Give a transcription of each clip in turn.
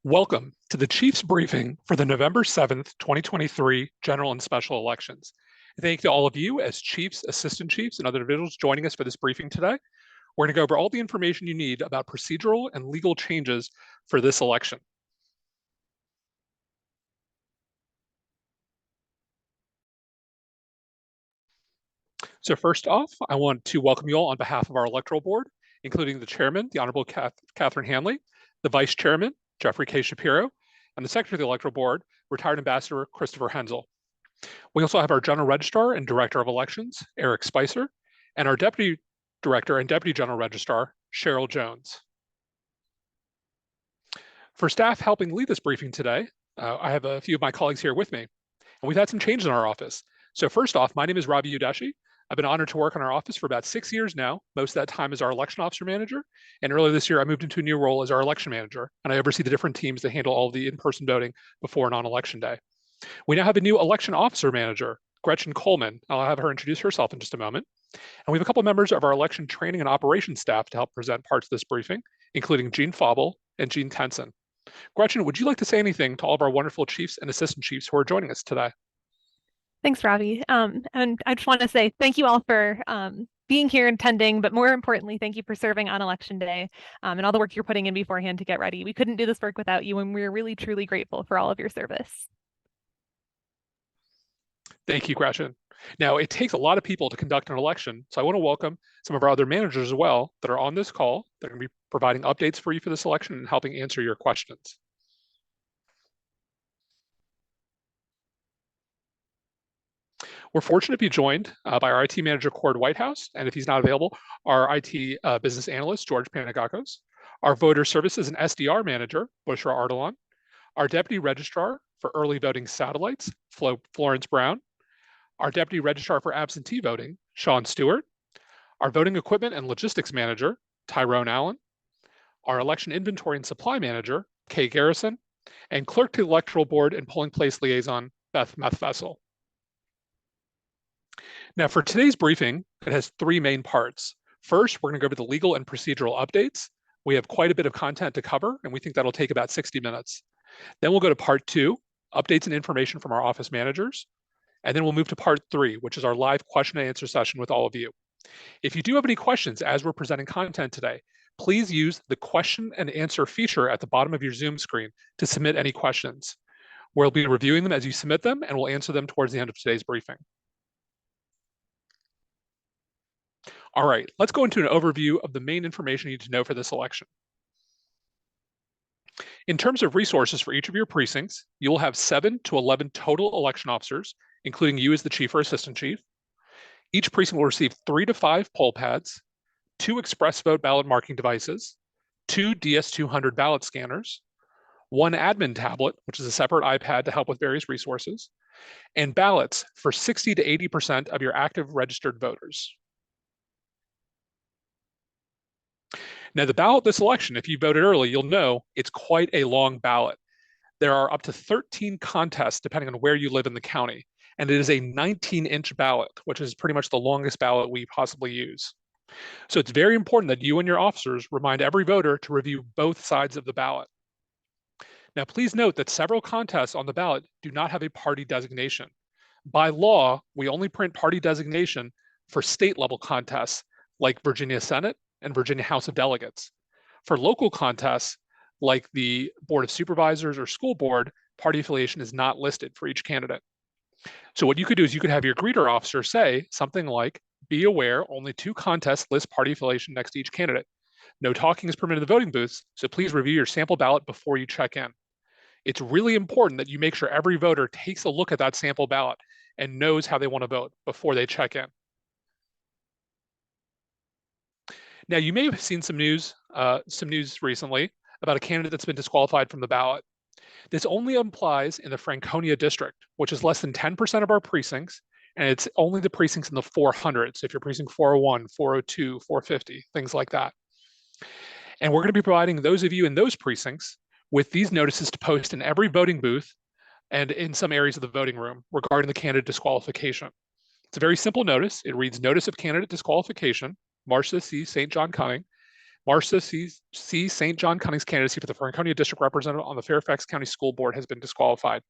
Welcome to the Chiefs briefing for the November 7th, 2023 general and special elections. Thank you to all of you as Chiefs, Assistant Chiefs, and other individuals joining us for this briefing today. We're going to go over all the information you need about procedural and legal changes for this election. So first off, I want to welcome you all on behalf of our electoral board, including the chairman, the Honorable Catherine Hanley, the vice chairman, Jeffrey K. Shapiro, and the secretary of the electoral board, retired ambassador Christopher Hensel. We also have our general registrar and director of elections, Eric Spicer, and our deputy director and deputy general registrar, Cheryl Jones. For staff helping lead this briefing today, I have a few of my colleagues here with me, and we've had some changes in our office. So first off, my name is Ravi Udeshi. I've been honored to work in our office for about 6 years now, most of that time as our election officer manager. And earlier this year, I moved into a new role as our election manager, and I oversee the different teams that handle all of the in-person voting before and on election day. We now have a new election officer manager, Gretchen Coleman. I'll have her introduce herself in just a moment. And we have a couple members of our election training and operations staff to help present parts of this briefing, including Jean Fauble and Jean Tenson. Gretchen, would you like to say anything to all of our wonderful chiefs and assistant chiefs who are joining us today? Thanks, Ravi. And I just want to say thank you all for being here and attending, but more importantly, thank you for serving on election day and all the work you're putting in beforehand to get ready. We couldn't do this work without you, and we're really, truly grateful for all of your service. Thank you, Gretchen. Now, it takes a lot of people to conduct an election, so I want to welcome some of our other managers as well that are on this call. They're going to be providing updates for you for this election and helping answer your questions. We're fortunate to be joined by our IT manager, Cord Whitehouse, and if he's not available, our IT business analyst, George Panagakos, our voter services and SDR manager, Bushra Ardalan, our deputy registrar for early voting satellites, Florence Brown, our deputy registrar for absentee voting, Sean Stewart, our voting equipment and logistics manager, Tyrone Allen, our election inventory and supply manager, Kay Garrison, and clerk to the electoral board and polling place liaison, Beth Methvessel. Now, for today's briefing, it has three main parts. First, we're going to go over the legal and procedural updates. We have quite a bit of content to cover, and we think that'll take about 60 minutes. Then we'll go to part two, updates and information from our office managers. And then we'll move to part three, which is our live question and answer session with all of you. If you do have any questions as we're presenting content today, please use the question and answer feature at the bottom of your Zoom screen to submit any questions. We'll be reviewing them as you submit them, and we'll answer them towards the end of today's briefing. All right, let's go into an overview of the main information you need to know for this election. In terms of resources for each of your precincts, you will have 7 to 11 total election officers, including you as the chief or assistant chief. Each precinct will receive 3 to 5 poll pads, 2 express vote ballot marking devices, 2 DS200 ballot scanners, 1 admin tablet, which is a separate iPad to help with various resources, and ballots for 60 to 80% of your active registered voters. Now, the ballot this election, if you voted early, you'll know it's quite a long ballot. There are up to 13 contests depending on where you live in the county, and it is a 19-inch ballot, which is pretty much the longest ballot we possibly use. So it's very important that you and your officers remind every voter to review both sides of the ballot. Now, please note that several contests on the ballot do not have a party designation. By law, we only print party designation for state-level contests like Virginia Senate and Virginia House of Delegates. For local contests, like the Board of Supervisors or school board, party affiliation is not listed for each candidate. So what you could do is you could have your greeter officer say something like, be aware, only 2 contests list party affiliation next to each candidate. No talking is permitted in the voting booths, so please review your sample ballot before you check in. It's really important that you make sure every voter takes a look at that sample ballot and knows how they want to vote before they check in. Now, you may have seen some news recently about a candidate that's been disqualified from the ballot. This only applies in the Franconia district, which is less than 10% of our precincts, and it's only the precincts in the 400s. So if you're precinct 401, 402, 450, things like that. And we're going to be providing those of you in those precincts with these notices to post in every voting booth and in some areas of the voting room regarding the candidate disqualification. It's a very simple notice. It reads, Notice of Candidate Disqualification, Marcia C. St. John Cunning, Marcia C. St. John Cunning's candidacy for the Franconia District Representative on the Fairfax County School Board has been disqualified.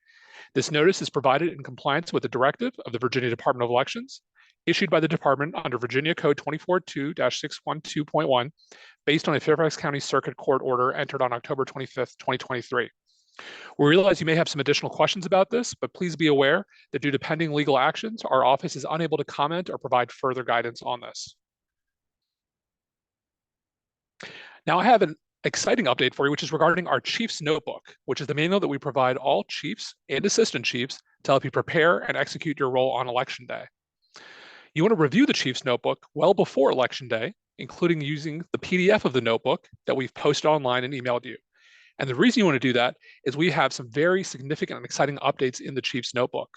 This notice is provided in compliance with the directive of the Virginia Department of Elections, issued by the department under Virginia Code 242-612.1, based on a Fairfax County Circuit Court order entered on October 25th, 2023. We realize you may have some additional questions about this, but please be aware that due to pending legal actions, our office is unable to comment or provide further guidance on this. Now I have an exciting update for you, which is regarding our Chief's Notebook, which is the manual that we provide all chiefs and assistant chiefs to help you prepare and execute your role on Election Day. You want to review the Chief's Notebook well before Election Day, including using the PDF of the notebook that we've posted online and emailed you. And the reason you want to do that is we have some very significant and exciting updates in the Chief's Notebook.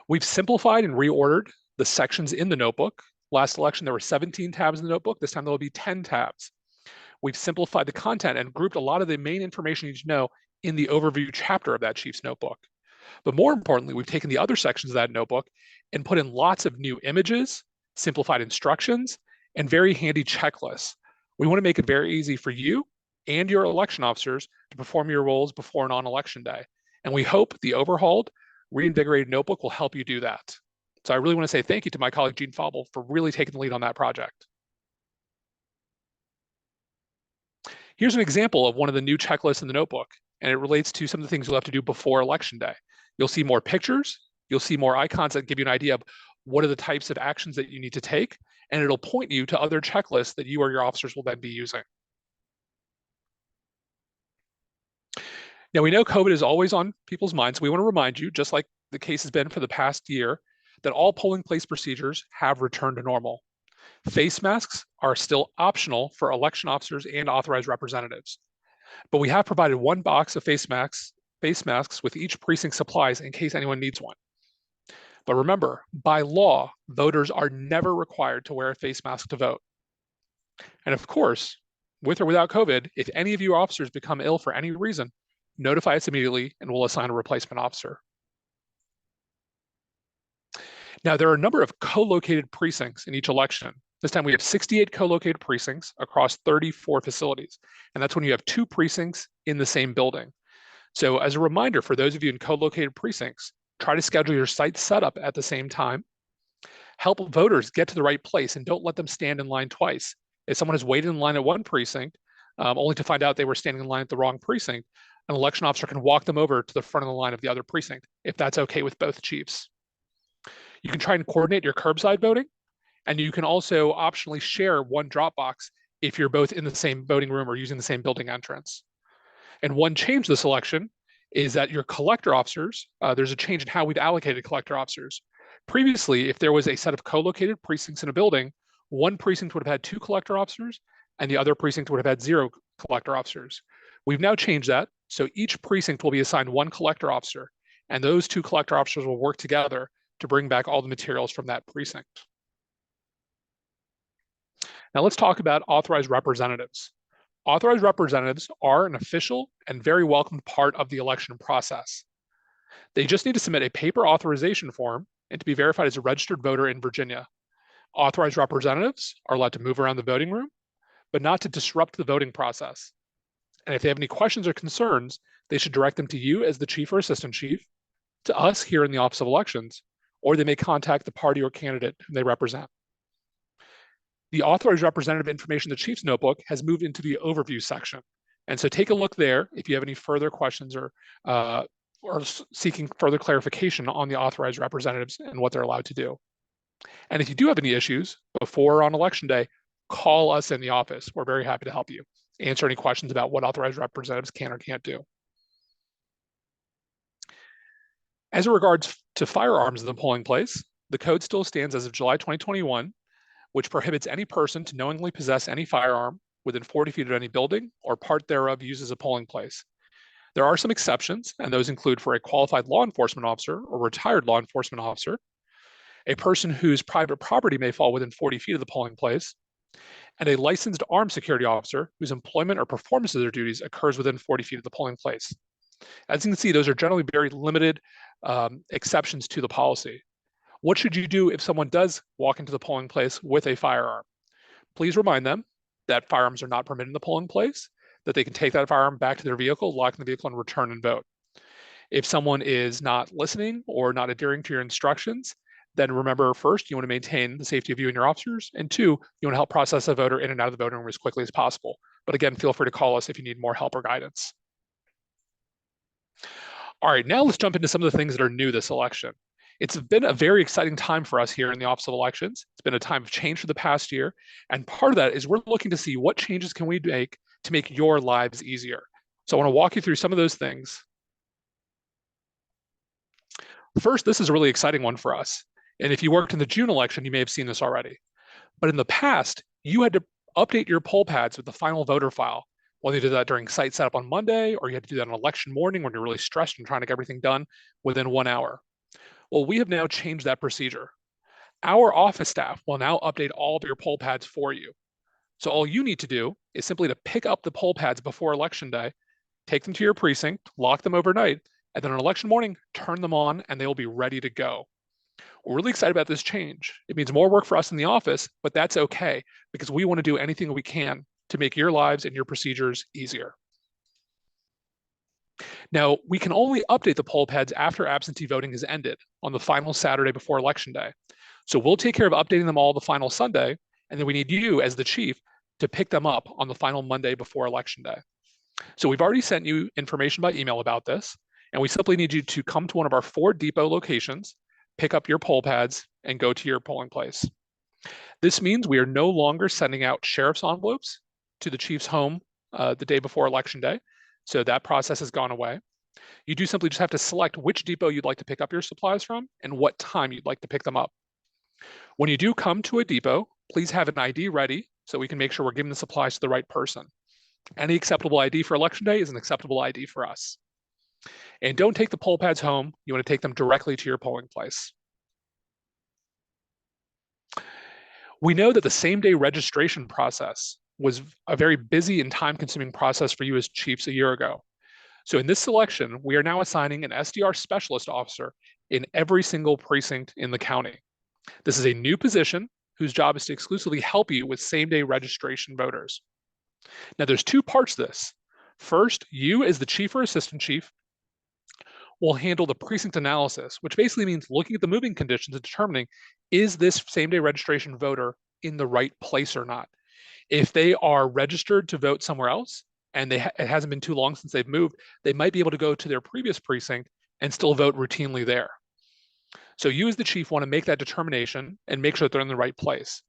We've simplified and reordered the sections in the notebook. Last election, there were 17 tabs in the notebook. This time, there will be 10 tabs. We've simplified the content and grouped a lot of the main information you need to know in the overview chapter of that Chief's Notebook. But more importantly, we've taken the other sections of that notebook and put in lots of new images, simplified instructions, and very handy checklists. We want to make it very easy for you and your election officers to perform your roles before and on Election Day. And we hope the overhauled, reinvigorated notebook will help you do that. So I really want to say thank you to my colleague, Gene Faubel, for really taking the lead on that project. Here's an example of one of the new checklists in the notebook, and it relates to some of the things you'll have to do before Election Day. You'll see more pictures, you'll see more icons that give you an idea of what are the types of actions that you need to take, and it'll point you to other checklists that you or your officers will then be using. Now, we know COVID is always on people's minds. We want to remind you, just like the case has been for the past year, that all polling place procedures have returned to normal. Face masks are still optional for election officers and authorized representatives, but we have provided one box of face masks with each precinct supplies in case anyone needs one. But remember, by law, voters are never required to wear a face mask to vote. And of course, with or without COVID, if any of you officers become ill for any reason, notify us immediately and we'll assign a replacement officer. Now, there are a number of co-located precincts in each election. This time we have 68 co-located precincts across 34 facilities. And that's when you have 2 precincts in the same building. So as a reminder, for those of you in co-located precincts, try to schedule your site setup at the same time. Help voters get to the right place and don't let them stand in line twice. If someone has waited in line at one precinct, only to find out they were standing in line at the wrong precinct, an election officer can walk them over to the front of the line of the other precinct, if that's okay with both chiefs. You can try and coordinate your curbside voting, and you can also optionally share one drop box if you're both in the same voting room or using the same building entrance. And one change this election is that your collector officers, there's a change in how we've allocated collector officers. Previously, if there was a set of co-located precincts in a building, one precinct would have had 2 collector officers and the other precinct would have had 0 collector officers. We've now changed that, so each precinct will be assigned 1 collector officer, and those 2 collector officers will work together to bring back all the materials from that precinct. Now let's talk about authorized representatives. Authorized representatives are an official and very welcomed part of the election process. They just need to submit a paper authorization form and to be verified as a registered voter in Virginia. Authorized representatives are allowed to move around the voting room, but not to disrupt the voting process. And if they have any questions or concerns, they should direct them to you as the chief or assistant chief, to us here in the Office of Elections, or they may contact the party or candidate whom they represent. The authorized representative information in the Chief's Notebook has moved into the overview section. And so take a look there if you have any further questions or seeking further clarification on the authorized representatives and what they're allowed to do. And if you do have any issues before or on Election Day, call us in the office. We're very happy to help you answer any questions about what authorized representatives can or can't do. As it regards to firearms in the polling place, the code still stands as of July 2021, which prohibits any person to knowingly possess any firearm within 40 feet of any building or part thereof used as a polling place. There are some exceptions, and those include for a qualified law enforcement officer or retired law enforcement officer, a person whose private property may fall within 40 feet of the polling place, and a licensed armed security officer whose employment or performance of their duties occurs within 40 feet of the polling place. As you can see, those are generally very limited exceptions to the policy. What should you do if someone does walk into the polling place with a firearm? Please remind them that firearms are not permitted in the polling place, that they can take that firearm back to their vehicle, lock in the vehicle, and return and vote. If someone is not listening or not adhering to your instructions, then remember, first, you want to maintain the safety of you and your officers, and two, you want to help process a voter in and out of the voting room as quickly as possible. But again, feel free to call us if you need more help or guidance. All right, now let's jump into some of the things that are new this election. It's been a very exciting time for us here in the Office of Elections. It's been a time of change for the past year. And part of that is we're looking to see what changes can we make to make your lives easier. So I want to walk you through some of those things. First, this is a really exciting one for us. And if you worked in the June election, you may have seen this already. But in the past, you had to update your poll pads with the final voter file. Whether you did that during site setup on Monday, or you had to do that on election morning when you're really stressed and trying to get everything done within 1 hour. Well, we have now changed that procedure. Our office staff will now update all of your poll pads for you. So all you need to do is simply to pick up the poll pads before election day, take them to your precinct, lock them overnight, and then on election morning, turn them on and they will be ready to go. We're really excited about this change. It means more work for us in the office, but that's okay because we want to do anything we can to make your lives and your procedures easier. Now, we can only update the poll pads after absentee voting has ended on the final Saturday before Election Day. So we'll take care of updating them all the final Sunday, and then we need you as the chief to pick them up on the final Monday before Election Day. So we've already sent you information by email about this, and we simply need you to come to one of our 4 depot locations, pick up your poll pads, and go to your polling place. This means we are no longer sending out sheriff's envelopes to the chief's home the day before Election Day. So that process has gone away. You do simply just have to select which depot you'd like to pick up your supplies from and what time you'd like to pick them up. When you do come to a depot, please have an ID ready so we can make sure we're giving the supplies to the right person. Any acceptable ID for Election Day is an acceptable ID for us. And don't take the poll pads home. You want to take them directly to your polling place. We know that the same-day registration process was a very busy and time-consuming process for you as chiefs a year ago. So in this election, we are now assigning an SDR specialist officer in every single precinct in the county. This is a new position whose job is to exclusively help you with same-day registration voters. Now, there's 2 parts to this. First, you as the chief or assistant chief will handle the precinct analysis, which basically means looking at the moving conditions and determining, is this same-day registration voter in the right place or not? If they are registered to vote somewhere else, and it hasn't been too long since they've moved, they might be able to go to their previous precinct and still vote routinely there. So you as the chief want to make that determination and make sure that they're in the right place.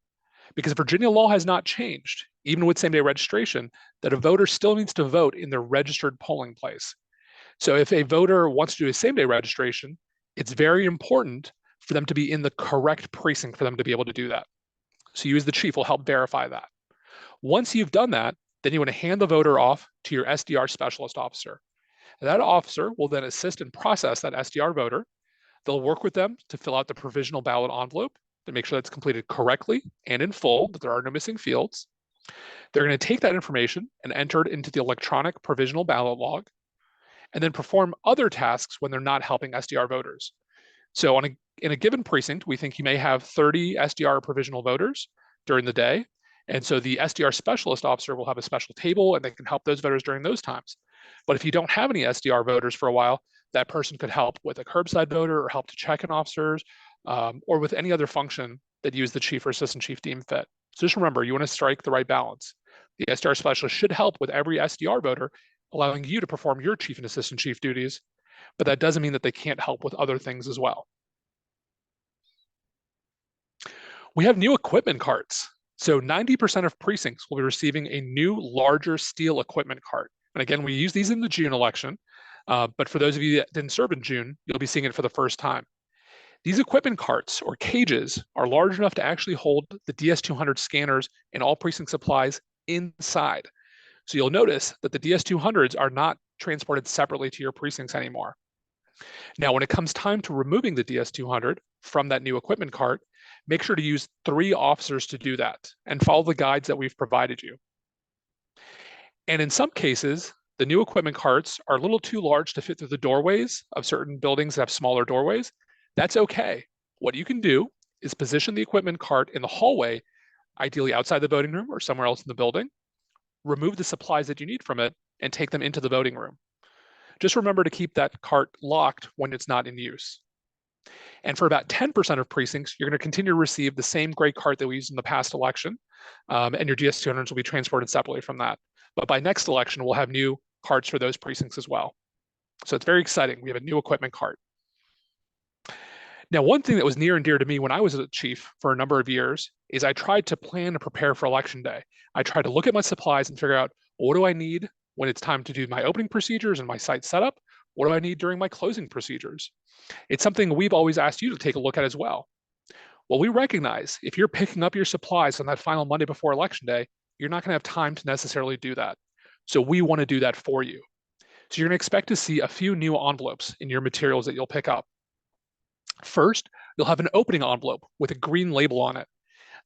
Because Virginia law has not changed, even with same-day registration, that a voter still needs to vote in their registered polling place. So if a voter wants to do a same-day registration, it's very important for them to be in the correct precinct for them to be able to do that. So you as the chief will help verify that. Once you've done that, then you want to hand the voter off to your SDR specialist officer. That officer will then assist and process that SDR voter. They'll work with them to fill out the provisional ballot envelope to make sure that's completed correctly and in full, that there are no missing fields. They're going to take that information and enter it into the electronic provisional ballot log, and then perform other tasks when they're not helping SDR voters. So in a given precinct, we think you may have 30 SDR provisional voters during the day. And so the SDR specialist officer will have a special table and they can help those voters during those times. But if you don't have any SDR voters for a while, that person could help with a curbside voter or help to check in officers or with any other function that you as the chief or assistant chief deem fit. So just remember, you want to strike the right balance. The SDR specialist should help with every SDR voter, allowing you to perform your chief and assistant chief duties, but that doesn't mean that they can't help with other things as well. We have new equipment carts. So 90% of precincts will be receiving a new, larger steel equipment cart. And again, we use these in the June election, but for those of you that didn't serve in June, you'll be seeing it for the first time. These equipment carts or cages are large enough to actually hold the DS200 scanners and all precinct supplies inside. So you'll notice that the DS200s are not transported separately to your precincts anymore. Now, when it comes time to removing the DS200 from that new equipment cart, make sure to use 3 officers to do that and follow the guides that we've provided you. And in some cases, the new equipment carts are a little too large to fit through the doorways of certain buildings that have smaller doorways. That's okay. What you can do is position the equipment cart in the hallway ideally outside the voting room or somewhere else in the building. Remove the supplies that you need from it and take them into the voting room. Just remember to keep that cart locked when it's not in use. And for about 10% of precincts, you're going to continue to receive the same gray cart that we used in the past election, and your DS200s will be transported separately from that. But by next election, we'll have new carts for those precincts as well. So it's very exciting. We have a new equipment cart. Now, one thing that was near and dear to me when I was a chief for a number of years is I tried to plan and prepare for election day. I tried to look at my supplies and figure out, what do I need when it's time to do my opening procedures and my site setup? What do I need during my closing procedures? It's something we've always asked you to take a look at as well. Well, we recognize if you're picking up your supplies on that final Monday before election day, you're not going to have time to necessarily do that. So we want to do that for you. So you're going to expect to see a few new envelopes in your materials that you'll pick up. First, you'll have an opening envelope with a green label on it.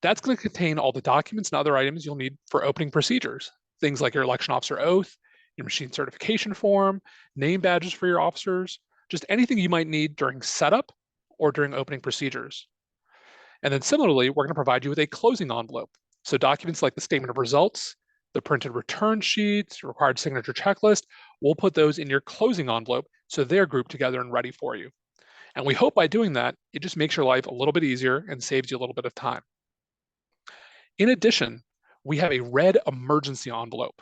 That's going to contain all the documents and other items you'll need for opening procedures. Things like your election officer oath, your machine certification form, name badges for your officers, just anything you might need during setup or during opening procedures. And then similarly, we're going to provide you with a closing envelope. So documents like the statement of results, the printed return sheets, required signature checklist, we'll put those in your closing envelope so they're grouped together and ready for you. And we hope by doing that, it just makes your life a little bit easier and saves you a little bit of time. In addition, we have a red emergency envelope.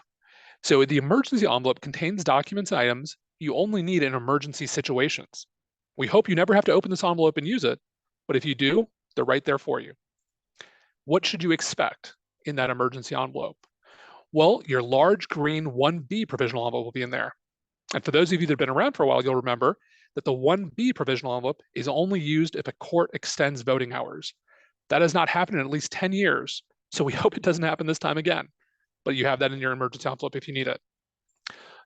So the emergency envelope contains documents and items you only need in emergency situations. We hope you never have to open this envelope and use it, but if you do, they're right there for you. What should you expect in that emergency envelope? Well, your large green 1B provisional envelope will be in there. And for those of you that have been around for a while, you'll remember that the 1B provisional envelope is only used if a court extends voting hours. That has not happened in at least 10 years, so we hope it doesn't happen this time again. But you have that in your emergency envelope if you need it.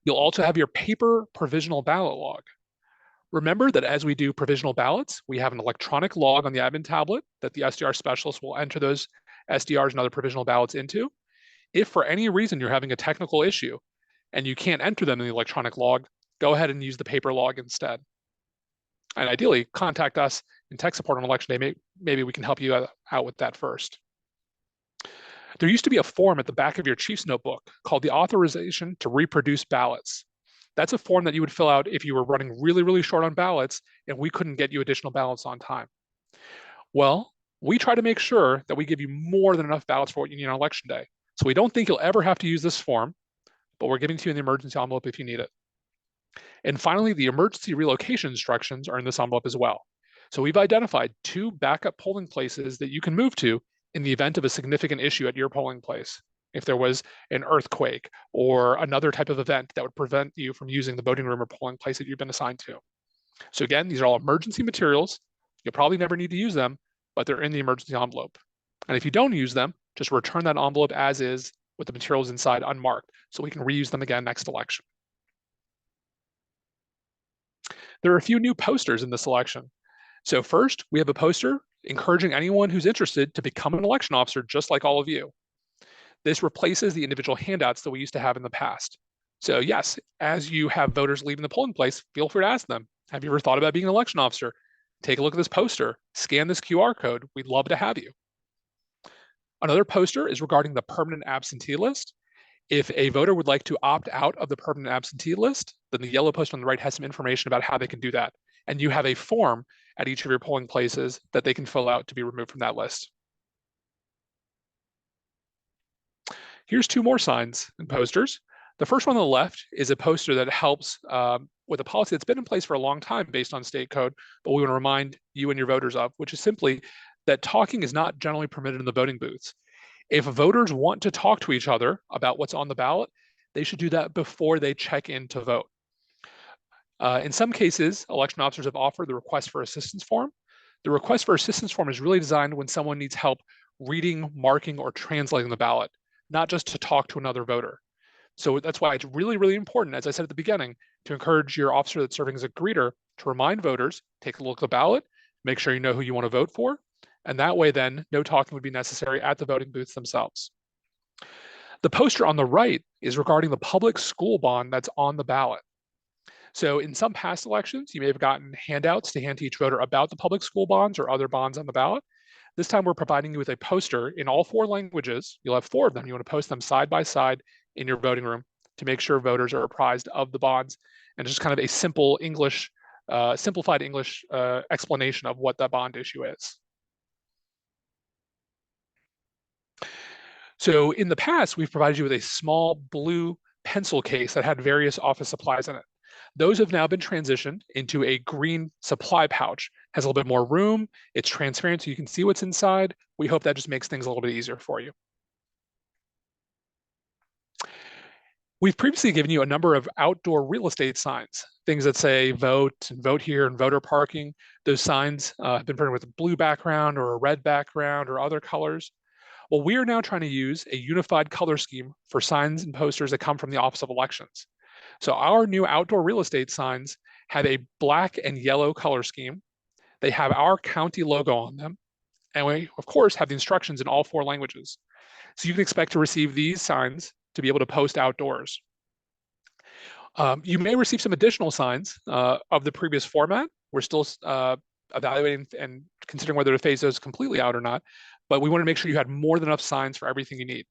You'll also have your paper provisional ballot log. Remember that as we do provisional ballots, we have an electronic log on the admin tablet that the SDR specialist will enter those SDRs and other provisional ballots into. If for any reason you're having a technical issue and you can't enter them in the electronic log, go ahead and use the paper log instead. And ideally, contact us in tech support on election day. Maybe we can help you out with that first. There used to be a form at the back of your chief's notebook called the authorization to reproduce ballots. That's a form that you would fill out if you were running really, really short on ballots and we couldn't get you additional ballots on time. Well, we try to make sure that we give you more than enough ballots for what you need on election day. So we don't think you'll ever have to use this form, but we're giving it to you in the emergency envelope if you need it. And finally, the emergency relocation instructions are in this envelope as well. So we've identified 2 backup polling places that you can move to in the event of a significant issue at your polling place. If there was an earthquake or another type of event that would prevent you from using the voting room or polling place that you've been assigned to. So again, these are all emergency materials. You'll probably never need to use them, but they're in the emergency envelope. And if you don't use them, just return that envelope as is with the materials inside unmarked so we can reuse them again next election. There are a few new posters in this election. So first, we have a poster encouraging anyone who's interested to become an election officer just like all of you. This replaces the individual handouts that we used to have in the past. So yes, as you have voters leaving the polling place, feel free to ask them, have you ever thought about being an election officer? Take a look at this poster, scan this QR code. We'd love to have you. Another poster is regarding the permanent absentee list. If a voter would like to opt out of the permanent absentee list, then the yellow poster on the right has some information about how they can do that. And you have a form at each of your polling places that they can fill out to be removed from that list. Here's 2 more signs and posters. The first one on the left is a poster that helps with a policy that's been in place for a long time based on state code, but we want to remind you and your voters of, which is simply that talking is not generally permitted in the voting booths. If voters want to talk to each other about what's on the ballot, they should do that before they check in to vote. In some cases, election officers have offered the request for assistance form. The request for assistance form is really designed when someone needs help reading, marking, or translating the ballot, not just to talk to another voter. So that's why it's really, really important, as I said at the beginning, to encourage your officer that's serving as a greeter to remind voters, take a look at the ballot, make sure you know who you want to vote for, and that way then no talking would be necessary at the voting booths themselves. The poster on the right is regarding the public school bond that's on the ballot. So in some past elections, you may have gotten handouts to hand to each voter about the public school bonds or other bonds on the ballot. This time we're providing you with a poster in all 4 languages. You'll have 4 of them. You want to post them side by side in your voting room to make sure voters are apprised of the bonds, and just kind of a simple English, simplified English explanation of what the bond issue is. So in the past, we've provided you with a small blue pencil case that had various office supplies in it. Those have now been transitioned into a green supply pouch. Has a little bit more room. It's transparent so you can see what's inside. We hope that just makes things a little bit easier for you. We've previously given you a number of outdoor real estate signs, things that say vote and vote here and voter parking. Those signs have been printed with a blue background or a red background or other colors. Well, we are now trying to use a unified color scheme for signs and posters that come from the Office of Elections. So our new outdoor real estate signs have a black and yellow color scheme. They have our county logo on them. And we, of course, have the instructions in all 4 languages. So you can expect to receive these signs to be able to post outdoors. You may receive some additional signs of the previous format. We're still evaluating and considering whether to phase those completely out or not, but we want to make sure you had more than enough signs for everything you need.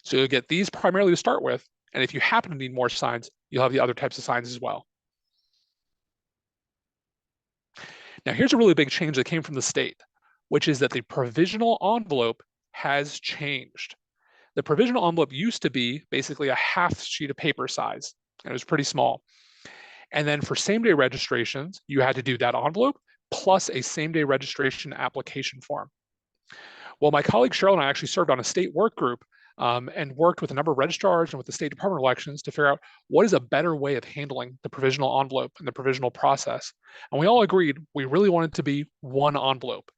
So you'll get these primarily to start with, and if you happen to need more signs, you'll have the other types of signs as well. Now here's a really big change that came from the state, which is that the provisional envelope has changed. The provisional envelope used to be basically a half sheet of paper size, and it was pretty small. And then for same-day registrations, you had to do that envelope plus a same-day registration application form. Well, my colleague Cheryl and I actually served on a state work group and worked with a number of registrars and with the State Department of Elections to figure out what is a better way of handling the provisional envelope and the provisional process. And we all agreed we really wanted to be one envelope.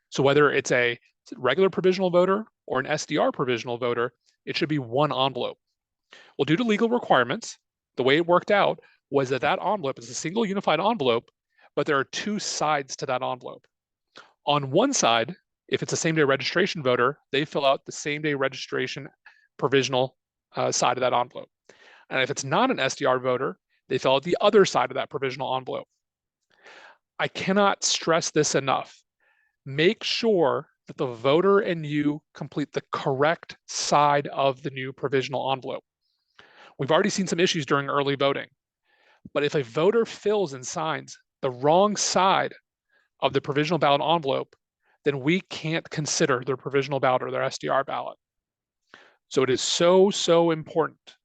So whether it's a regular provisional voter or an SDR provisional voter, it should be one envelope. Well, due to legal requirements, the way it worked out was that that envelope is a single unified envelope, but there are 2 sides to that envelope. On one side, if it's a same-day registration voter, they fill out the same-day registration provisional side of that envelope. And if it's not an SDR voter, they fill out the other side of that provisional envelope. I cannot stress this enough. Make sure that the voter and you complete the correct side of the new provisional envelope. We've already seen some issues during early voting, but if a voter fills and signs the wrong side of the provisional ballot envelope, then we can't consider their provisional ballot or their SDR ballot. So it is so, so important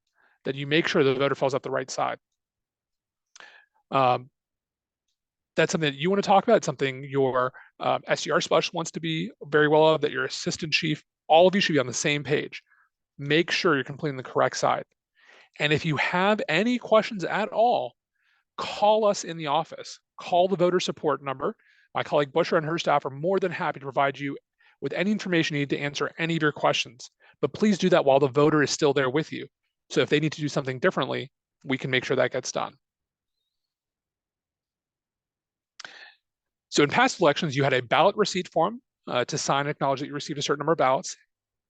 that you make sure the voter fills out the right side. That's something that you want to talk about. It's something your SDR specialist wants to be very well of, that your assistant chief, all of you should be on the same page. Make sure you're completing the correct side. And if you have any questions at all, call us in the office. Call the voter support number. My colleague Busher and her staff are more than happy to provide you with any information you need to answer any of your questions. But please do that while the voter is still there with you. So if they need to do something differently, we can make sure that gets done. So in past elections, you had a ballot receipt form to sign and acknowledge that you received a certain number of ballots,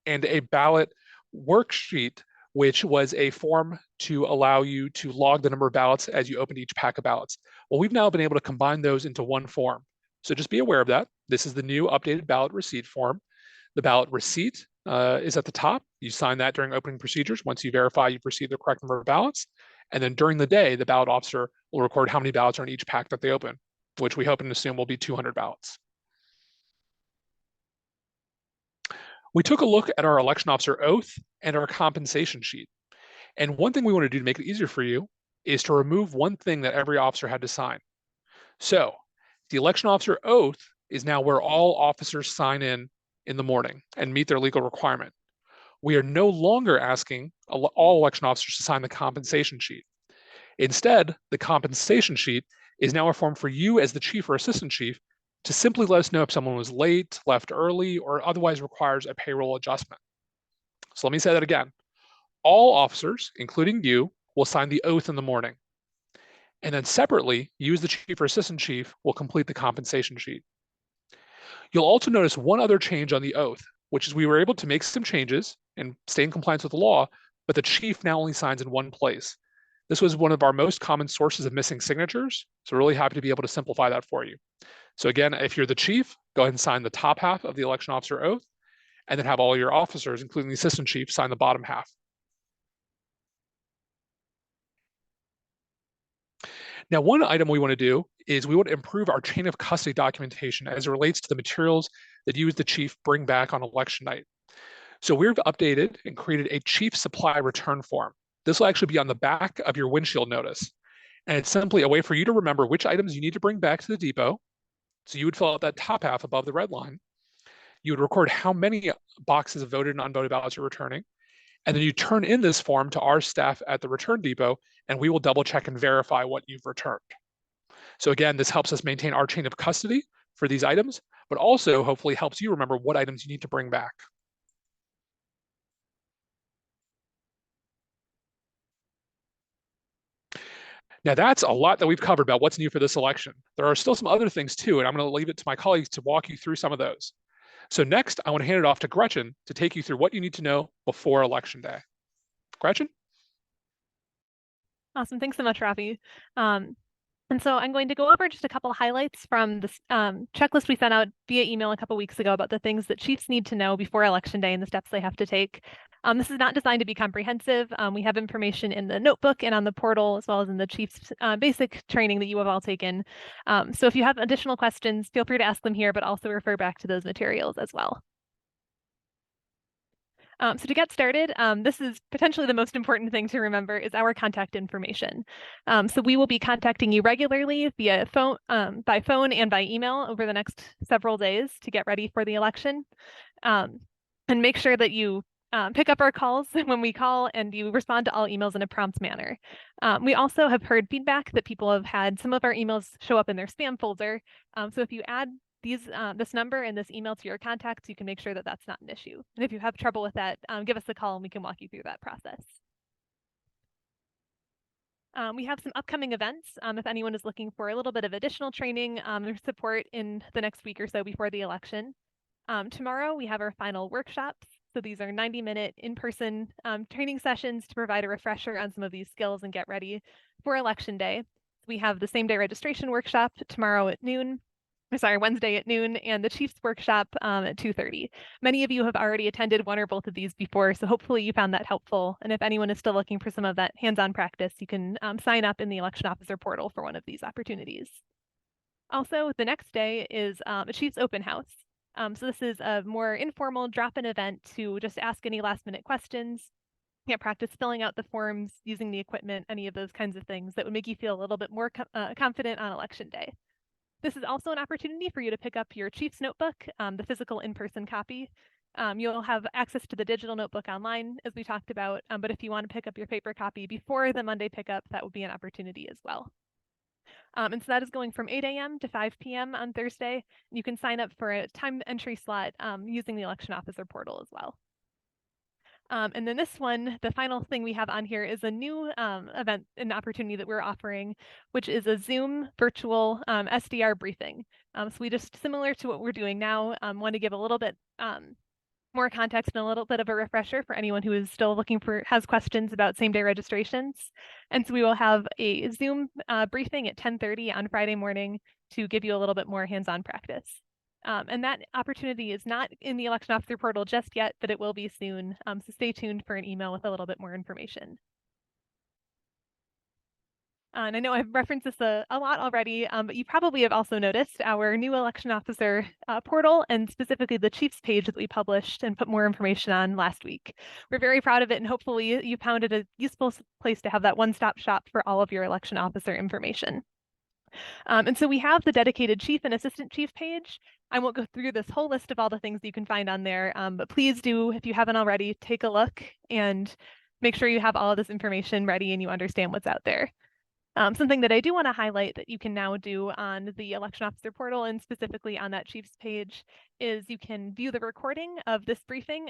and a ballot worksheet, which was a form to allow you to log the number of ballots as you opened each pack of ballots. Well, we've now been able to combine those into one form. So just be aware of that. This is the new updated ballot receipt form. The ballot receipt is at the top. You sign that during opening procedures once you verify you've received the correct number of ballots. And then during the day, the ballot officer will record how many ballots are in each pack that they open, which we hope and assume will be 200 ballots. We took a look at our election officer oath and our compensation sheet. And one thing we want to do to make it easier for you is to remove one thing that every officer had to sign. So the election officer oath is now where all officers sign in the morning and meet their legal requirement. We are no longer asking all election officers to sign the compensation sheet. Instead, the compensation sheet is now a form for you as the chief or assistant chief to simply let us know if someone was late, left early, or otherwise requires a payroll adjustment. So let me say that again. All officers, including you, will sign the oath in the morning. And then separately, you as the chief or assistant chief will complete the compensation sheet. You'll also notice one other change on the oath, which is we were able to make some changes and stay in compliance with the law, but the chief now only signs in one place. This was one of our most common sources of missing signatures, so we're really happy to be able to simplify that for you. So again, if you're the chief, go ahead and sign the top half of the election officer oath, and then have all your officers, including the assistant chief, sign the bottom half. Now, one item we want to do is we want to improve our chain of custody documentation as it relates to the materials that you as the chief bring back on election night. So we've updated and created a chief supply return form. This will actually be on the back of your windshield notice. And it's simply a way for you to remember which items you need to bring back to the depot. So you would fill out that top half above the red line. You would record how many boxes of voted and unvoted ballots you're returning. And then you turn in this form to our staff at the return depot, and we will double check and verify what you've returned. So again, this helps us maintain our chain of custody for these items, but also hopefully helps you remember what items you need to bring back. Now that's a lot that we've covered about what's new for this election. There are still some other things too, and I'm going to leave it to my colleagues to walk you through some of those. So next, I want to hand it off to Gretchen to take you through what you need to know before Election Day. Gretchen? Awesome. Thanks so much, Rafi. And so I'm going to go over just a couple highlights from this checklist we sent out via email a couple weeks ago about the things that chiefs need to know before Election Day and the steps they have to take. This is not designed to be comprehensive. We have information in the notebook and on the portal, as well as in the chief's basic training that you have all taken. So if you have additional questions, feel free to ask them here, but also refer back to those materials as well. So to get started, this is potentially the most important thing to remember is our contact information. So we will be contacting you regularly via phone, by phone and by email over the next several days to get ready for the election. And make sure that you pick up our calls when we call and you respond to all emails in a prompt manner. We also have heard feedback that people have had some of our emails show up in their spam folder. So if you add this number and this email to your contacts, you can make sure that that's not an issue. And if you have trouble with that, give us a call and we can walk you through that process. We have some upcoming events. If anyone is looking for a little bit of additional training or support in the next week or so before the election. Tomorrow we have our final workshops. So these are 90-minute in-person training sessions to provide a refresher on some of these skills and get ready for Election Day. We have the same day registration workshop tomorrow at noon. Wednesday at noon, and the Chiefs workshop at 2:30. Many of you have already attended one or both of these before, so hopefully you found that helpful. And if anyone is still looking for some of that hands-on practice, you can sign up in the election officer portal for one of these opportunities. Also, the next day is a Chiefs open house. So this is a more informal drop-in event to just ask any last-minute questions, practice filling out the forms, using the equipment, any of those kinds of things that would make you feel a little bit more confident on Election Day. This is also an opportunity for you to pick up your Chief's notebook, the physical in-person copy. You'll have access to the digital notebook online, as we talked about, but if you want to pick up your paper copy before the Monday pickup, that would be an opportunity as well. And so that is going from 8 a.m. to 5 p.m. on Thursday. You can sign up for a time entry slot using the election officer portal as well. And then this one, the final thing we have on here is a new event, an opportunity that we're offering, which is a Zoom virtual SDR briefing. So we just, similar to what we're doing now, want to give a little bit more context and a little bit of a refresher for anyone who is still has questions about same-day registrations. And so we will have a Zoom briefing at 10:30 on Friday morning to give you a little bit more hands-on practice. And that opportunity is not in the election officer portal just yet, but it will be soon. So stay tuned for an email with a little bit more information. And I know I've referenced this a lot already, but you probably have also noticed our new election officer portal, and specifically the Chiefs page that we published and put more information on last week. We're very proud of it, and hopefully you found it a useful place to have that one-stop shop for all of your election officer information. And so we have the dedicated chief and assistant chief page. I won't go through this whole list of all the things that you can find on there, but please do, if you haven't already, take a look and make sure you have all of this information ready and you understand what's out there. Something that I do want to highlight that you can now do on the election officer portal and specifically on that chief's page is you can view the recording of this briefing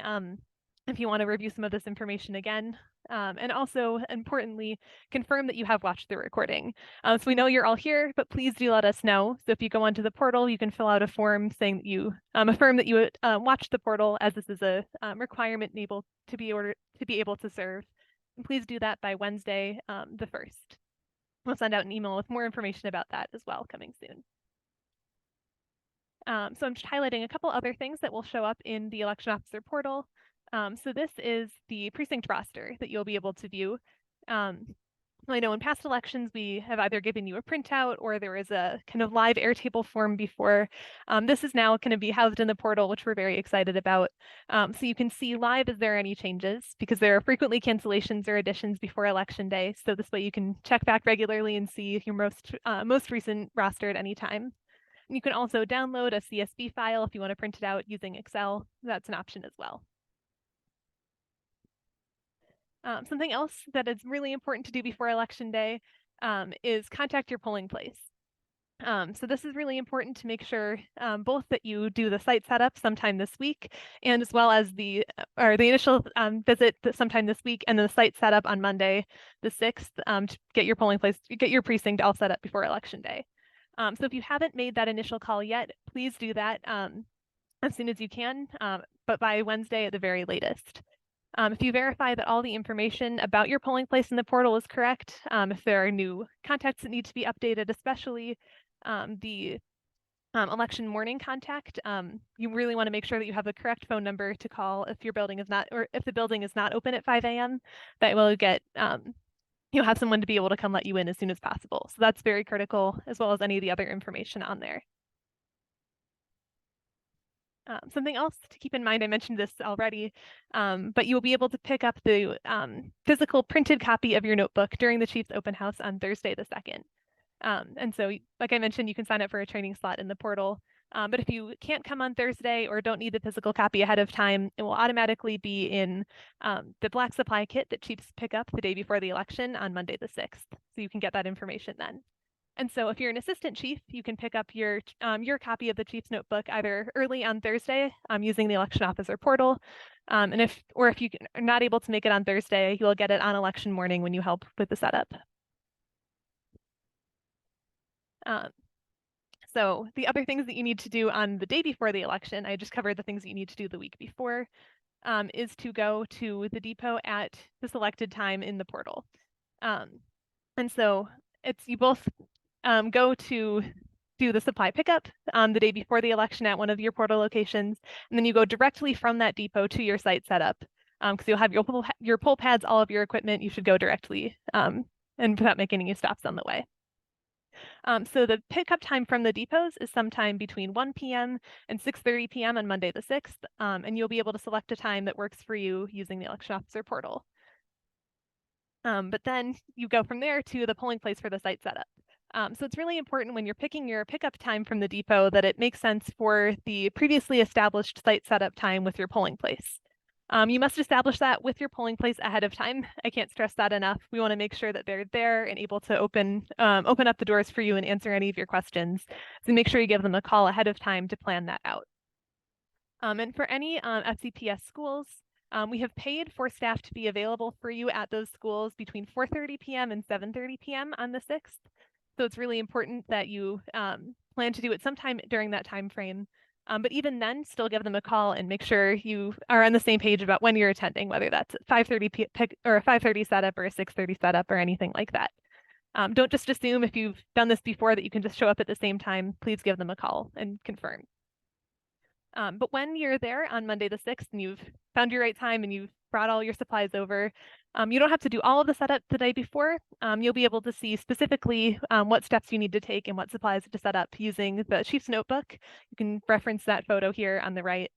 if you want to review some of this information again. And also, importantly, confirm that you have watched the recording. So we know you're all here, but please do let us know. So if you go onto the portal, you can fill out a form saying that you affirm that you watched the portal, as this is a requirement to be able to serve. And please do that by Wednesday, the 1st. We'll send out an email with more information about that as well coming soon. So I'm just highlighting a couple other things that will show up in the election officer portal. So this is the precinct roster that you'll be able to view. I know in past elections, we have either given you a printout or there is a kind of live Airtable form before. This is now going to be housed in the portal, which we're very excited about. So you can see live if there are any changes, because there are frequently cancellations or additions before election day. So this way you can check back regularly and see your most recent roster at any time. You can also download a CSV file if you want to print it out using Excel. That's an option as well. Something else that is really important to do before election day is contact your polling place. So this is really important to make sure both that you do the site setup sometime this week, and as well as the initial visit sometime this week, and then the site setup on Monday, the 6th, to get your polling place, get your precinct all set up before election day. So if you haven't made that initial call yet, please do that as soon as you can, but by Wednesday at the very latest. If you verify that all the information about your polling place in the portal is correct, if there are new contacts that need to be updated, especially the election morning contact, you really want to make sure that you have the correct phone number to call if your building is not, or if the building is not open at 5 a.m. That will get you'll have someone to be able to come let you in as soon as possible. So that's very critical, as well as any of the other information on there. Something else to keep in mind, I mentioned this already, but you will be able to pick up the physical printed copy of your notebook during the Chiefs open house on Thursday the 2nd. And so, like I mentioned, you can sign up for a training slot in the portal. But if you can't come on Thursday or don't need the physical copy ahead of time, it will automatically be in the black supply kit that Chiefs pick up the day before the election on Monday the 6th. So you can get that information then. And so if you're an assistant chief, you can pick up your copy of the chief's notebook either early on Thursday using the election officer portal. And if you are not able to make it on Thursday, you'll get it on election morning when you help with the setup. So the other things that you need to do on the day before the election, I just covered the things that you need to do the week before, is to go to the depot at the selected time in the portal. And so you both go to do the supply pickup the day before the election at one of your portal locations, and then you go directly from that depot to your site setup, because you'll have your poll pads, all of your equipment. You should go directly and without making any stops on the way. So the pickup time from the depots is sometime between 1 p.m. and 6:30 p.m. on Monday the 6th, and you'll be able to select a time that works for you using the election officer portal. But then you go from there to the polling place for the site setup. So it's really important when you're picking your pickup time from the depot that it makes sense for the previously established site setup time with your polling place. You must establish that with your polling place ahead of time. I can't stress that enough. We want to make sure that they're there and able to open up the doors for you and answer any of your questions. So make sure you give them a call ahead of time to plan that out. And for any FCPS schools, we have paid for staff to be available for you at those schools between 4:30 p.m. and 7:30 p.m. on the 6th. So it's really important that you plan to do it sometime during that time frame. But even then, still give them a call and make sure you are on the same page about when you're attending, whether that's 5:30 or a 5:30 setup or a 6:30 setup or anything like that. Don't just assume if you've done this before that you can just show up at the same time. Please give them a call and confirm. But when you're there on Monday the 6th and you've found your right time and you've brought all your supplies over, you don't have to do all of the setup the day before. You'll be able to see specifically what steps you need to take and what supplies to set up using the Chief's notebook. You can reference that photo here on the right.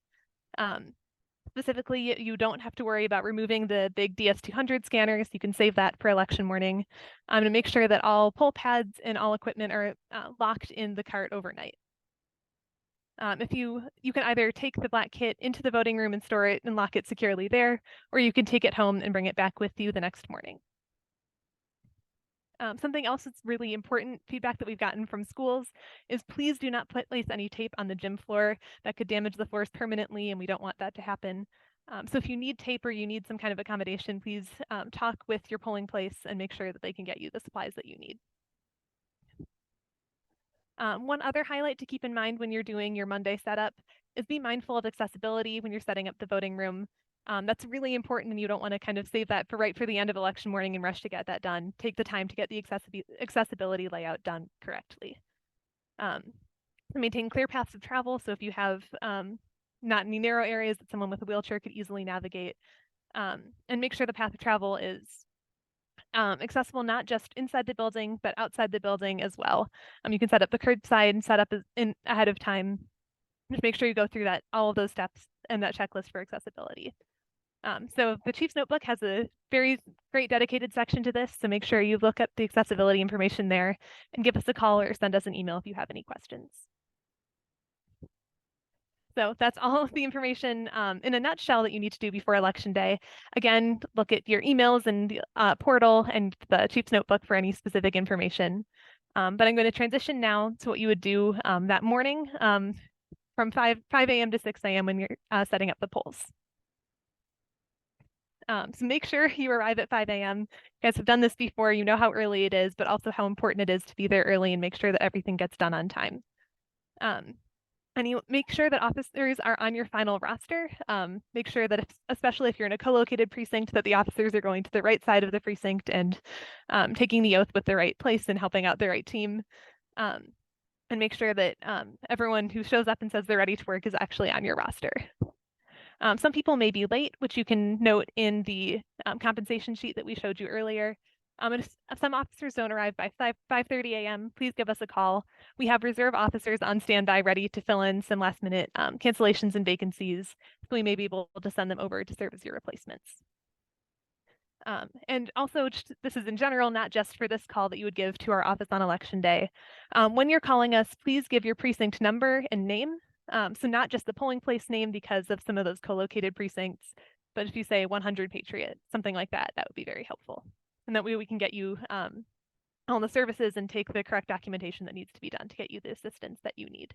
Specifically, you don't have to worry about removing the big DS200 scanners. You can save that for election morning to make sure that all poll pads and all equipment are locked in the cart overnight. If you can either take the black kit into the voting room and store it and lock it securely there, or you can take it home and bring it back with you the next morning. Something else that's really important feedback that we've gotten from schools is please do not place any tape on the gym floor. That could damage the floors permanently, and we don't want that to happen. So if you need tape or you need some kind of accommodation, please talk with your polling place and make sure that they can get you the supplies that you need. One other highlight to keep in mind when you're doing your Monday setup is be mindful of accessibility when you're setting up the voting room. That's really important, and you don't want to kind of save that for the end of election morning and rush to get that done. Take the time to get the accessibility layout done correctly. Maintain clear paths of travel. So if you have not any narrow areas that someone with a wheelchair could easily navigate, and make sure the path of travel is accessible not just inside the building, but outside the building as well. You can set up the curbside and set up ahead of time. Just make sure you go through all of those steps and that checklist for accessibility. So the Chief's Notebook has a very great dedicated section to this, so make sure you look up the accessibility information there and give us a call or send us an email if you have any questions. So that's all of the information in a nutshell that you need to do before Election Day. Again, look at your emails and the portal and the Chief's Notebook for any specific information. But I'm going to transition now to what you would do that morning from 5 a.m. to 6 a.m. when you're setting up the polls. So make sure you arrive at 5 a.m. You guys have done this before, you know how early it is, but also how important it is to be there early and make sure that everything gets done on time. And you make sure that officers are on your final roster. Make sure that, especially if you're in a co-located precinct, that the officers are going to the right side of the precinct and taking the oath with the right place and helping out the right team. And make sure that everyone who shows up and says they're ready to work is actually on your roster. Some people may be late, which you can note in the compensation sheet that we showed you earlier. If some officers don't arrive by 5:30 a.m., please give us a call. We have reserve officers on standby ready to fill in some last minute cancellations and vacancies. So we may be able to send them over to serve as your replacements. And also, this is in general, not just for this call that you would give to our office on Election Day. When you're calling us, please give your precinct number and name. So not just the polling place name because of some of those co-located precincts, but if you say 100 Patriot, something like that, that would be very helpful. And that way we can get you all the services and take the correct documentation that needs to be done to get you the assistance that you need.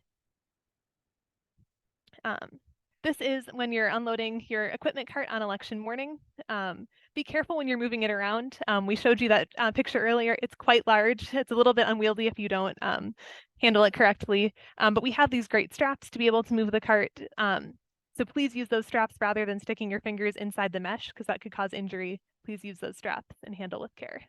This is when you're unloading your equipment cart on election morning. Be careful when you're moving it around. We showed you that picture earlier. It's quite large. It's a little bit unwieldy if you don't handle it correctly. But we have these great straps to be able to move the cart. So please use those straps rather than sticking your fingers inside the mesh because that could cause injury. Please use those straps and handle with care.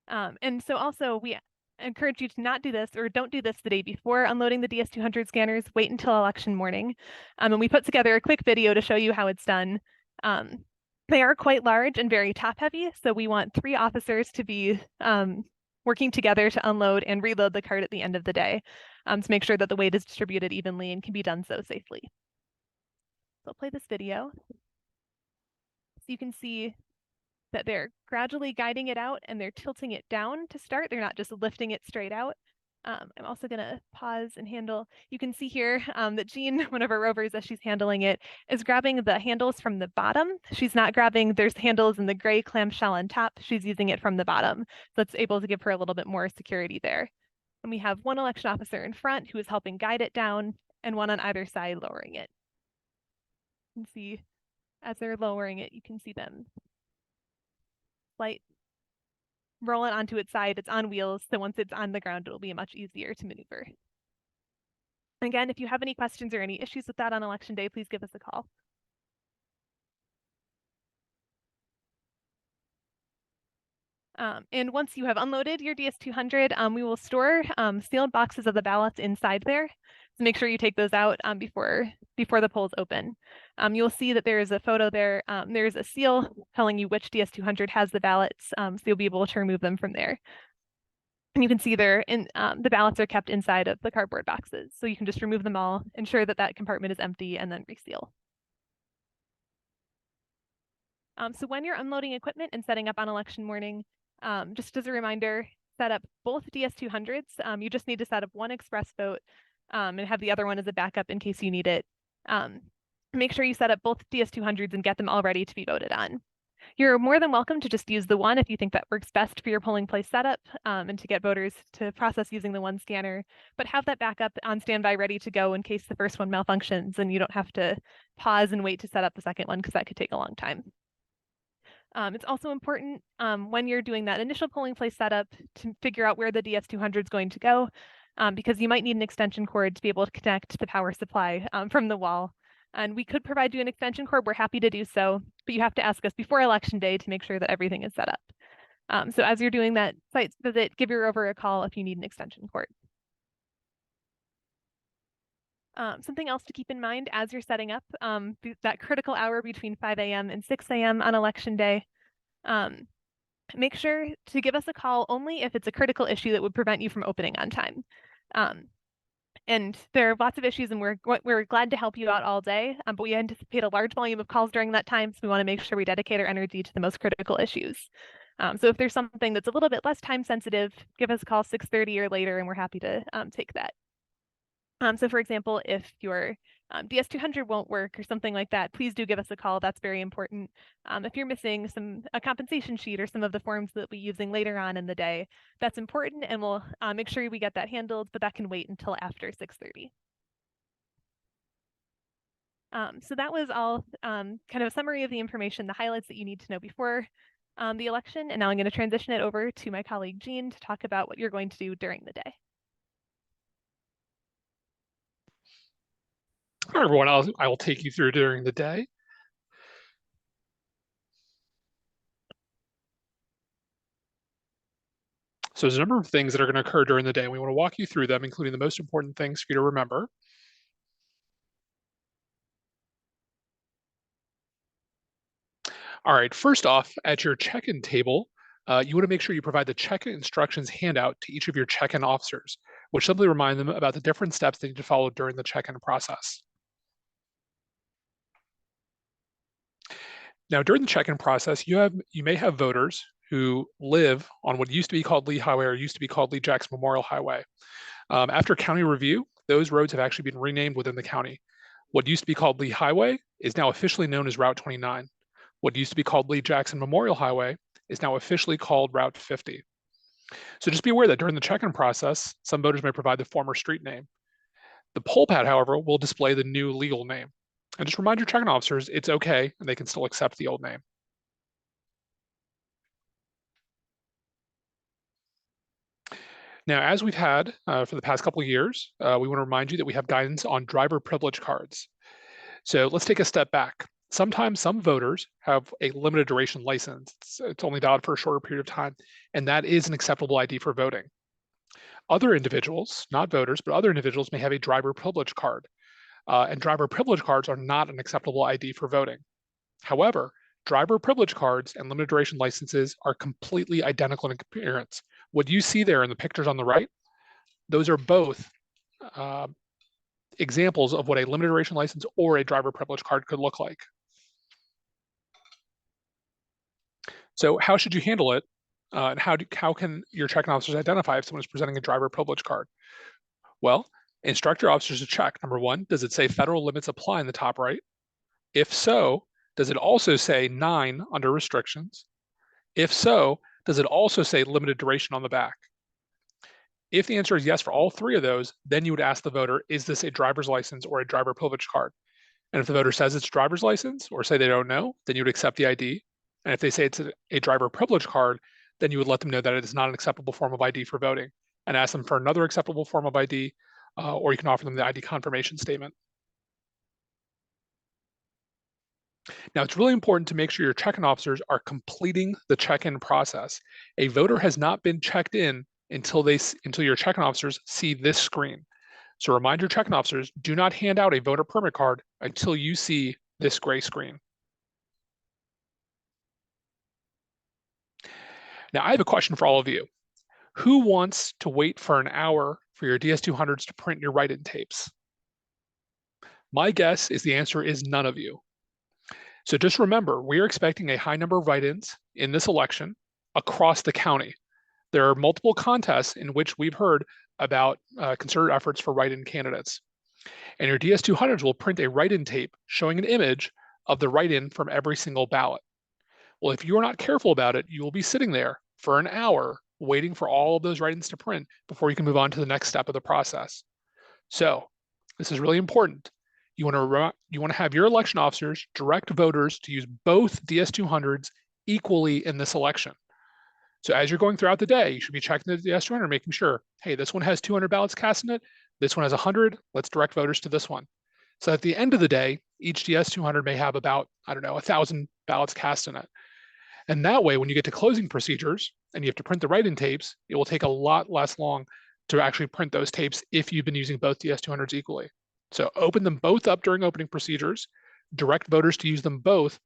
And so also we encourage you to not do this or don't do this the day before unloading the DS200 scanners. Wait until election morning. And we put together a quick video to show you how it's done. They are quite large and very top heavy. So we want 3 officers to be working together to unload and reload the cart at the end of the day to make sure that the weight is distributed evenly and can be done so safely. So I'll play this video. So you can see that they're gradually guiding it out and they're tilting it down to start. They're not just lifting it straight out. I'm also going to pause and handle. You can see here that Jean, one of our rovers, as she's handling it, is grabbing the handles from the bottom. She's not grabbing, there's handles in the gray clamshell on top. She's using it from the bottom. So it's able to give her a little bit more security there. And we have one election officer in front who is helping guide it down and one on either side lowering it. You can see as they're lowering it, you can see them roll it onto its side. It's on wheels, so once it's on the ground, it'll be much easier to maneuver. Again, if you have any questions or any issues with that on election day, please give us a call. And once you have unloaded your DS200, we will store sealed boxes of the ballots inside there. So make sure you take those out before the polls open. You'll see that there is a photo there. There's a seal telling you which DS200 has the ballots, so you'll be able to remove them from there. And you can see there, the ballots are kept inside of the cardboard boxes. So you can just remove them all, ensure that that compartment is empty, and then reseal. So when you're unloading equipment and setting up on election morning, just as a reminder, set up both DS200s. You just need to set up one express vote and have the other one as a backup in case you need it. Make sure you set up both DS200s and get them all ready to be voted on. You're more than welcome to just use the one if you think that works best for your polling place setup and to get voters to process using the one scanner, but have that backup on standby ready to go in case the first one malfunctions and you don't have to pause and wait to set up the second one because that could take a long time. It's also important when you're doing that initial polling place setup to figure out where the DS200 is going to go because you might need an extension cord to be able to connect the power supply from the wall. And we could provide you an extension cord. We're happy to do so, but you have to ask us before election day to make sure that everything is set up. So as you're doing that site visit, give your rover a call if you need an extension cord. Something else to keep in mind as you're setting up that critical hour between 5 a.m. and 6 a.m. on election day. Make sure to give us a call only if it's a critical issue that would prevent you from opening on time. And there are lots of issues, and we're glad to help you out all day, but we anticipate a large volume of calls during that time, so we want to make sure we dedicate our energy to the most critical issues. So if there's something that's a little bit less time sensitive, give us a call 6:30 or later, and we're happy to take that. So for example, if your DS200 won't work or something like that, please do give us a call. That's very important. If you're missing a compensation sheet or some of the forms that we'll be using later on in the day, that's important, and we'll make sure we get that handled, but that can wait until after 6:30. So that was all kind of a summary of the information, the highlights that you need to know before the election. And now I'm going to transition it over to my colleague Jean to talk about what you're going to do during the day. All right, everyone, I will take you through during the day. So there's a number of things that are going to occur during the day. We want to walk you through them, including the most important things for you to remember. All right, first off, at your check-in table, you want to make sure you provide the check-in instructions handout to each of your check-in officers, which simply remind them about the different steps they need to follow during the check-in process. Now, during the check-in process, you may have voters who live on what used to be called Lee Highway or used to be called Lee Jackson Memorial Highway. After county review, those roads have actually been renamed within the county. What used to be called Lee Highway is now officially known as Route 29. What used to be called Lee Jackson Memorial Highway is now officially called Route 50. So just be aware that during the check-in process, some voters may provide the former street name. The poll pad, however, will display the new legal name. And just remind your check-in officers it's okay and they can still accept the old name. Now, as we've had for the past couple of years, we want to remind you that we have guidance on driver privilege cards. So let's take a step back. Sometimes some voters have a limited duration license. It's only valid for a shorter period of time, and that is an acceptable ID for voting. Other individuals, not voters, but other individuals may have a driver privilege card, and driver privilege cards are not an acceptable ID for voting. However, driver privilege cards and limited duration licenses are completely identical in appearance. What you see there in the pictures on the right, those are both examples of what a limited duration license or a driver privilege card could look like. So how should you handle it? And how can your check-in officers identify if someone is presenting a driver privilege card? Well, instruct your officers to check. Number one, does it say federal limits apply in the top right? If so, does it also say 9 under restrictions? If so, does it also say limited duration on the back? If the answer is yes for all three of those, then you would ask the voter, is this a driver's license or a driver privilege card? And if the voter says it's driver's license or say they don't know, then you would accept the ID. And if they say it's a driver privilege card, then you would let them know that it is not an acceptable form of ID for voting and ask them for another acceptable form of ID, or you can offer them the ID confirmation statement. Now, it's really important to make sure your check-in officers are completing the check-in process. A voter has not been checked in until your check-in officers see this screen. So remind your check-in officers, do not hand out a voter permit card until you see this gray screen. Now, I have a question for all of you. Who wants to wait for an hour for your DS200s to print your write-in tapes? My guess is the answer is none of you. So just remember, we are expecting a high number of write-ins in this election across the county. There are multiple contests in which we've heard about concerted efforts for write-in candidates. And your DS200s will print a write-in tape showing an image of the write-in from every single ballot. Well, if you're not careful about it, you will be sitting there for an hour waiting for all of those write-ins to print before you can move on to the next step of the process. So this is really important. You want to have your election officers direct voters to use both DS200s equally in this election. So as you're going throughout the day, you should be checking the DS200, making sure, hey, this one has 200 ballots cast in it. This one has 100. Let's direct voters to this one. So at the end of the day, each DS200 may have about, 1,000 ballots cast in it. And that way, when you get to closing procedures and you have to print the write-in tapes, it will take a lot less long to actually print those tapes if you've been using both DS200s equally. So open them both up during opening procedures, direct voters to use them both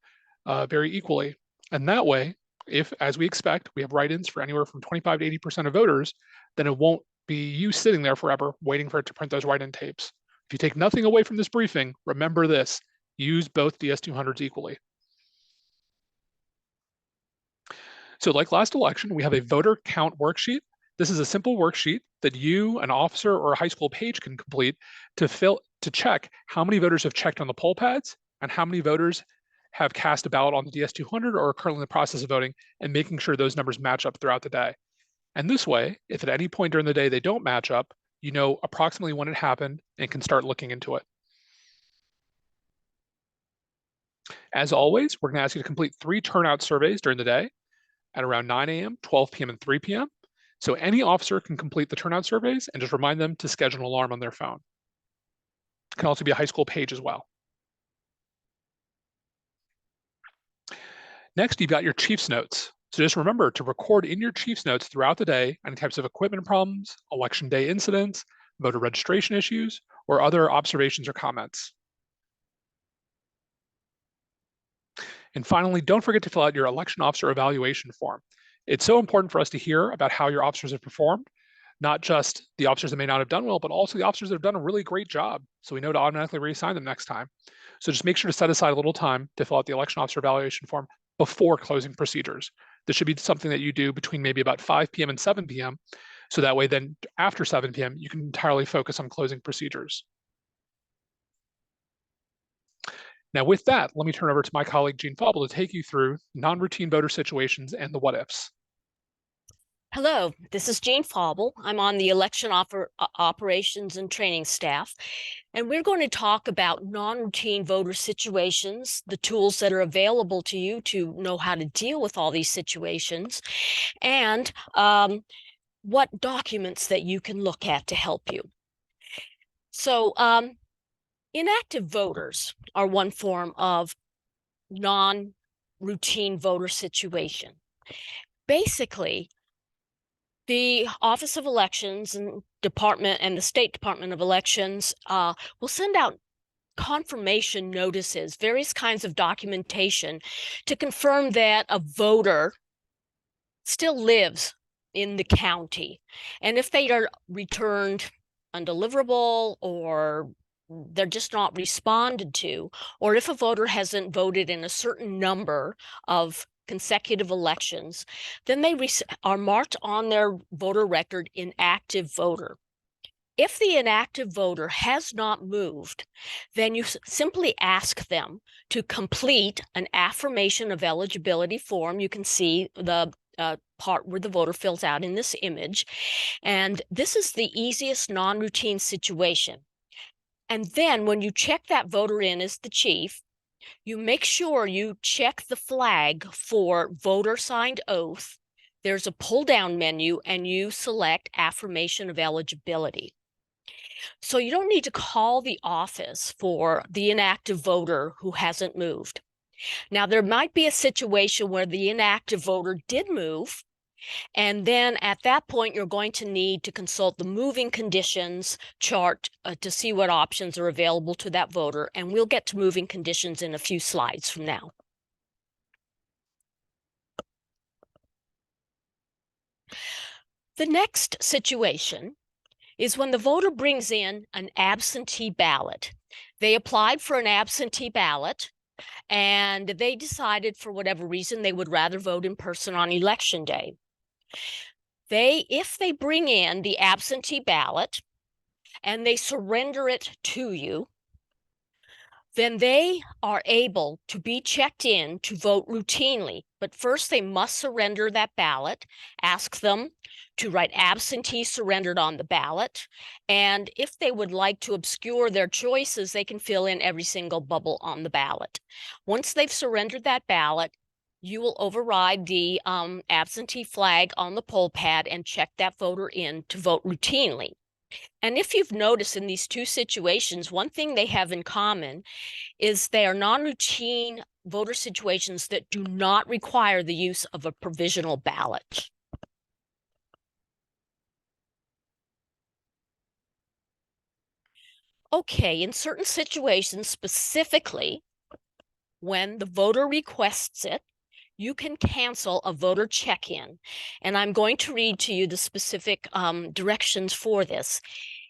very equally. And that way, if, as we expect, we have write-ins for anywhere from 25 to 80% of voters, then it won't be you sitting there forever waiting for it to print those write-in tapes. If you take nothing away from this briefing, remember this: use both DS200s equally. So like last election, we have a voter count worksheet. This is a simple worksheet that you, an officer, or a high school page can complete to check how many voters have checked on the poll pads and how many voters have cast a ballot on the DS200 or are currently in the process of voting, and making sure those numbers match up throughout the day. And this way, if at any point during the day they don't match up, you know approximately when it happened and can start looking into it. As always, we're going to ask you to complete 3 turnout surveys during the day at around 9 a.m., 12 p.m., and 3 p.m. So any officer can complete the turnout surveys, and just remind them to schedule an alarm on their phone. It can also be a high school page as well. Next, you've got your Chief's notes. So just remember to record in your Chief's notes throughout the day any types of equipment problems, election day incidents, voter registration issues, or other observations or comments. And finally, don't forget to fill out your election officer evaluation form. It's so important for us to hear about how your officers have performed, not just the officers that may not have done well, but also the officers that have done a really great job, so we know to automatically reassign them next time. So just make sure to set aside a little time to fill out the election officer evaluation form before closing procedures. This should be something that you do between maybe about 5 p.m. and 7 p.m. So that way then after 7 p.m., you can entirely focus on closing procedures. Now with that, let me turn over to my colleague, Gene Fauble, to take you through non-routine voter situations and the what-ifs. Hello, this is Jane Fauble. I'm on the election operations and training staff, and we're going to talk about non-routine voter situations, the tools that are available to you to know how to deal with all these situations, and what documents that you can look at to help you. So inactive voters are one form of non-routine voter situation. Basically, the Office of Elections and Department and the State Department of Elections will send out confirmation notices, various kinds of documentation to confirm that a voter still lives in the county. And if they are returned undeliverable, or they're just not responded to, or if a voter hasn't voted in a certain number of consecutive elections, then they are marked on their voter record inactive voter. If the inactive voter has not moved, then you simply ask them to complete an affirmation of eligibility form. You can see the part where the voter fills out in this image. And this is the easiest non-routine situation. And then when you check that voter in as the chief, you make sure you check the flag for voter signed oath. There's a pull down menu and you select affirmation of eligibility. So you don't need to call the office for the inactive voter who hasn't moved. Now, there might be a situation where the inactive voter did move, and then at that point, you're going to need to consult the moving conditions chart to see what options are available to that voter. And we'll get to moving conditions in a few slides from now. The next situation is when the voter brings in an absentee ballot. They applied for an absentee ballot, and they decided for whatever reason they would rather vote in person on election day. If they bring in the absentee ballot and they surrender it to you, then they are able to be checked in to vote routinely. But first, they must surrender that ballot. Ask them to write absentee surrendered on the ballot. And if they would like to obscure their choices, they can fill in every single bubble on the ballot. Once they've surrendered that ballot, you will override the absentee flag on the poll pad and check that voter in to vote routinely. And if you've noticed in these two situations, one thing they have in common is they are non-routine voter situations that do not require the use of a provisional ballot. Okay, in certain situations, specifically when the voter requests it, you can cancel a voter check-in. And I'm going to read to you the specific directions for this.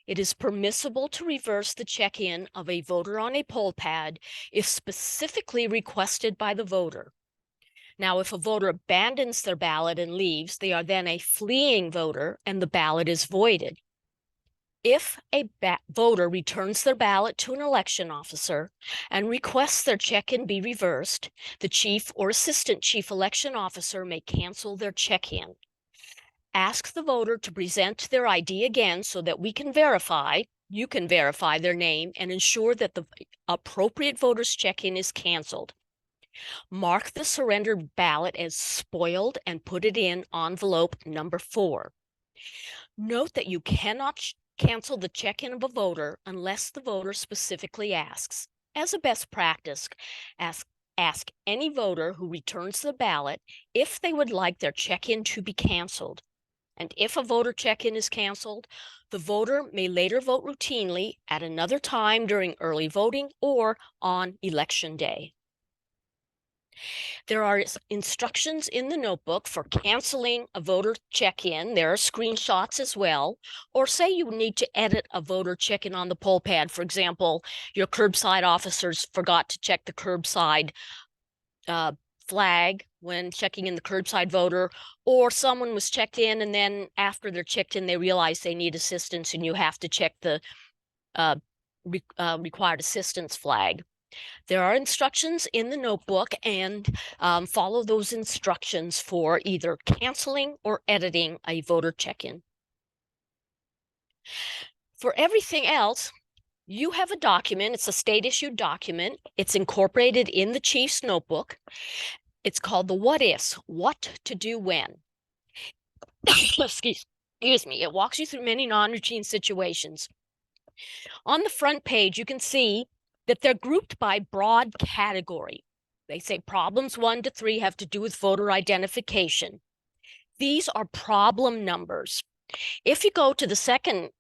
It is permissible to reverse the check-in of a voter on a poll pad if specifically requested by the voter. Now, if a voter abandons their ballot and leaves, they are then a fleeing voter and the ballot is voided. If a voter returns their ballot to an election officer and requests their check-in be reversed, the chief or assistant chief election officer may cancel their check-in. Ask the voter to present their ID again so that you can verify their name and ensure that the appropriate voter's check-in is canceled. Mark the surrendered ballot as spoiled and put it in envelope number 4. Note that you cannot cancel the check-in of a voter unless the voter specifically asks. As a best practice, ask any voter who returns the ballot if they would like their check-in to be canceled. And if a voter check-in is canceled, the voter may later vote routinely at another time during early voting or on election day. There are instructions in the notebook for canceling a voter check-in. There are screenshots as well. Or say you need to edit a voter check-in on the poll pad. For example, your curbside officers forgot to check the curbside flag when checking in the curbside voter, or someone was checked in and then after they're checked in, they realize they need assistance and you have to check the required assistance flag. There are instructions in the notebook, and follow those instructions for either canceling or editing a voter check-in. For everything else, you have a document. It's a state-issued document. It's incorporated in the chief's notebook. It's called the What-Ifs, what to do when. Excuse me. It walks you through many non-routine situations. On the front page, you can see that they're grouped by broad category. They say problems 1 to 3 have to do with voter identification. These are problem numbers. If you go to the second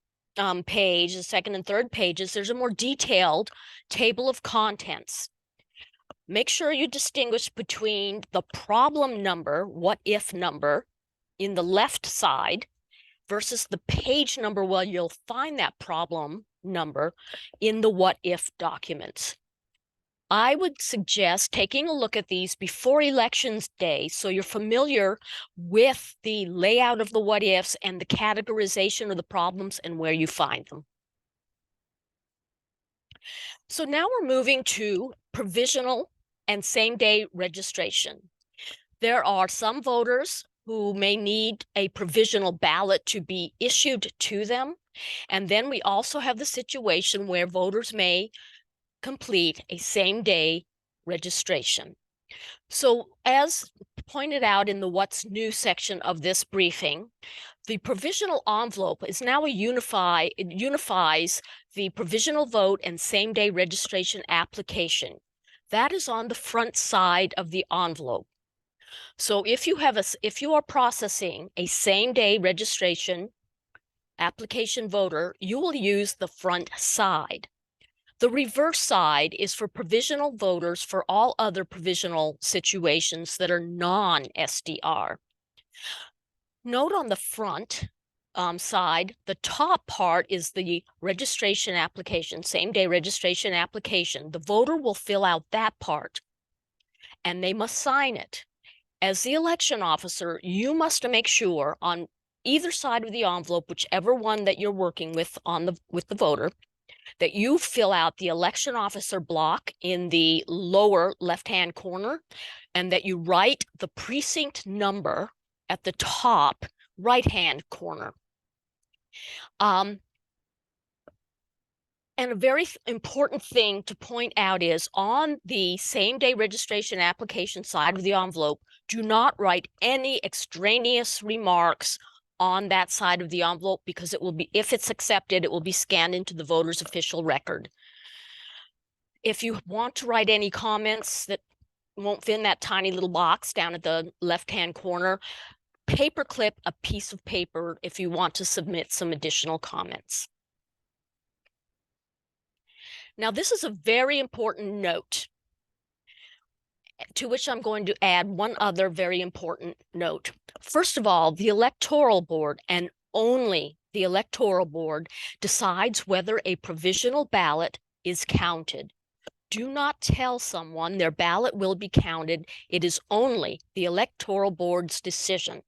page, the second and third pages, there's a more detailed table of contents. Make sure you distinguish between the problem number, what if number, in the left side versus the page number where you'll find that problem number in the what if documents. I would suggest taking a look at these before elections day so you're familiar with the layout of the what ifs and the categorization of the problems and where you find them. So now we're moving to provisional and same-day registration. There are some voters who may need a provisional ballot to be issued to them. And then we also have the situation where voters may complete a same-day registration. So as pointed out in the What's New section of this briefing, the provisional envelope is now it unifies the provisional vote and same-day registration application. That is on the front side of the envelope. So if you are processing a same-day registration application voter, you will use the front side. The reverse side is for provisional voters for all other provisional situations that are non-SDR. Note on the front side, the top part is the registration application, same-day registration application. The voter will fill out that part, and they must sign it. As the election officer, you must make sure on either side of the envelope, whichever one that you're working with with the voter, that you fill out the election officer block in the lower left-hand corner, and that you write the precinct number at the top right-hand corner. And a very important thing to point out is on the same-day registration application side of the envelope, do not write any extraneous remarks on that side of the envelope because it will be, if it's accepted, it will be scanned into the voter's official record. If you want to write any comments that won't fit in that tiny little box down at the left-hand corner, paperclip a piece of paper if you want to submit some additional comments. Now, this is a very important note, to which I'm going to add one other very important note. First of all, the Electoral Board, and only the Electoral Board, decides whether a provisional ballot is counted. Do not tell someone their ballot will be counted. It is only the Electoral Board's decision.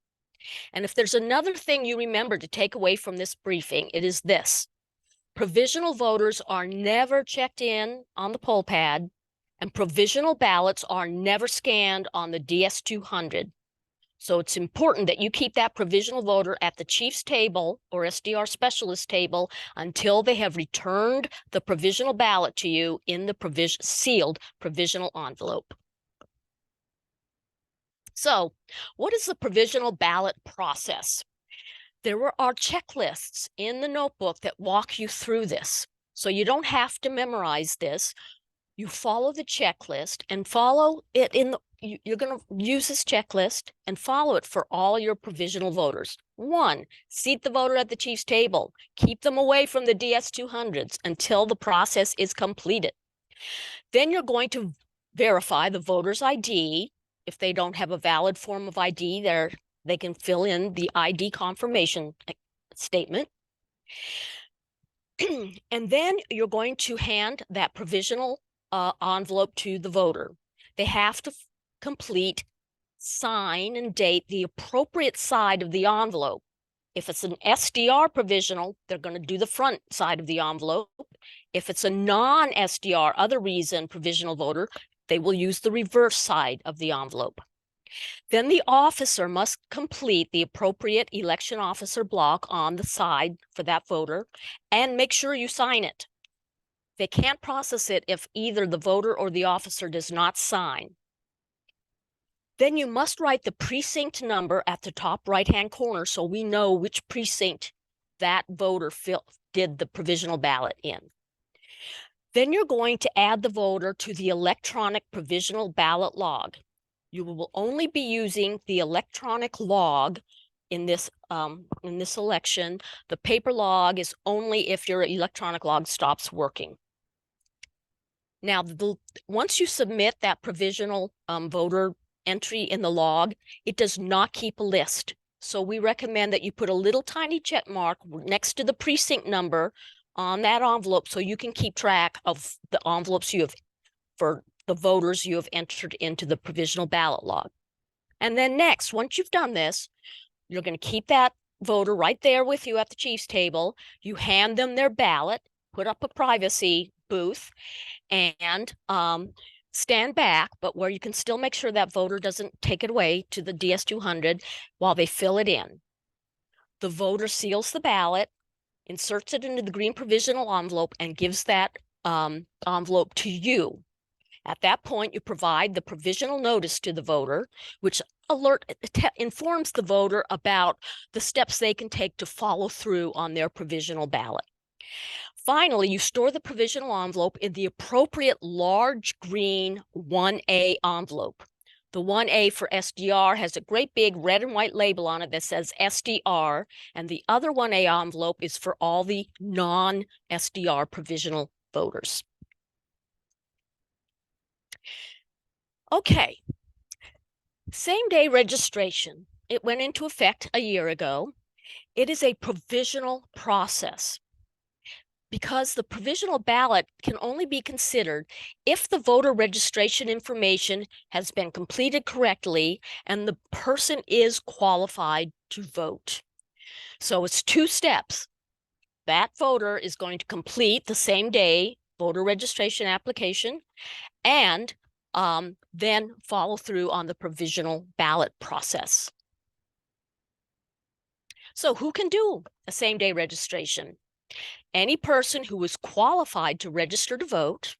And if there's another thing you remember to take away from this briefing, it is this: provisional voters are never checked in on the poll pad, and provisional ballots are never scanned on the DS200. So it's important that you keep that provisional voter at the chief's table or SDR specialist table until they have returned the provisional ballot to you in the sealed provisional envelope. So, what is the provisional ballot process? There are checklists in the notebook that walk you through this. So you don't have to memorize this. You follow the checklist and follow it you're going to use this checklist and follow it for all your provisional voters. 1, seat the voter at the chief's table. Keep them away from the DS200s until the process is completed. Then you're going to verify the voter's ID. If they don't have a valid form of ID, they can fill in the ID confirmation statement. And then you're going to hand that provisional envelope to the voter. They have to complete, sign, and date the appropriate side of the envelope. If it's an SDR provisional, they're going to do the front side of the envelope. If it's a non-SDR, other reason provisional voter, they will use the reverse side of the envelope. Then the officer must complete the appropriate election officer block on the side for that voter and make sure you sign it. They can't process it if either the voter or the officer does not sign. Then you must write the precinct number at the top right-hand corner so we know which precinct that voter did the provisional ballot in. Then you're going to add the voter to the electronic provisional ballot log. You will only be using the electronic log in this election. The paper log is only if your electronic log stops working. Now, once you submit that provisional voter entry in the log, it does not keep a list. So we recommend that you put a little tiny check mark next to the precinct number on that envelope so you can keep track of the envelopes you have for the voters you have entered into the provisional ballot log. And then next, once you've done this, you're going to keep that voter right there with you at the chief's table. You hand them their ballot, put up a privacy booth, and stand back, but where you can still make sure that voter doesn't take it away to the DS200 while they fill it in. The voter seals the ballot, inserts it into the green provisional envelope, and gives that envelope to you. At that point, you provide the provisional notice to the voter, which informs the voter about the steps they can take to follow through on their provisional ballot. Finally, you store the provisional envelope in the appropriate large green 1A envelope. The 1A for SDR has a great big red and white label on it that says SDR, and the other 1A envelope is for all the non-SDR provisional voters. Okay, same-day registration. It went into effect a year ago. It is a provisional process because the provisional ballot can only be considered if the voter registration information has been completed correctly and the person is qualified to vote. So it's 2 steps. That voter is going to complete the same day voter registration application and then follow through on the provisional ballot process. So who can do a same-day registration? Any person who is qualified to register to vote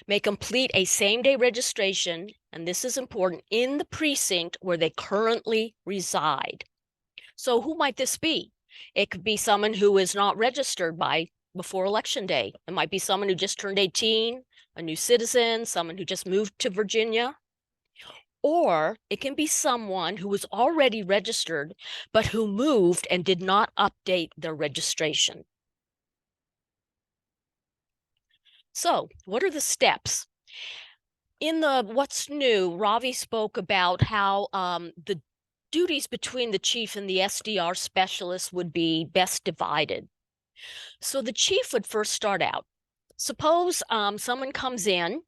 may complete a same-day registration, and this is important, in the precinct where they currently reside. So who might this be? It could be someone who is not registered before Election Day. It might be someone who just turned 18, a new citizen, someone who just moved to Virginia. Or it can be someone who was already registered, but who moved and did not update their registration. So what are the steps? In the What's New, Ravi spoke about how the duties between the chief and the SDR specialist would be best divided. So the chief would first start out. Suppose someone comes in,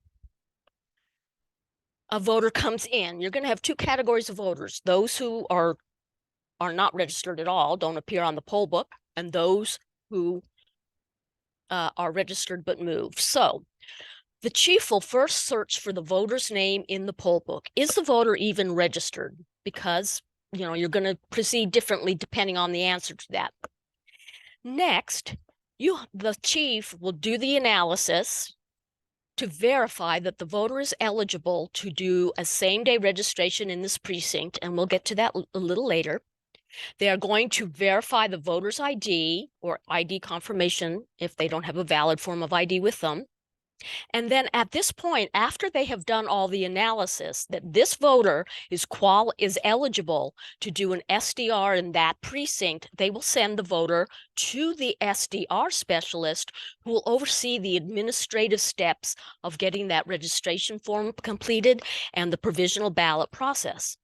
a voter comes in. You're going to have two categories of voters: those who are not registered at all, don't appear on the poll book, and those who are registered but moved. So the chief will first search for the voter's name in the poll book. Is the voter even registered? Because, you know, you're going to proceed differently depending on the answer to that. Next, the chief will do the analysis to verify that the voter is eligible to do a same-day registration in this precinct, and we'll get to that a little later. They are going to verify the voter's ID or ID confirmation if they don't have a valid form of ID with them. And then at this point, after they have done all the analysis that this voter is eligible to do an SDR in that precinct, they will send the voter to the SDR specialist who will oversee the administrative steps of getting that registration form completed and the provisional ballot process.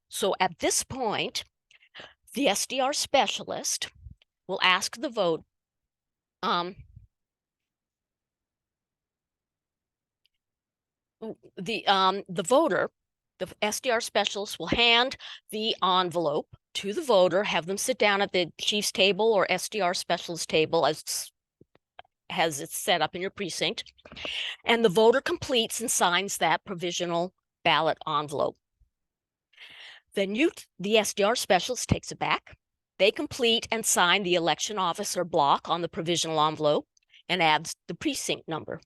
So at this point, the SDR specialist will ask the vote, the voter, the SDR specialist will hand the envelope to the voter, have them sit down at the chief's table or SDR specialist table as it's set up in your precinct, and the voter completes and signs that provisional ballot envelope. Then the SDR specialist takes it back. They complete and sign the election officer block on the provisional envelope and adds the precinct number.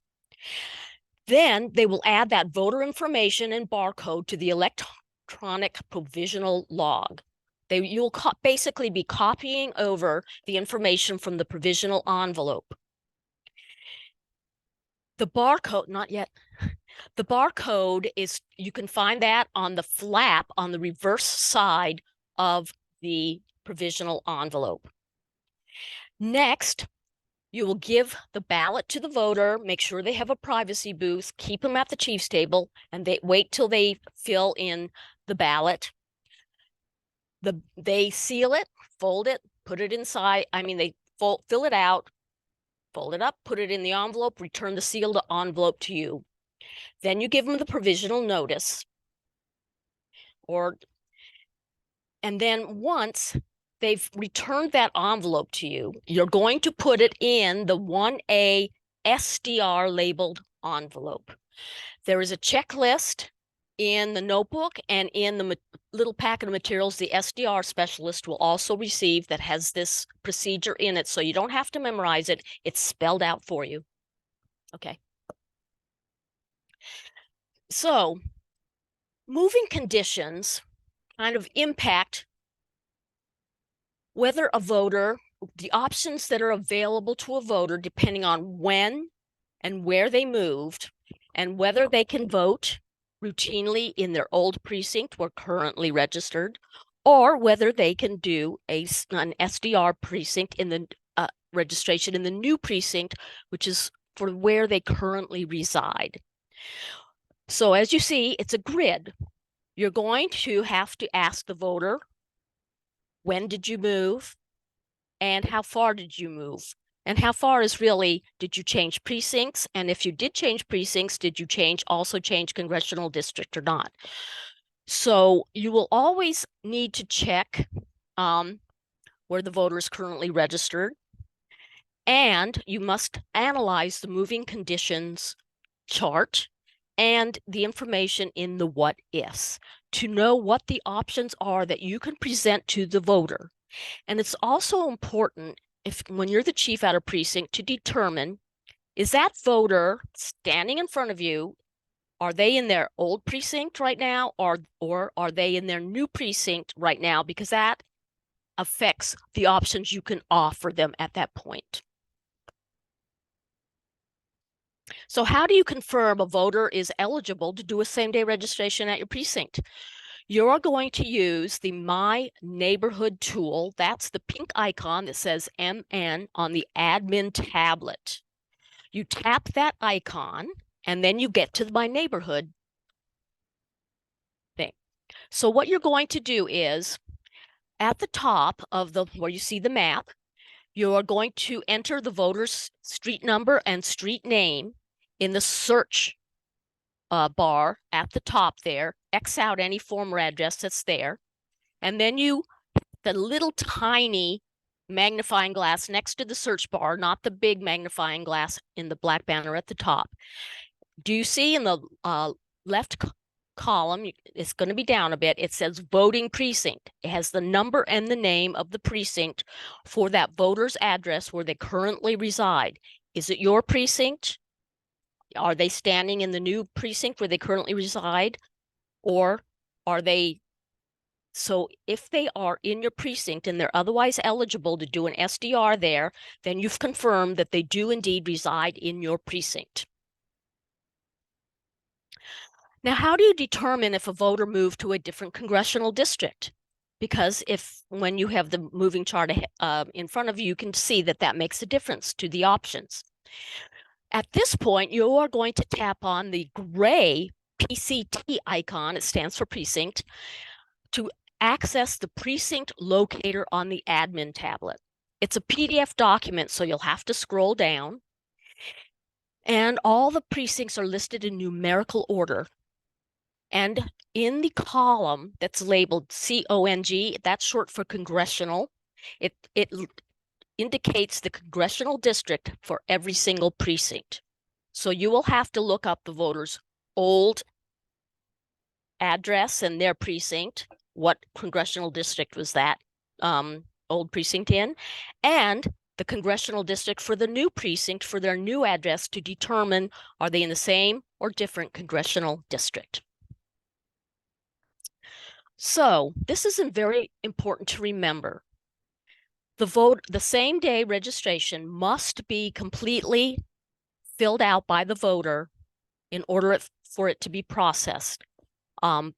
Then they will add that voter information and barcode to the electronic provisional log. You'll basically be copying over the information from the provisional envelope. The barcode, not yet. The barcode is, you can find that on the flap on the reverse side of the provisional envelope. Next, you will give the ballot to the voter, make sure they have a privacy booth, keep them at the chief's table, and they wait till they fill in the ballot. They seal it, fold it, put it inside. They fill it out, fold it up, put it in the envelope, return the sealed envelope to you. Then you give them the provisional notice. And then once they've returned that envelope to you, you're going to put it in the 1A SDR labeled envelope. There is a checklist in the notebook and in the little packet of materials the SDR specialist will also receive that has this procedure in it, so you don't have to memorize it. It's spelled out for you. Okay. So moving conditions kind of impact whether a voter, the options that are available to a voter depending on when and where they moved and whether they can vote routinely in their old precinct or currently registered, or whether they can do an SDR precinct in the registration in the new precinct, which is for where they currently reside. So as you see, it's a grid. You're going to have to ask the voter, when did you move? And how far did you move? And how far is really, did you change precincts? And if you did change precincts, did you also change congressional district or not? So you will always need to check where the voter is currently registered. And you must analyze the moving conditions chart and the information in the what-ifs to know what the options are that you can present to the voter. And it's also important, when you're the chief at a precinct, to determine, is that voter standing in front of you, are they in their old precinct right now, or are they in their new precinct right now? Because that affects the options you can offer them at that point. So how do you confirm a voter is eligible to do a same-day registration at your precinct? You're going to use the My Neighborhood tool. That's the pink icon that says MN on the admin tablet. You tap that icon, and then you get to my neighborhood thing. So what you're going to do is, at the top of where you see the map, you are going to enter the voter's street number and street name in the search bar at the top there. X out any form or address that's there. And then the little tiny magnifying glass next to the search bar, not the big magnifying glass in the black banner at the top. Do you see in the left column, it's going to be down a bit, it says voting precinct. It has the number and the name of the precinct for that voter's address where they currently reside. Is it your precinct? Are they standing in the new precinct where they currently reside? Or are they, so if they are in your precinct and they're otherwise eligible to do an SDR there, then you've confirmed that they do indeed reside in your precinct. Now, how do you determine if a voter moved to a different congressional district? Because when you have the moving chart in front of you, you can see that that makes a difference to the options. At this point, you are going to tap on the gray PCT icon, it stands for precinct, to access the precinct locator on the admin tablet. It's a PDF document, so you'll have to scroll down. And all the precincts are listed in numerical order. And in the column that's labeled CONG, that's short for congressional, it indicates the congressional district for every single precinct. So you will have to look up the voter's old address and their precinct, what congressional district was that old precinct in, and the congressional district for the new precinct for their new address to determine are they in the same or different congressional district. So this is very important to remember. The same day registration must be completely filled out by the voter in order for it to be processed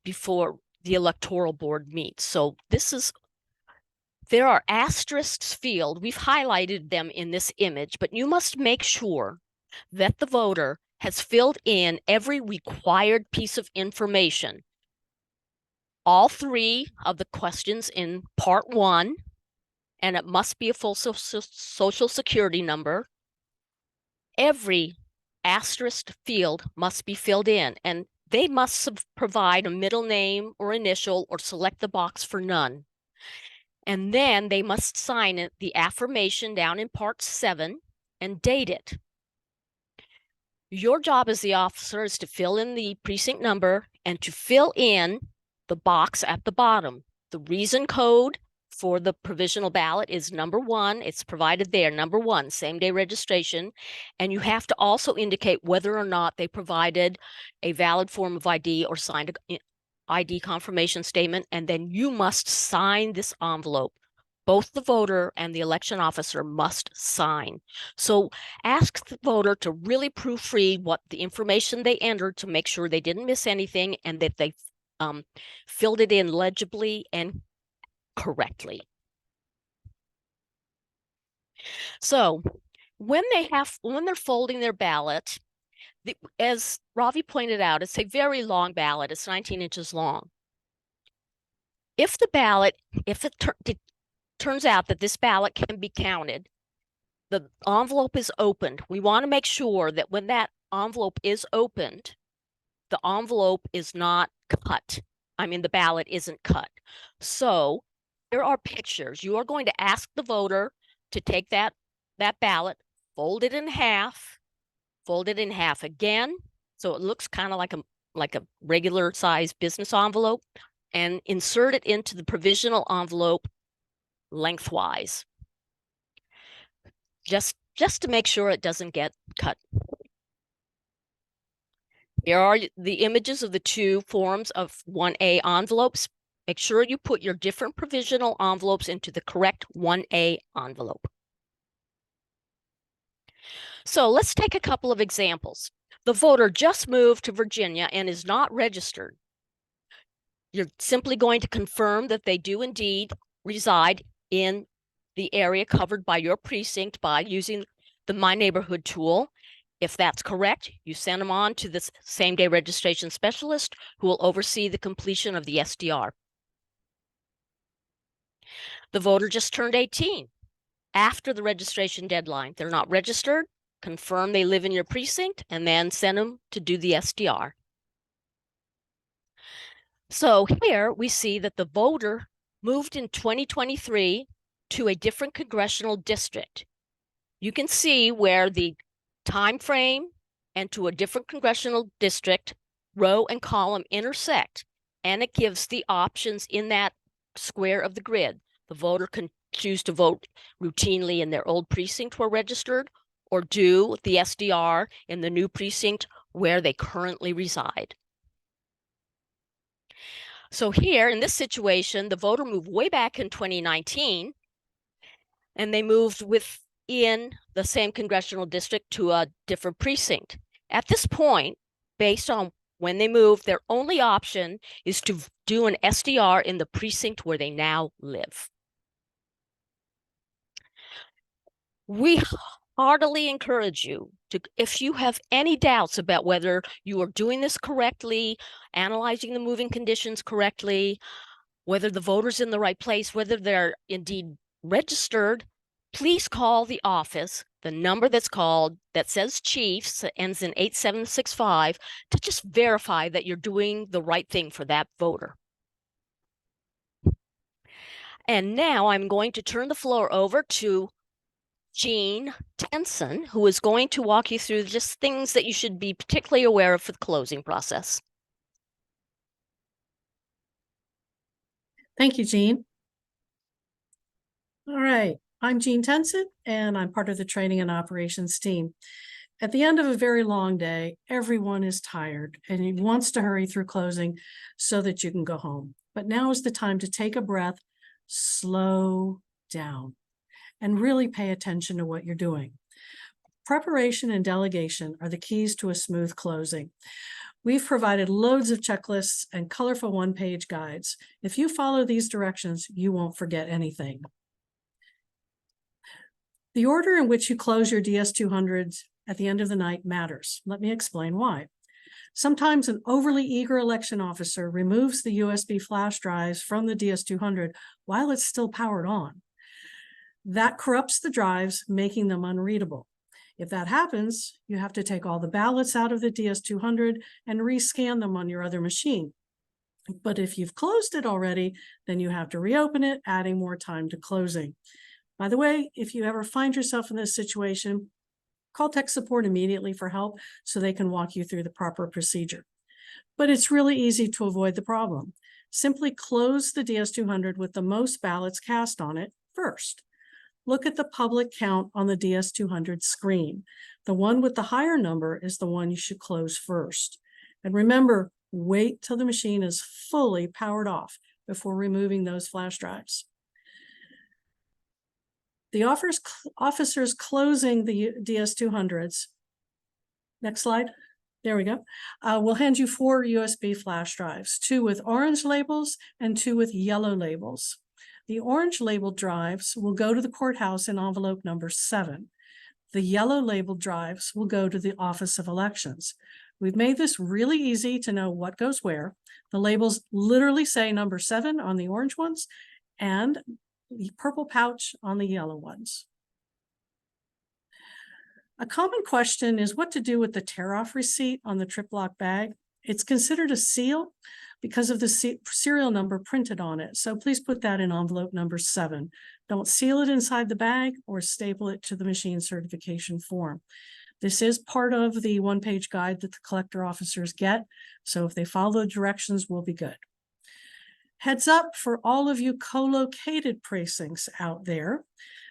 before the electoral board meets. So there are asterisks field. We've highlighted them in this image, but you must make sure that the voter has filled in every required piece of information. All 3 of the questions in part 1, and it must be a full social security number. Every asterisk field must be filled in, and they must provide a middle name or initial or select the box for none. And then they must sign it, the affirmation down in part 7 and date it. Your job as the officer is to fill in the precinct number and to fill in the box at the bottom. The reason code for the provisional ballot is number 1. It's provided there, number 1, same day registration. And you have to also indicate whether or not they provided a valid form of ID or signed an ID confirmation statement. And then you must sign this envelope. Both the voter and the election officer must sign. So ask the voter to really proofread what the information they entered to make sure they didn't miss anything and that they filled it in legibly and correctly. So when they're folding their ballot, as Ravi pointed out, it's a very long ballot. It's 19 inches long. If it turns out that this ballot can be counted, the envelope is opened. We want to make sure that when that envelope is opened, the envelope is not cut. I mean, the ballot isn't cut. So there are pictures. You are going to ask the voter to take that ballot, fold it in half again, so it looks kind of like a regular size business envelope, and insert it into the provisional envelope lengthwise, just to make sure it doesn't get cut. Here are the images of the 2 forms of 1A envelopes. Make sure you put your different provisional envelopes into the correct 1A envelope. So let's take a couple of examples. The voter just moved to Virginia and is not registered. You're simply going to confirm that they do indeed reside in the area covered by your precinct by using the My Neighborhood tool. If that's correct, you send them on to the same-day registration specialist who will oversee the completion of the SDR. The voter just turned 18 after the registration deadline. They're not registered, confirm they live in your precinct, and then send them to do the SDR. So here we see that the voter moved in 2023 to a different congressional district. You can see where the time frame and to a different congressional district row and column intersect, and it gives the options in that square of the grid. The voter can choose to vote routinely in their old precinct where registered, or do the SDR in the new precinct where they currently reside. So here in this situation, the voter moved way back in 2019, and they moved within the same congressional district to a different precinct. At this point, based on when they moved, their only option is to do an SDR in the precinct where they now live. We heartily encourage you to, if you have any doubts about whether you are doing this correctly, analyzing the moving conditions correctly, whether the voter's in the right place, whether they're indeed registered, please call the office, the number that's called that says Chiefs, that ends in 8765, to just verify that you're doing the right thing for that voter. And now I'm going to turn the floor over to Jean Tenson, who is going to walk you through just things that you should be particularly aware of for the closing process. Thank you, Jean. All right, I'm Jean Tenson, and I'm part of the training and operations team. At the end of a very long day, everyone is tired and wants to hurry through closing so that you can go home. But now is the time to take a breath, slow down, and really pay attention to what you're doing. Preparation and delegation are the keys to a smooth closing. We've provided loads of checklists and colorful one-page guides. If you follow these directions, you won't forget anything. The order in which you close your DS200s at the end of the night matters. Let me explain why. Sometimes an overly eager election officer removes the USB flash drives from the DS200 while it's still powered on. That corrupts the drives, making them unreadable. If that happens, you have to take all the ballots out of the DS200 and rescan them on your other machine. But if you've closed it already, then you have to reopen it, adding more time to closing. By the way, if you ever find yourself in this situation, call tech support immediately for help so they can walk you through the proper procedure. But it's really easy to avoid the problem. Simply close the DS200 with the most ballots cast on it first. Look at the public count on the DS200 screen. The one with the higher number is the one you should close first. And remember, wait till the machine is fully powered off before removing those flash drives. The officers closing the DS200s, next slide, there we go, will hand you 4 USB flash drives, 2 with orange labels and 2 with yellow labels. The orange labeled drives will go to the courthouse in envelope number 7. The yellow labeled drives will go to the Office of Elections. We've made this really easy to know what goes where. The labels literally say number 7 on the orange ones and the purple pouch on the yellow ones. A common question is what to do with the tear-off receipt on the trip lock bag. It's considered a seal because of the serial number printed on it. So please put that in envelope number 7. Don't seal it inside the bag or staple it to the machine certification form. This is part of the one-page guide that the collector officers get. So if they follow the directions, we'll be good. Heads up for all of you co-located precincts out there.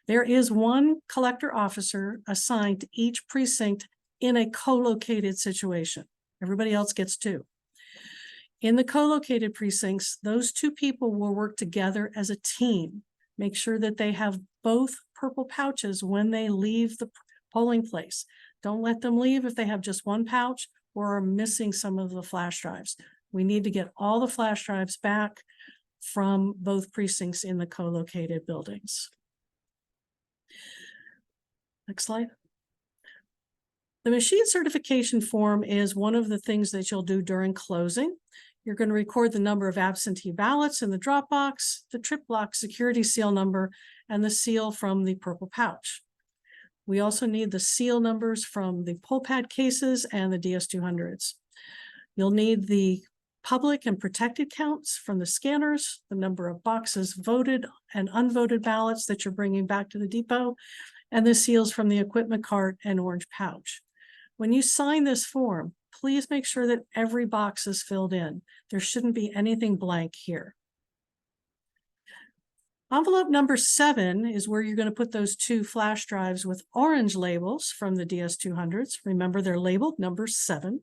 There is one collector officer assigned to each precinct in a co-located situation. Everybody else gets 2. In the co-located precincts, those 2 people will work together as a team. Make sure that they have both purple pouches when they leave the polling place. Don't let them leave if they have just one pouch or are missing some of the flash drives. We need to get all the flash drives back from both precincts in the co-located buildings. Next slide. The machine certification form is one of the things that you'll do during closing. You're going to record the number of absentee ballots in the drop box, the trip block security seal number, and the seal from the purple pouch. We also need the seal numbers from the poll pad cases and the DS200s. You'll need the public and protected counts from the scanners, the number of boxes voted and unvoted ballots that you're bringing back to the depot, and the seals from the equipment cart and orange pouch. When you sign this form, please make sure that every box is filled in. There shouldn't be anything blank here. Envelope number 7 is where you're going to put those 2 flash drives with orange labels from the DS200s. Remember, they're labeled number 7.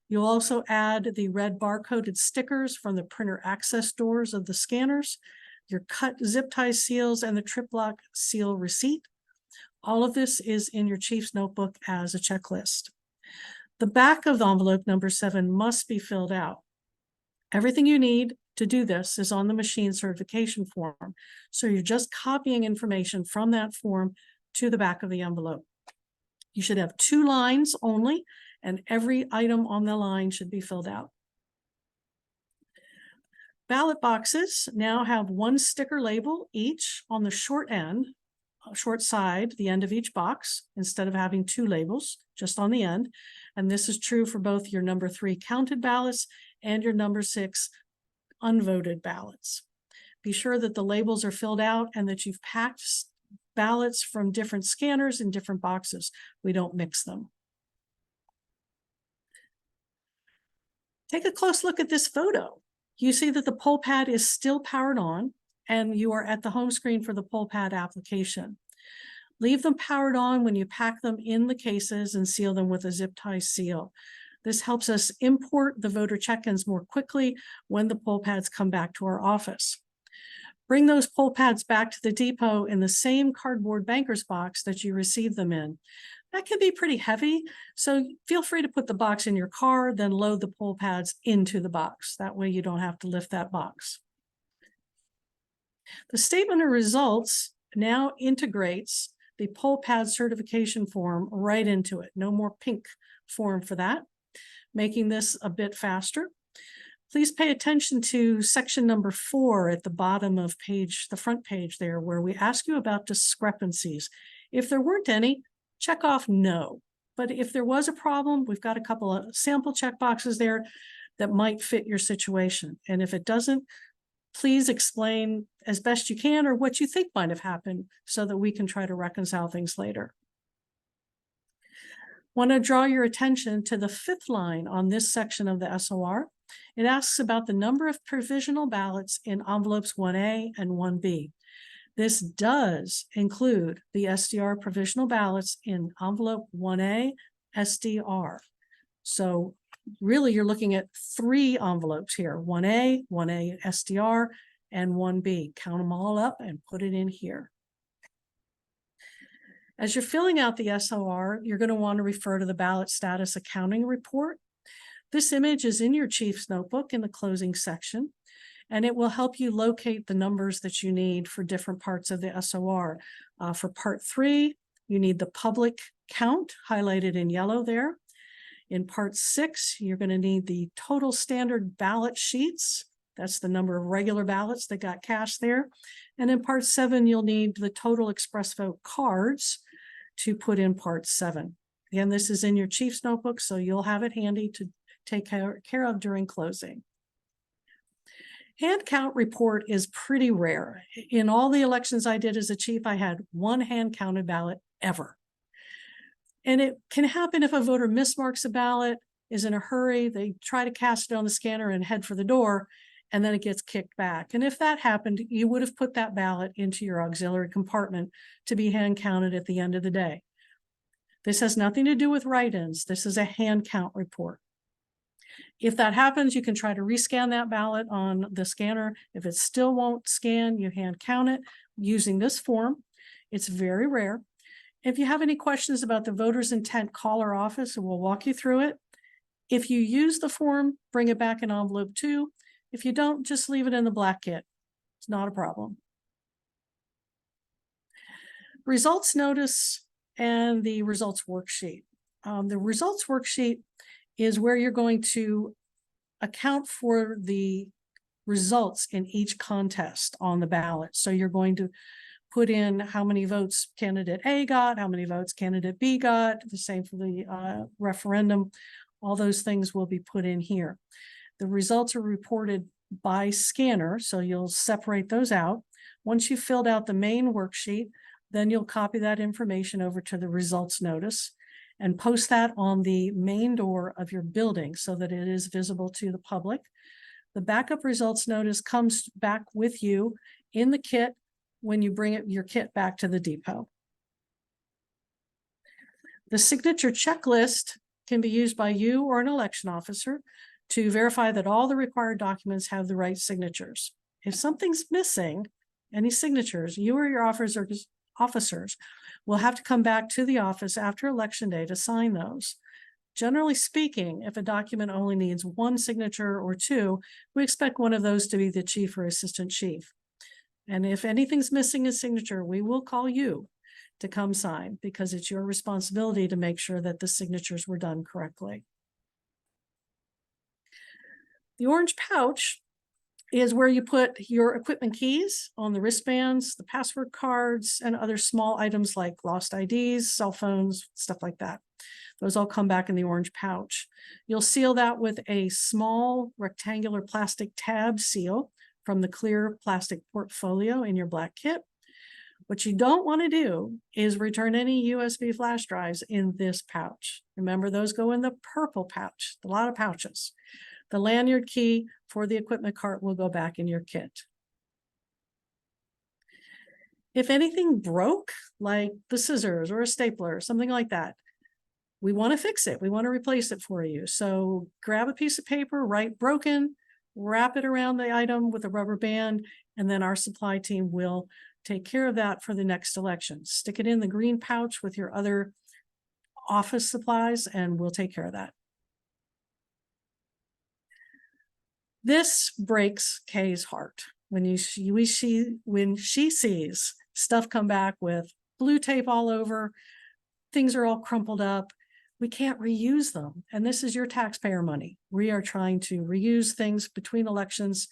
You'll also add the red barcoded stickers from the printer access doors of the scanners, your cut zip tie seals, and the trip lock seal receipt. All of this is in your chief's notebook as a checklist. The back of the envelope number 7 must be filled out. Everything you need to do this is on the machine certification form. So you're just copying information from that form to the back of the envelope. You should have 2 lines only, and every item on the line should be filled out. Ballot boxes now have 1 sticker label each on the short end, short side, the end of each box, instead of having 2 labels just on the end. And this is true for both your number 3 counted ballots and your number 6 unvoted ballots. Be sure that the labels are filled out and that you've packed ballots from different scanners in different boxes. We don't mix them. Take a close look at this photo. You see that the poll pad is still powered on, and you are at the home screen for the poll pad application. Leave them powered on when you pack them in the cases and seal them with a zip tie seal. This helps us import the voter check-ins more quickly when the poll pads come back to our office. Bring those poll pads back to the depot in the same cardboard banker's box that you received them in. That can be pretty heavy, so feel free to put the box in your car, then load the poll pads into the box. That way you don't have to lift that box. The statement of results now integrates the poll pad certification form right into it. No more pink form for that, making this a bit faster. Please pay attention to section number 4 at the bottom of the front page there, where we ask you about discrepancies. If there weren't any, check off no. But if there was a problem, we've got a couple of sample check boxes there that might fit your situation. And if it doesn't, please explain as best you can or what you think might have happened so that we can try to reconcile things later. Want to draw your attention to the 5th line on this section of the SOR. It asks about the number of provisional ballots in envelopes 1A and 1B. This does include the SDR provisional ballots in envelope 1A SDR. So really you're looking at 3 envelopes here, 1A SDR, and 1B. Count them all up and put it in here. As you're filling out the SOR, you're going to want to refer to the ballot status accounting report. This image is in your chief's notebook in the closing section, and it will help you locate the numbers that you need for different parts of the SOR. For part 3, you need the public count highlighted in yellow there. In part 6, you're going to need the total standard ballot sheets. That's the number of regular ballots that got cast there. And in part 7, you'll need the total express vote cards to put in part 7. Again, this is in your chief's notebook, so you'll have it handy to take care of during closing. Hand count report is pretty rare. In all the elections I did as a chief, I had 1 hand counted ballot ever. And it can happen if a voter mismarks a ballot, is in a hurry, they try to cast it on the scanner and head for the door, and then it gets kicked back. And if that happened, you would have put that ballot into your auxiliary compartment to be hand counted at the end of the day. This has nothing to do with write-ins. This is a hand count report. If that happens, you can try to rescan that ballot on the scanner. If it still won't scan, you hand count it using this form. It's very rare. If you have any questions about the voter's intent, call our office and we'll walk you through it. If you use the form, bring it back in envelope 2. If you don't, just leave it in the black kit. It's not a problem. Results notice and the results worksheet. The results worksheet is where you're going to account for the results in each contest on the ballot. So you're going to put in how many votes candidate A got, how many votes candidate B got, the same for the referendum. All those things will be put in here. The results are reported by scanner, so you'll separate those out. Once you've filled out the main worksheet, then you'll copy that information over to the results notice and post that on the main door of your building so that it is visible to the public. The backup results notice comes back with you in the kit when you bring your kit back to the depot. The signature checklist can be used by you or an election officer to verify that all the required documents have the right signatures. If something's missing, any signatures, you or your officers will have to come back to the office after Election Day to sign those. Generally speaking, if a document only needs one signature or two, we expect one of those to be the chief or assistant chief. And if anything's missing a signature, we will call you to come sign because it's your responsibility to make sure that the signatures were done correctly. The orange pouch is where you put your equipment keys on the wristbands, the password cards, and other small items like lost IDs, cell phones, stuff like that. Those all come back in the orange pouch. You'll seal that with a small rectangular plastic tab seal from the clear plastic portfolio in your black kit. What you don't want to do is return any USB flash drives in this pouch. Remember, those go in the purple pouch, a lot of pouches. The lanyard key for the equipment cart will go back in your kit. If anything broke, like the scissors or a stapler, something like that, we want to fix it. We want to replace it for you. So grab a piece of paper, write broken, wrap it around the item with a rubber band, and then our supply team will take care of that for the next election. Stick it in the green pouch with your other office supplies, and we'll take care of that. This breaks Kay's heart when she sees stuff come back with blue tape all over, things are all crumpled up. We can't reuse them. And this is your taxpayer money. We are trying to reuse things between elections,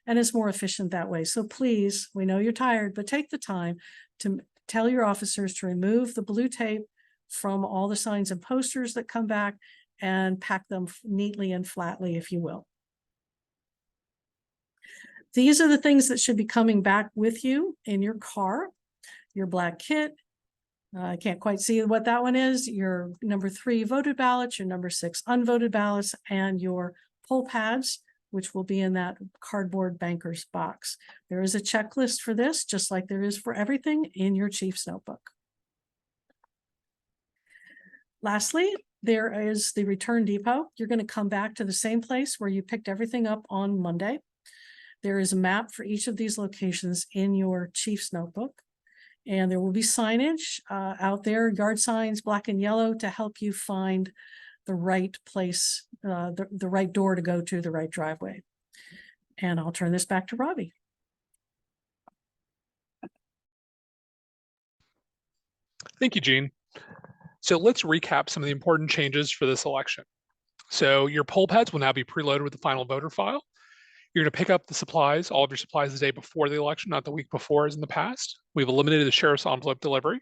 and it's more efficient that way. So please, we know you're tired, but take the time to tell your officers to remove the blue tape from all the signs and posters that come back and pack them neatly and flatly, if you will. These are the things that should be coming back with you in your car, your black kit. I can't quite see what that one is. Your number 3 voted ballots, your number 6 unvoted ballots, and your poll pads, which will be in that cardboard banker's box. There is a checklist for this, just like there is for everything in your chief's notebook. Lastly, there is the return depot. You're going to come back to the same place where you picked everything up on Monday. There is a map for each of these locations in your chief's notebook. And there will be signage out there, yard signs, black and yellow, to help you find the right place, the right door to go to, the right driveway. And I'll turn this back to Robbie. Thank you, Jean. So let's recap some of the important changes for this election. So your poll pads will now be preloaded with the final voter file. You're going to pick up the supplies, all of your supplies the day before the election, not the week before as in the past. We've eliminated the sheriff's envelope delivery.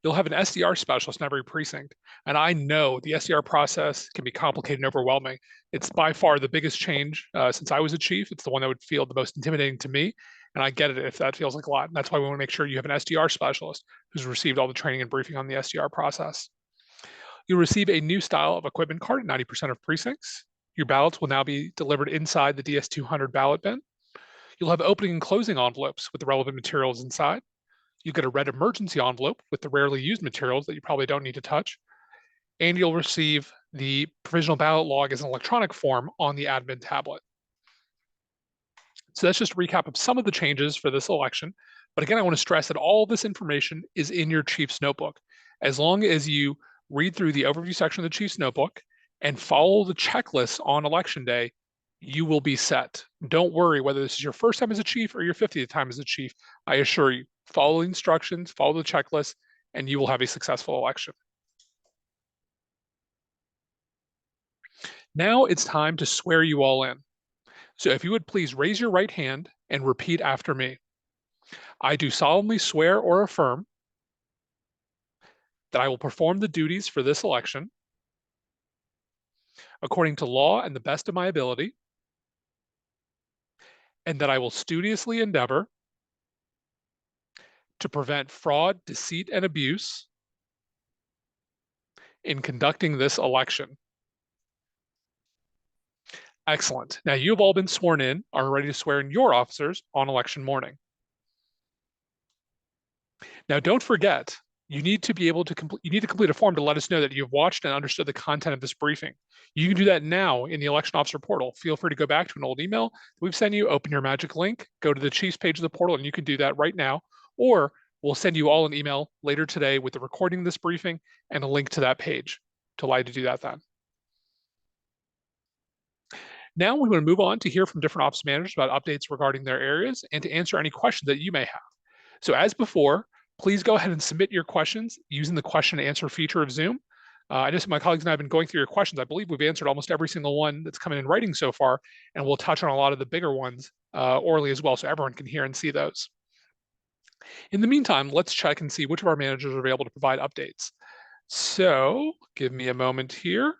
You'll have an SDR specialist in every precinct. And I know the SDR process can be complicated and overwhelming. It's by far the biggest change since I was a chief. It's the one that would feel the most intimidating to me. And I get it if that feels like a lot. And that's why we want to make sure you have an SDR specialist who's received all the training and briefing on the SDR process. You'll receive a new style of equipment card at 90% of precincts. Your ballots will now be delivered inside the DS200 ballot bin. You'll have opening and closing envelopes with the relevant materials inside. You'll get a red emergency envelope with the rarely used materials that you probably don't need to touch. And you'll receive the provisional ballot log as an electronic form on the admin tablet. So that's just a recap of some of the changes for this election. But again, I want to stress that all this information is in your Chief's notebook. As long as you read through the overview section of the Chief's notebook and follow the checklist on election day, you will be set. Don't worry whether this is your first time as a chief or your 50th time as a chief. I assure you, follow the instructions, follow the checklist, and you will have a successful election. Now it's time to swear you all in. So if you would please raise your right hand and repeat after me. I do solemnly swear or affirm that I will perform the duties for this election according to law and the best of my ability, and that I will studiously endeavor to prevent fraud, deceit, and abuse in conducting this election. Excellent. Now you've all been sworn in, are ready to swear in your officers on election morning. Now don't forget, you need to complete a form to let us know that you've watched and understood the content of this briefing. You can do that now in the election officer portal. Feel free to go back to an old email that we've sent you, open your magic link, go to the Chiefs page of the portal, and you can do that right now. Or we'll send you all an email later today with the recording of this briefing and a link to that page to allow you to do that then. Now we want to move on to hear from different office managers about updates regarding their areas and to answer any questions that you may have. So as before, please go ahead and submit your questions using the question and answer feature of Zoom. I know my colleagues and I have been going through your questions. I believe we've answered almost every single one that's come in writing so far, and we'll touch on a lot of the bigger ones orally as well, so everyone can hear and see those. In the meantime, let's check and see which of our managers are available to provide updates. So give me a moment here.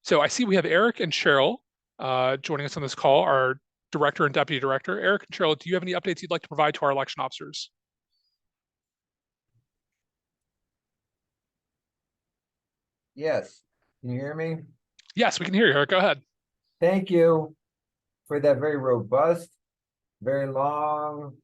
So I see we have Eric and Cheryl joining us on this call, our director and deputy director. Eric and Cheryl, do you have any updates you'd like to provide to our election officers? Yes. Can you hear me? Yes, we can hear you, Eric. Go ahead. Thank you for that very robust, very long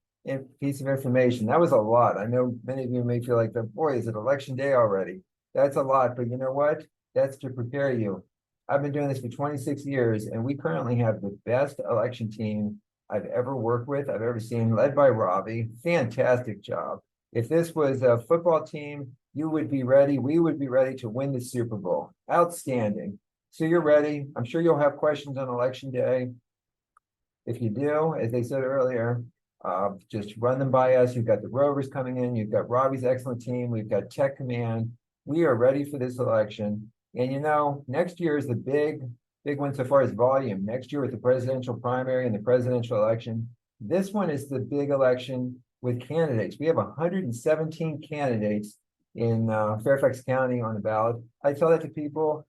piece of information. That was a lot. I know many of you may feel like, boy, is it election day already? That's a lot, but you know what? That's to prepare you. I've been doing this for 26 years, and we currently have the best election team I've ever worked with, I've ever seen, led by Robbie. Fantastic job. If this was a football team, you would be ready. We would be ready to win the Super Bowl. Outstanding. So you're ready. I'm sure you'll have questions on election day. If you do, as they said earlier, just run them by us. You've got the Rovers coming in. You've got Robbie's excellent team. We've got Tech Command. We are ready for this election. And you know, next year is the big one so far as volume. Next year with the presidential primary and the presidential election. This one is the big election with candidates. We have 117 candidates in Fairfax County on the ballot. I tell that to people,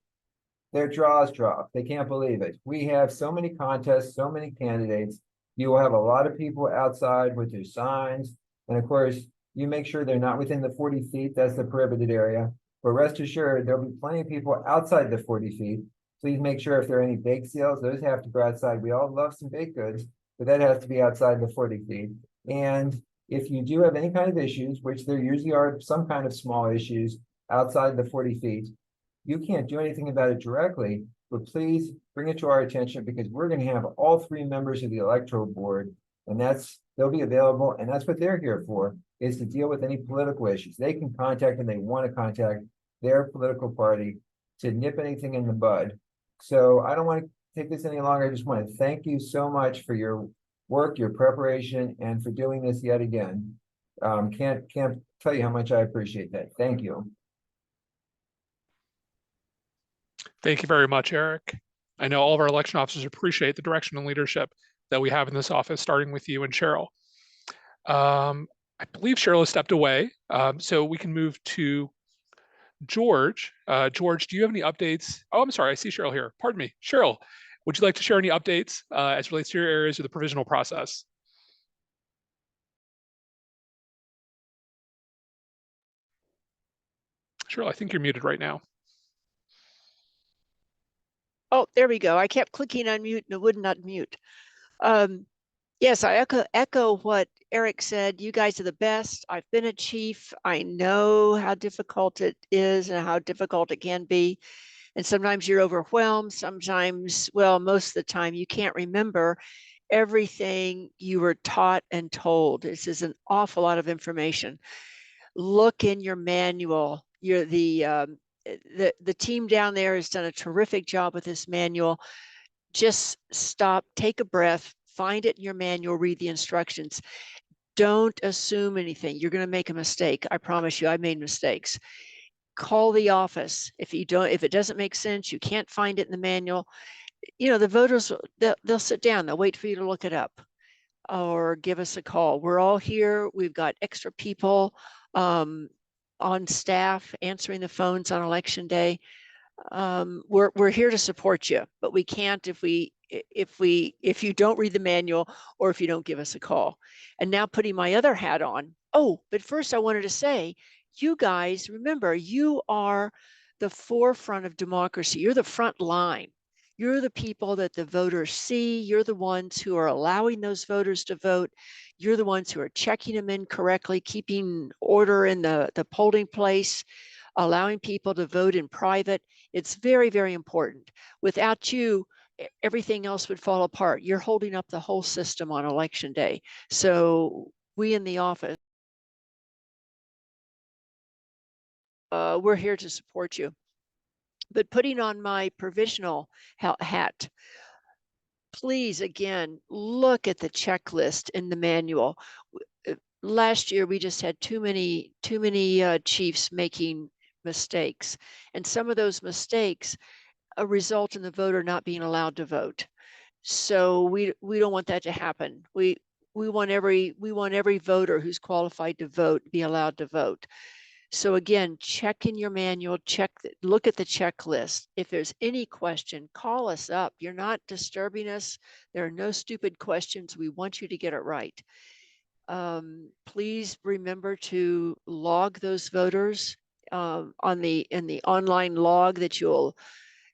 their jaws drop. They can't believe it. We have so many contests, so many candidates. You will have a lot of people outside with their signs. And of course, you make sure they're not within the 40 feet. That's the prohibited area. But rest assured, there'll be plenty of people outside the 40 feet. Please make sure if there are any bake sales, those have to go outside. We all love some baked goods, but that has to be outside the 40 feet. And if you do have any kind of issues, which there usually are some kind of small issues outside the 40 feet, you can't do anything about it directly, but please bring it to our attention because we're going to have all three members of the electoral board, and they'll be available, and that's what they're here for, is to deal with any political issues. They can contact and they want to contact their political party to nip anything in the bud. So I don't want to take this any longer. I just want to thank you so much for your work, your preparation, and for doing this yet again. Can't tell you how much I appreciate that. Thank you. Thank you very much, Eric. I know all of our election officers appreciate the direction and leadership that we have in this office, starting with you and Cheryl. I believe Cheryl has stepped away, so we can move to George. George, do you have any updates? Oh, I'm sorry, I see Cheryl here. Pardon me. Cheryl, would you like to share any updates as relates to your areas of the provisional process? Cheryl, I think you're muted right now. Oh, there we go. I kept clicking unmute and it wouldn't unmute. Yes, I echo what Eric said. You guys are the best. I've been a chief. I know how difficult it is and how difficult it can be. And sometimes you're overwhelmed. Sometimes, well, most of the time you can't remember everything you were taught and told. This is an awful lot of information. Look in your manual. The team down there has done a terrific job with this manual. Just stop, take a breath, find it in your manual, read the instructions. Don't assume anything. You're going to make a mistake. I promise you, I made mistakes. call the office. If it doesn't make sense, you can't find it in the manual, the voters, they'll sit down, they'll wait for you to look it up or give us a call. We're all here. We've got extra people on staff answering the phones on election day. We're here to support you, but we can't if you don't read the manual or if you don't give us a call. And now putting my other hat on. Oh, but first I wanted to say, you guys, remember, you are the forefront of democracy. You're the front line. You're the people that the voters see. You're the ones who are allowing those voters to vote. You're the ones who are checking them in correctly, keeping order in the polling place, allowing people to vote in private. It's very, very important. Without you, everything else would fall apart. You're holding up the whole system on election day. So we in the office, we're here to support you. But putting on my provisional hat, please, again, look at the checklist in the manual. Last year, we just had too many chiefs making mistakes. And some of those mistakes result in the voter not being allowed to vote. So we don't want that to happen. We want every voter who's qualified to vote be allowed to vote. So again, check in your manual, look at the checklist. If there's any question, call us up. You're not disturbing us. There are no stupid questions. We want you to get it right. Please remember to log those voters in the online log that you'll,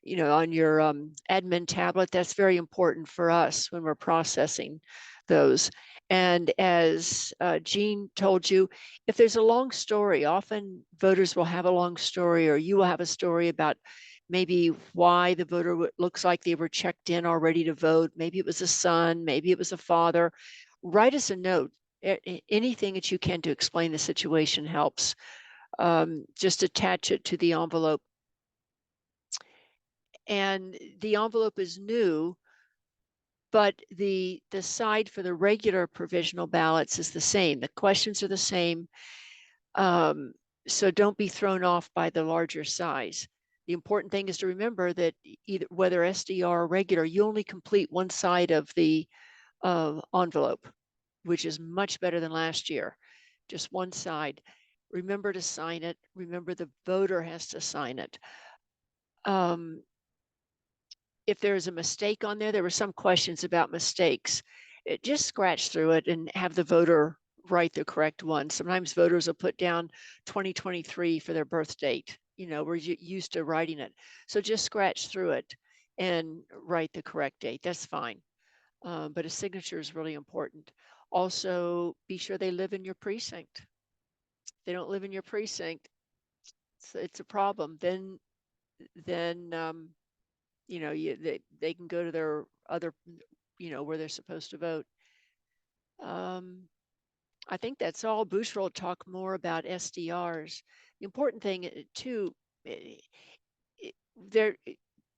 on your admin tablet. That's very important for us when we're processing those. And as Jean told you, if there's a long story, often voters will have a long story, or you will have a story about maybe why the voter looks like they were checked in or ready to vote. Maybe it was a son, maybe it was a father. Write us a note. Anything that you can to explain the situation helps. Just attach it to the envelope. And the envelope is new, but the side for the regular provisional ballots is the same. The questions are the same. So don't be thrown off by the larger size. The important thing is to remember that whether SDR or regular, you only complete one side of the envelope, which is much better than last year. Just one side. Remember to sign it. Remember the voter has to sign it. If there's a mistake on there were some questions about mistakes. Just scratch through it and have the voter write the correct one. Sometimes voters will put down 2023 for their birth date. We're used to writing it. So just scratch through it and write the correct date. That's fine. But a signature is really important. Also, be sure they live in your precinct. If they don't live in your precinct, it's a problem. Then they can go to their other, where they're supposed to vote. I think that's all. Bushra will talk more about SDRs. The important thing too,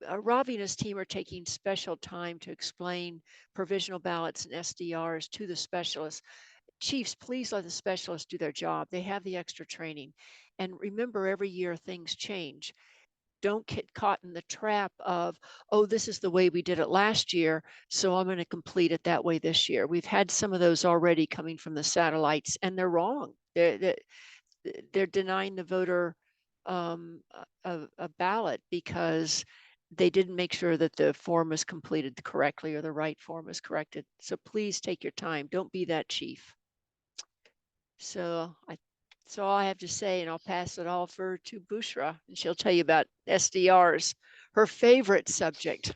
Ravi and his team are taking special time to explain provisional ballots and SDRs to the specialists. Chiefs, please let the specialists do their job. They have the extra training. And remember, every year things change. Don't get caught in the trap of, oh, this is the way we did it last year, so I'm going to complete it that way this year. We've had some of those already coming from the satellites, and they're wrong. They're denying the voter a ballot because they didn't make sure that the form was completed correctly or the right form was corrected. So please take your time. Don't be that chief. So that's all I have to say, and I'll pass it over to Bushra, and she'll tell you about SDRs, her favorite subject.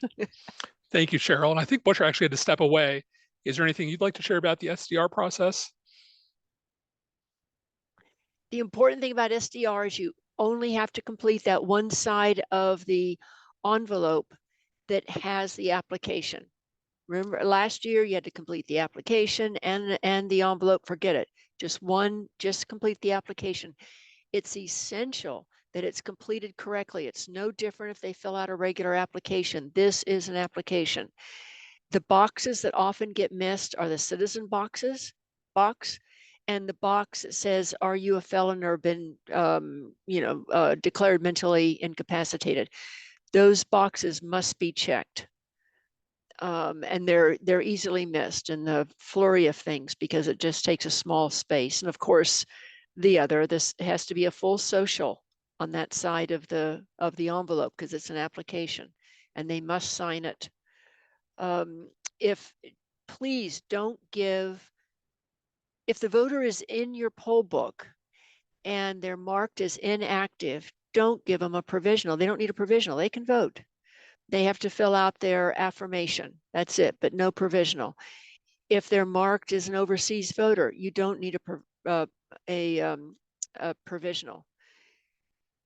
Thank you, Cheryl. And I think Bushra actually had to step away. Is there anything you'd like to share about the SDR process? The important thing about SDR is you only have to complete that one side of the envelope that has the application. Remember, last year you had to complete the application and the envelope. Forget it. Just complete the application. It's essential that it's completed correctly. It's no different if they fill out a regular application. This is an application. The boxes that often get missed are the citizen box and the box that says, are you a felon or been, declared mentally incapacitated? Those boxes must be checked. And they're easily missed in the flurry of things because it just takes a small space. And of course, this has to be a full social on that side of the envelope because it's an application, and they must sign it. Please don't give, if the voter is in your poll book and they're marked as inactive, don't give them a provisional. They don't need a provisional. They can vote. They have to fill out their affirmation. That's it, but no provisional. If they're marked as an overseas voter, you don't need a provisional.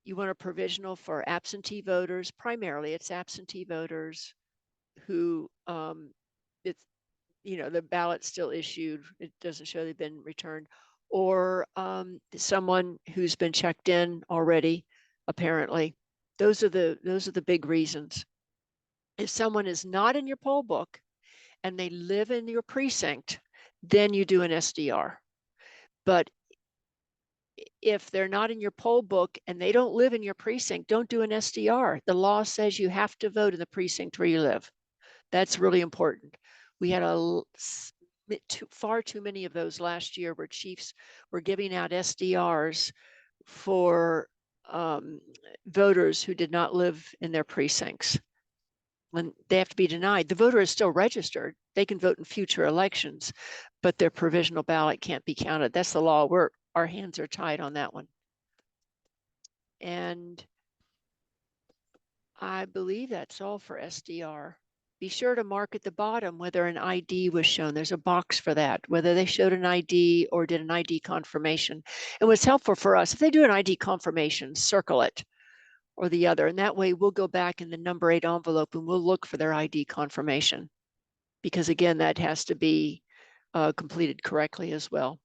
You want a provisional for absentee voters. Primarily, it's absentee voters who the ballot's still issued. It doesn't show they've been returned, or someone who's been checked in already. Apparently, those are the big reasons. If someone is not in your poll book and they live in your precinct, then you do an SDR. But if they're not in your poll book and they don't live in your precinct, don't do an SDR. The law says you have to vote in the precinct where you live. That's really important. We had far too many of those last year where chiefs were giving out SDRs for voters who did not live in their precincts. When they have to be denied, the voter is still registered. They can vote in future elections, but their provisional ballot can't be counted. That's the law. Our hands are tied on that one. And I believe that's all for SDR. Be sure to mark at the bottom whether an ID was shown. There's a box for that, whether they showed an ID or did an ID confirmation. And what's helpful for us, if they do an ID confirmation, circle it or the other. And that way we'll go back in the number 8 envelope and we'll look for their ID confirmation. Because again, that has to be completed correctly as well.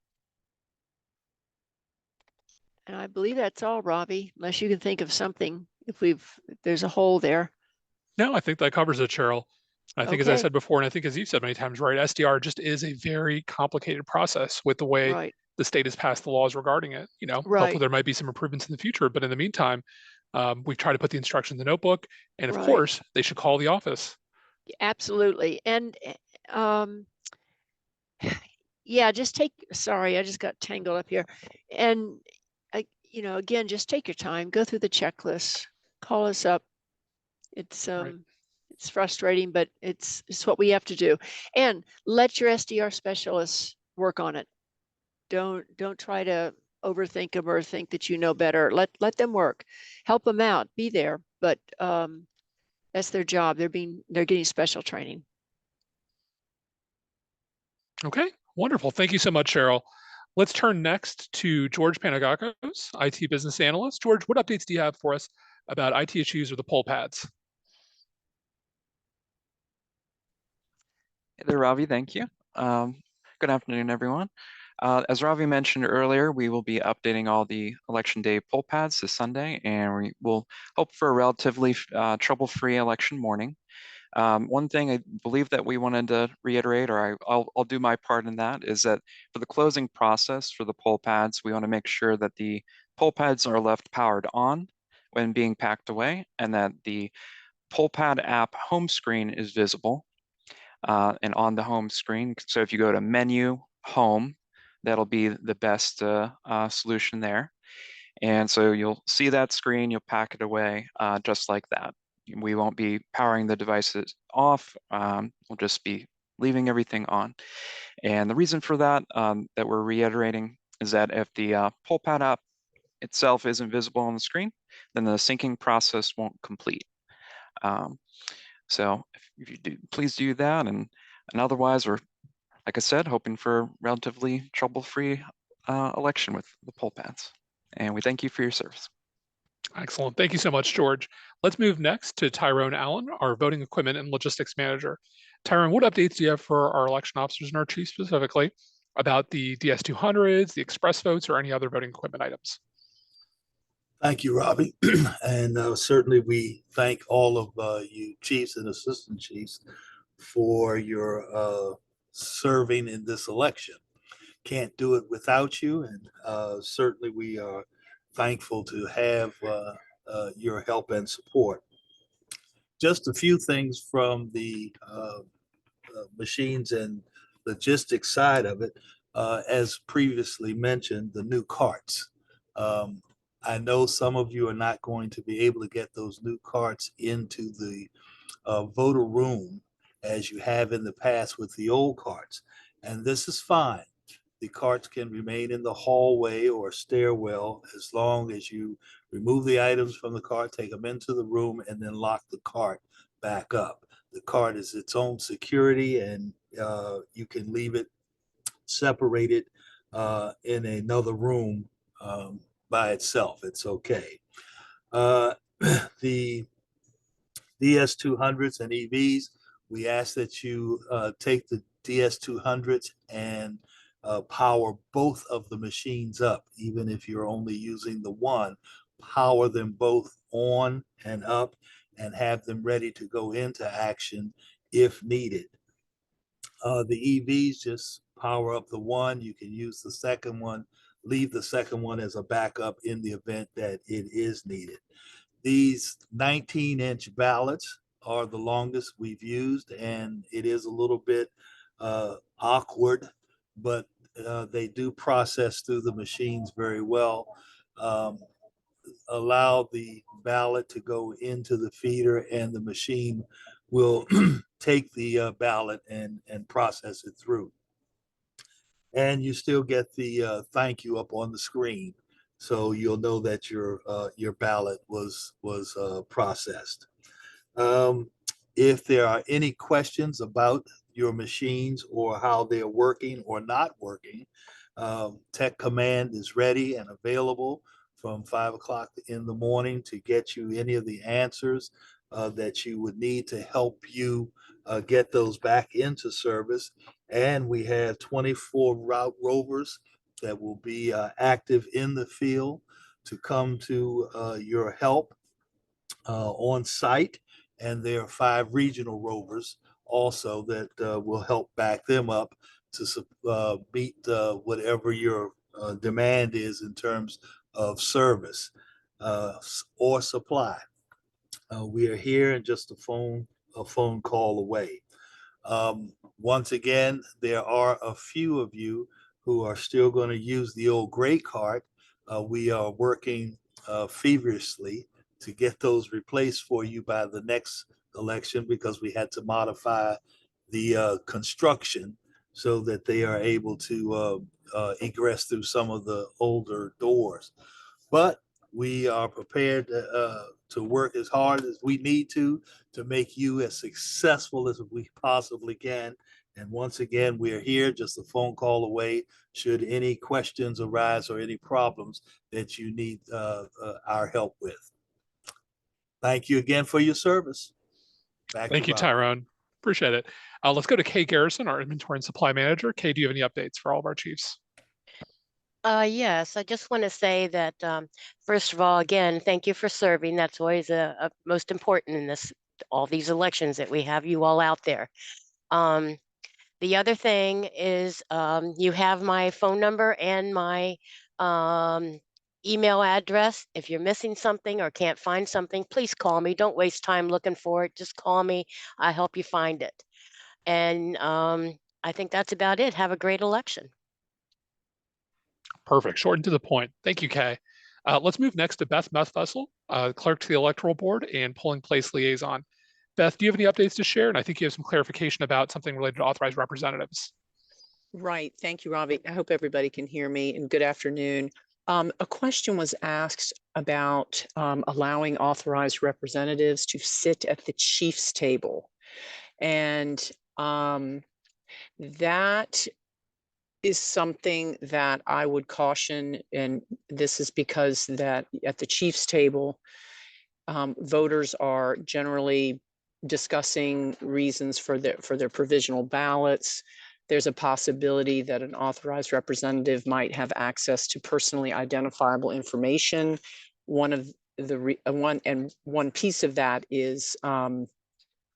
And I believe that's all, Robbie, unless you can think of something, if there's a hole there. No, I think that covers it, Cheryl. I think, as I said before, and I think as you've said many times, right, SDR just is a very complicated process with the way the state has passed the laws regarding it. Hopefully there might be some improvements in the future, but in the meantime, we've tried to put the instructions in the notebook, and of course, they should call the office. Absolutely. And yeah, sorry, I just got tangled up here. And, again, just take your time, go through the checklist, call us up. It's it's frustrating, but it's what we have to do. And let your SDR specialists work on it. Don't try to overthink them or think that you know better. Let them work. Help them out. Be there. But that's their job. They're getting special training. Okay, wonderful. Thank you so much, Cheryl. Let's turn next to George Panagakos, IT business analyst. George, what updates do you have for us about IT issues or the poll pads? Hey there, Ravi. Thank you. Good afternoon, everyone. As Ravi mentioned earlier, we will be updating all the election day poll pads this Sunday, and we will hope for a relatively trouble-free election morning. One thing I believe that we wanted to reiterate, or I'll do my part in that, is that for the closing process for the poll pads, we want to make sure that the poll pads are left powered on when being packed away, and that the poll pad app home screen is visible and on the home screen. So if you go to menu, home, that'll be the best solution there. And so you'll see that screen, you'll pack it away just like that. We won't be powering the devices off. We'll just be leaving everything on. And the reason for that, that we're reiterating, is that if the poll pad app itself isn't visible on the screen, then the syncing process won't complete. So if you do, please do that. And otherwise, we're, like I said, hoping for a relatively trouble-free election with the poll pads. And we thank you for your service. Excellent. Thank you so much, George. Let's move next to Tyrone Allen, our voting equipment and logistics manager. Tyrone, what updates do you have for our election officers and our chief specifically about the DS200s, the express votes, or any other voting equipment items? Thank you, Robbie. And certainly we thank all of you chiefs and assistant chiefs for your serving in this election. can't do it without you. And certainly we are thankful to have your help and support. Just a few things from the machines and logistics side of it. As previously mentioned, the new carts. I know some of you are not going to be able to get those new carts into the voter room as you have in the past with the old carts. And this is fine. The carts can remain in the hallway or stairwell as long as you remove the items from the cart, take them into the room, and then lock the cart back up. The cart is its own security, and you can leave it separated in another room by itself. It's okay. The DS200s and EVs, we ask that you take the DS200s and power both of the machines up, even if you're only using the one, power them both on and up and have them ready to go into action if needed. The EVs just power up the one, you can use the second one, leave the second one as a backup in the event that it is needed. These 19-inch ballots are the longest we've used, and it is a little bit awkward, but they do process through the machines very well. Allow the ballot to go into the feeder, and the machine will take the ballot and process it through. And you still get the thank you up on the screen, so you'll know that your ballot was processed. If there are any questions about your machines or how they're working or not working, Tech Command is ready and available from 5 o'clock in the morning to get you any of the answers that you would need to help you get those back into service. And we have 24 route rovers that will be active in the field to come to your help on site. And there are 5 regional rovers also that will help back them up to meet whatever your demand is in terms of service or supply. We are here and just a phone call away. Once again, there are a few of you who are still going to use the old gray card. We are working feverishly to get those replaced for you by the next election, because we had to modify the construction so that they are able to egress through some of the older doors. But we are prepared to work as hard as we need to make you as successful as we possibly can. And once again, we are here just a phone call away should any questions arise or any problems that you need our help with. Thank you again for your service. Thank you, Tyrone. Appreciate it. Let's go to Kay Garrison, our inventory and supply manager. Kay, do you have any updates for all of our chiefs? Yes, I just want to say that, first of all, again, thank you for serving. That's always a most important in all these elections, that we have you all out there. The other thing is, you have my phone number and my email address. If you're missing something or can't find something, please call me. Don't waste time looking for it. Just call me. I'll help you find it. And I think that's about it. Have a great election. Perfect. Short and to the point. Thank you, Kay. Let's move next to Beth Methvessel, clerk to the electoral board and polling place liaison. Beth, do you have any updates to share? And I think you have some clarification about something related to authorized representatives. Right. Thank you, Robbie. I hope everybody can hear me, and good afternoon. A question was asked about allowing authorized representatives to sit at the chief's table. And that is something that I would caution, and this is because that at the chief's table, voters are generally discussing reasons for their provisional ballots. There's a possibility that an authorized representative might have access to personally identifiable information. One piece of that is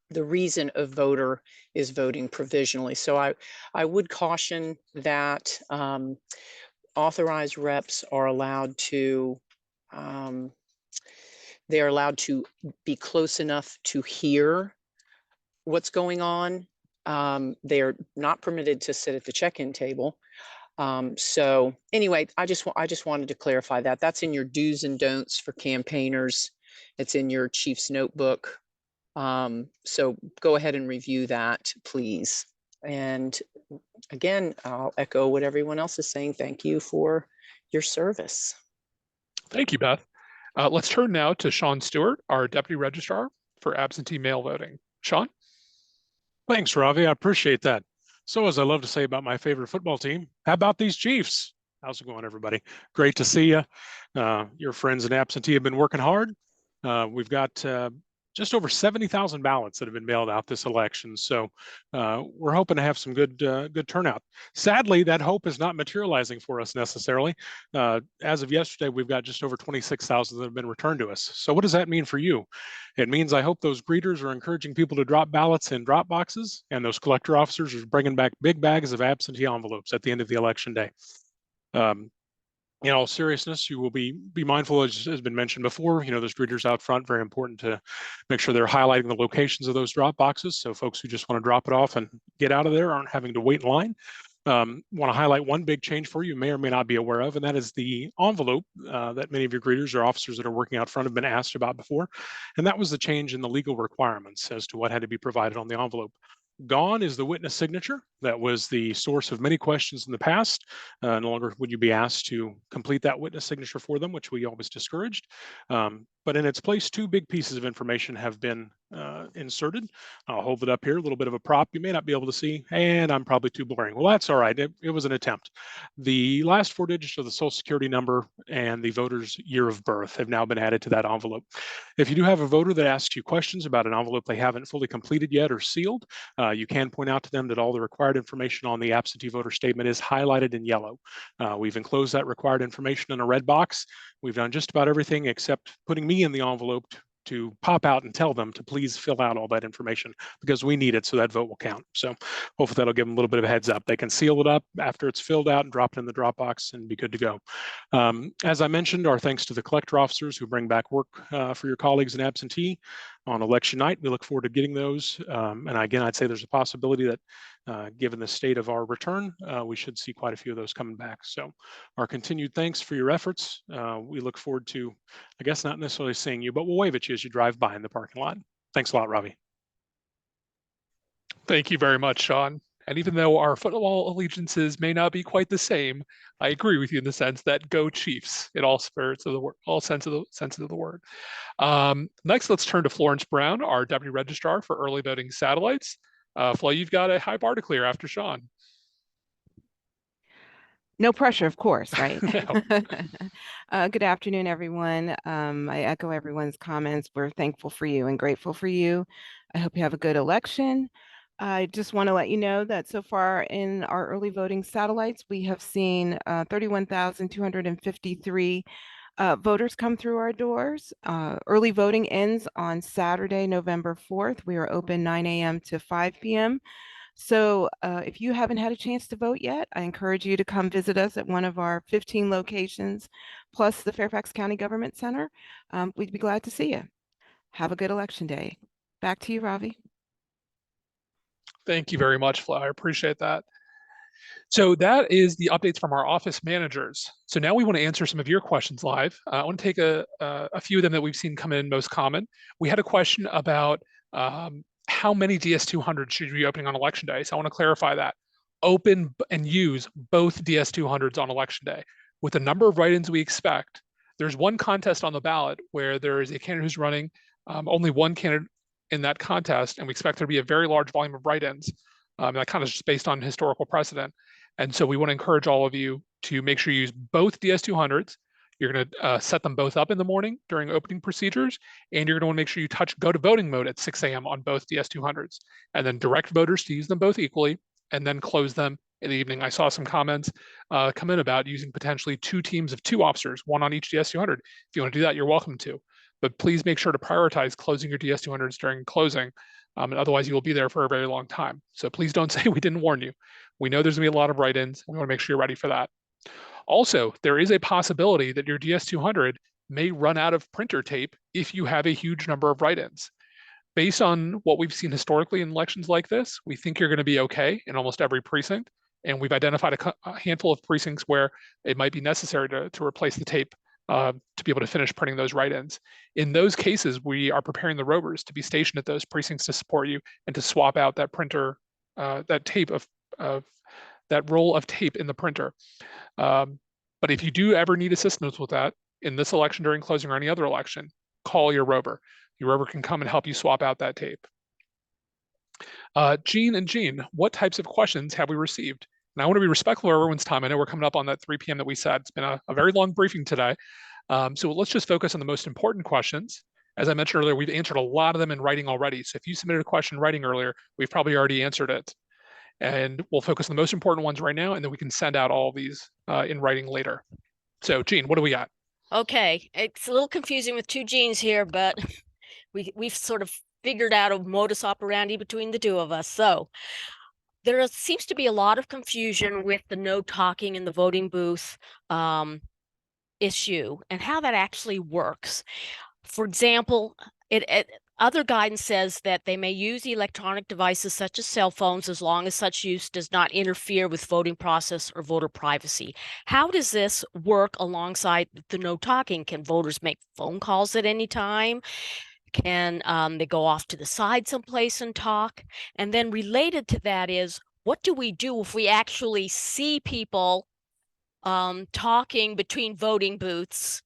the reason a voter is voting provisionally. So I would caution that authorized reps are allowed to they are allowed to be close enough to hear what's going on. They are not permitted to sit at the check-in table. So anyway, I just wanted to clarify that. That's in your do's and don'ts for campaigners. It's in your chief's notebook. So go ahead and review that, please. And again, I'll echo what everyone else is saying. Thank you for your service. Thank you, Beth. Let's turn now to Sean Stewart, our Deputy Registrar for absentee mail voting. Sean? Thanks, Ravi. I appreciate that. So, as I love to say about my favorite football team, how about these Chiefs? How's it going, everybody? Great to see you. Your friends in absentee have been working hard. We've got just over 70,000 ballots that have been mailed out this election. So we're hoping to have some good turnout. Sadly, that hope is not materializing for us necessarily. As of yesterday, we've got just over 26,000 that have been returned to us. So what does that mean for you? It means I hope those greeters are encouraging people to drop ballots in drop boxes, and those collector officers are bringing back big bags of absentee envelopes at the end of the election day. In all seriousness, you will be mindful, as has been mentioned before, those greeters out front, very important to make sure they're highlighting the locations of those drop boxes. So folks who just want to drop it off and get out of there aren't having to wait in line. Want to highlight one big change for you may or may not be aware of, and that is the envelope that many of your greeters or officers that are working out front have been asked about before. And that was the change in the legal requirements as to what had to be provided on the envelope. Gone is the witness signature. That was the source of many questions in the past. No longer would you be asked to complete that witness signature for them, which we always discouraged. But in its place, two big pieces of information have been inserted. I'll hold it up here, a little bit of a prop you may not be able to see, and I'm probably too boring. Well, that's all right. It was an attempt. The last four digits of the Social Security number and the voter's year of birth have now been added to that envelope. If you do have a voter that asks you questions about an envelope they haven't fully completed yet or sealed, you can point out to them that all the required information on the absentee voter statement is highlighted in yellow. We've enclosed that required information in a red box. We've done just about everything except putting me in the envelope to pop out and tell them to please fill out all that information because we need it so that vote will count. So hopefully that'll give them a little bit of a heads up. They can seal it up after it's filled out and drop it in the drop box and be good to go. As I mentioned, our thanks to the collector officers who bring back work for your colleagues in absentee on election night. We look forward to getting those. And again, I'd say there's a possibility that given the state of our return, we should see quite a few of those coming back. So our continued thanks for your efforts. We look forward to, I guess, not necessarily seeing you, but we'll wave at you as you drive by in the parking lot. Thanks a lot, Ravi. Thank you very much, Sean. And even though our football allegiances may not be quite the same, I agree with you in the sense that go Chiefs in all spirits of the word, all sense of the word. Next, let's turn to Florence Brown, our Deputy Registrar for Early Voting Satellites. Flo, you've got a high bar to clear after Sean. No pressure, of course, right? Good afternoon, everyone. I echo everyone's comments. We're thankful for you and grateful for you. I hope you have a good election. I just want to let you know that so far in our early voting satellites, we have seen 31,253 voters come through our doors. Early voting ends on Saturday, November 4th. We are open 9 a.m. to 5 p.m. So if you haven't had a chance to vote yet, I encourage you to come visit us at one of our 15 locations, plus the Fairfax County Government Center. We'd be glad to see you. Have a good election day. Back to you, Ravi. Thank you very much, Flo. I appreciate that. So that is the updates from our office managers. So now we want to answer some of your questions live. I want to take a few of them that we've seen come in most common. We had a question about how many DS200s should you be opening on election day? So I want to clarify that. Open and use both DS200s on election day. With the number of write-ins we expect, there's one contest on the ballot where there is a candidate who's running, only one candidate in that contest, and we expect there to be a very large volume of write-ins. That kind of just based on historical precedent. And so we want to encourage all of you to make sure you use both DS200s. You're going to set them both up in the morning during opening procedures, and you're going to want to make sure you touch go to voting mode at 6 a.m. on both DS200s, and then direct voters to use them both equally, and then close them in the evening. I saw some comments come in about using potentially two teams of two officers, one on each DS200. If you want to do that, you're welcome to. But please make sure to prioritize closing your DS200s during closing And otherwise you will be there for a very long time. So please don't say we didn't warn you. We know there's gonna be a lot of write-ins. We wanna make sure you're ready for that. Also, there is a possibility that your DS200 may run out of printer tape if you have a huge number of write-ins. Based on what we've seen historically in elections like this, we think you're going to be okay in almost every precinct. And we've identified a handful of precincts where it might be necessary to replace the tape to be able to finish printing those write-ins. In those cases, we are preparing the rovers to be stationed at those precincts to support you and to swap out that printer, that tape of that roll of tape in the printer. But if you do ever need assistance with that in this election, during closing, or any other election, call your rover. Your rover can come and help you swap out that tape. Jean, what types of questions have we received? And I want to be respectful of everyone's time. I know we're coming up on that 3 p.m. that we said. It's been a very long briefing today. So let's just focus on the most important questions. As I mentioned earlier, we've answered a lot of them in writing already. So if you submitted a question in writing earlier, we've probably already answered it. And we'll focus on the most important ones right now, and then we can send out all of these in writing later. So Jean, what do we got? Okay, it's a little confusing with 2 Jeans here, but we've sort of figured out a modus operandi between the 2 of us. So there seems to be a lot of confusion with the no talking in the voting booth issue and how that actually works. For example, other guidance says that they may use electronic devices such as cell phones as long as such use does not interfere with voting process or voter privacy. How does this work alongside the no talking? Can voters make phone calls at any time? Can they go off to the side someplace and talk? And then related to that is, what do we do if we actually see people talking between voting booths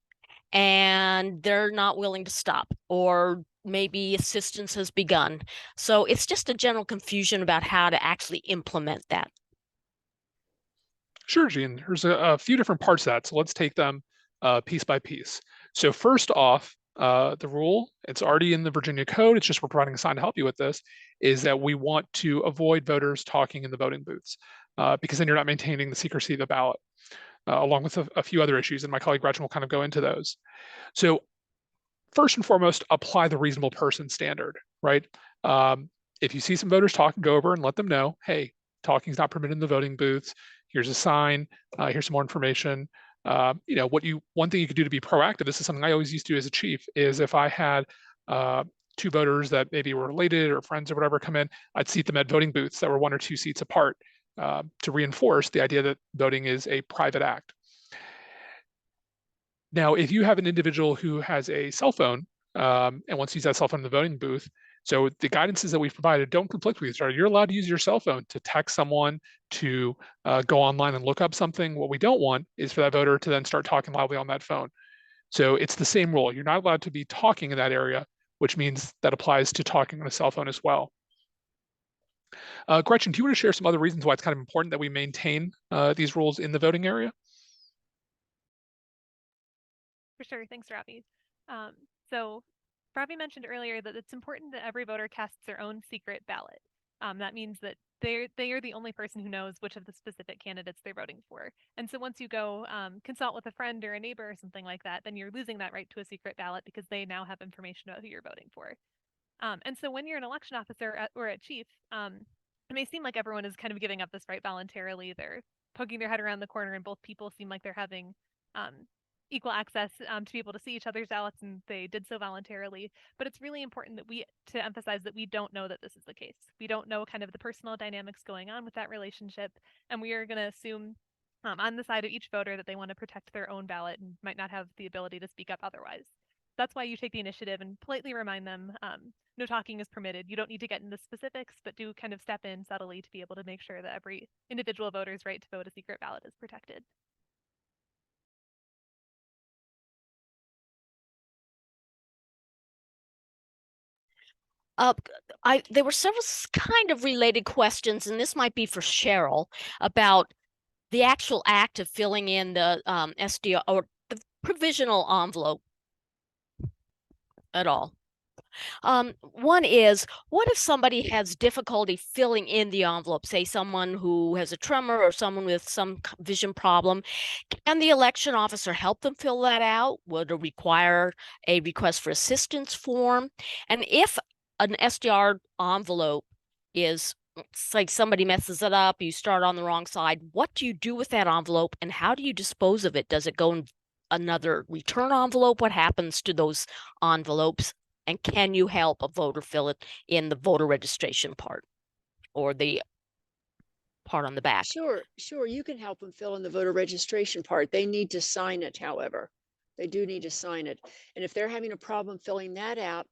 and they're not willing to stop, or maybe assistance has begun? So it's just a general confusion about how to actually implement that. Sure, Jean. There's a few different parts of that. So let's take them piece by piece. So first off, the rule, it's already in the Virginia Code, it's just we're providing a sign to help you with this, is that we want to avoid voters talking in the voting booths because then you're not maintaining the secrecy of the ballot, along with a few other issues, and my colleague Gretchen will kind of go into those. So first and foremost, apply the reasonable person standard, right? If you see some voters talking, go over and let them know, hey, talking is not permitted in the voting booths. Here's a sign, here's some more information. One thing you could do to be proactive, this is something I always used to do as a chief, is if I had 2 voters that maybe were related or friends or whatever come in, I'd seat them at voting booths that were 1 or 2 seats apart to reinforce the idea that voting is a private act. Now, if you have an individual who has a cell phone and wants to use that cell phone in the voting booth, so the guidances that we've provided don't conflict with each other. You're allowed to use your cell phone to text someone, to go online and look up something. What we don't want is for that voter to then start talking loudly on that phone. So it's the same rule. You're not allowed to be talking in that area, which means that applies to talking on a cell phone as well. Gretchen, do you want to share some other reasons why it's kind of important that we maintain these rules in the voting area? For sure. Thanks, Ravi. So Ravi mentioned earlier that it's important that every voter casts their own secret ballot. That means that they are the only person who knows which of the specific candidates they're voting for. And so once you go consult with a friend or a neighbor or something like that, then you're losing that right to a secret ballot because they now have information about who you're voting for. And so when you're an election officer or a chief, it may seem like everyone is kind of giving up this right voluntarily. They're poking their head around the corner and both people seem like they're having equal access to be able to see each other's ballots, and they did so voluntarily. But it's really important that to emphasize that we don't know that this is the case. We don't know kind of the personal dynamics going on with that relationship, and we are going to assume on the side of each voter that they want to protect their own ballot and might not have the ability to speak up otherwise. That's why you take the initiative and politely remind them no talking is permitted. You don't need to get into specifics, but do kind of step in subtly to be able to make sure that every individual voter's right to vote a secret ballot is protected. There were several kind of related questions, and this might be for Cheryl, about the actual act of filling in the SDR or the provisional envelope at all. One is, what if somebody has difficulty filling in the envelope, say someone who has a tremor or someone with some vision problem? Can the election officer help them fill that out? Would it require a request for assistance form? And if an SDR envelope is, it's like somebody messes it up, you start on the wrong side. What do you do with that envelope and how do you dispose of it? Does it go in another return envelope? What happens to those envelopes? And can you help a voter fill it in the voter registration part or the part on the back? Sure, sure. You can help them fill in the voter registration part. They need to sign it, however. They do need to sign it. And if they're having a problem filling that out,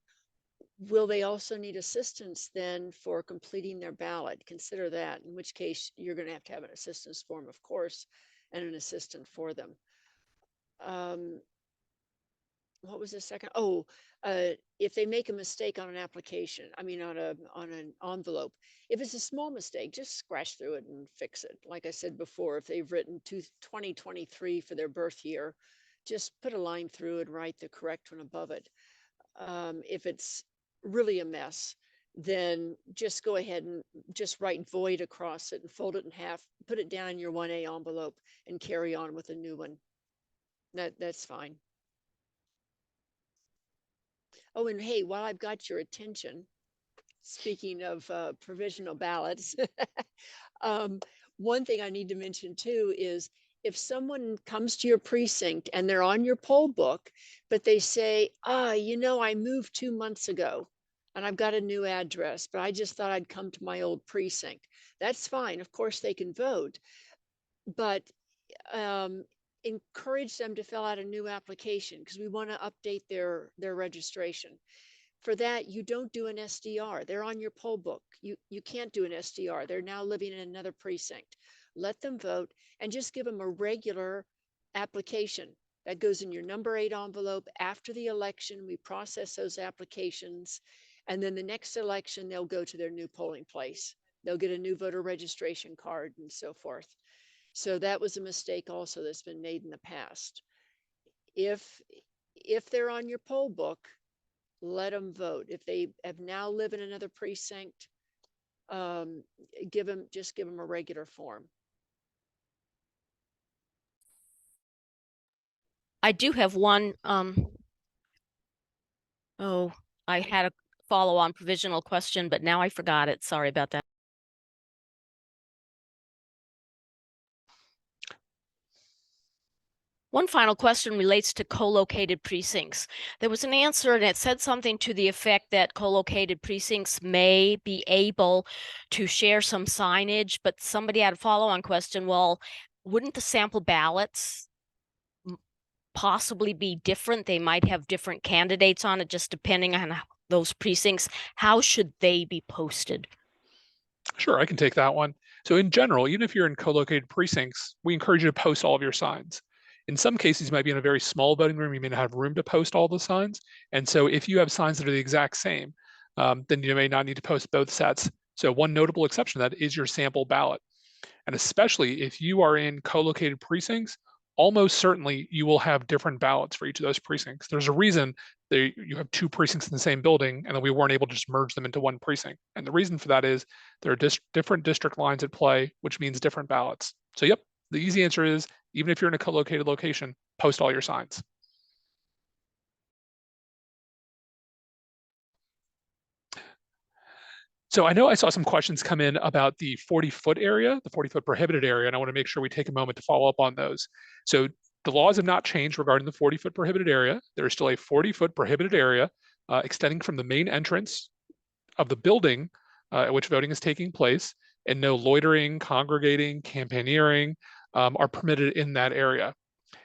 will they also need assistance then for completing their ballot? Consider that, in which case you're going to have an assistance form, of course, and an assistant for them. What was the second? Oh, if they make a mistake on an application, I mean, on an envelope, if it's a small mistake, just scratch through it and fix it. Like I said before, if they've written 2023 for their birth year, just put a line through and write the correct one above it. If it's really a mess, then just go ahead and just write void across it and fold it in half, put it down in your 1A envelope and carry on with a new one. That's fine. Oh, and hey, while I've got your attention, speaking of provisional ballots, one thing I need to mention too is if someone comes to your precinct and they're on your poll book, but they say, you know, I moved 2 months ago and I've got a new address, but I just thought I'd come to my old precinct. That's fine. Of course, they can vote, but encourage them to fill out a new application because we want to update their registration. For that, you don't do an SDR. They're on your poll book. You can't do an SDR. They're now living in another precinct. Let them vote and just give them a regular application that goes in your number 8 envelope. After the election, we process those applications. And then the next election, they'll go to their new polling place. They'll get a new voter registration card and so forth. So that was a mistake also that's been made in the past. If they're on your poll book, let them vote. If they have now live in another precinct, just give them a regular form. I do have one, I had a follow-on provisional question, but now I forgot it. Sorry about that. One final question relates to co-located precincts. There was an answer and it said something to the effect that co-located precincts may be able to share some signage, but somebody had a follow-on question. Well, wouldn't the sample ballots possibly be different? They might have different candidates on it, just depending on those precincts. How should they be posted? Sure, I can take that one. So in general, even if you're in co-located precincts, we encourage you to post all of your signs. In some cases, you might be in a very small voting room. You may not have room to post all the signs. And so if you have signs that are the exact same, then you may not need to post both sets. So one notable exception to that is your sample ballot. And especially if you are in co-located precincts, almost certainly you will have different ballots for each of those precincts. There's a reason that you have 2 precincts in the same building and then we weren't able to just merge them into one precinct. And the reason for that is there are different district lines at play, which means different ballots. So yep, the easy answer is, even if you're in a co-located location, post all your signs. So I know I saw some questions come in about the 40-foot area, the 40-foot prohibited area, and I want to make sure we take a moment to follow up on those. So the laws have not changed regarding the 40-foot prohibited area. There is still a 40-foot prohibited area extending from the main entrance of the building at which voting is taking place, and no loitering, congregating, campaigneering are permitted in that area.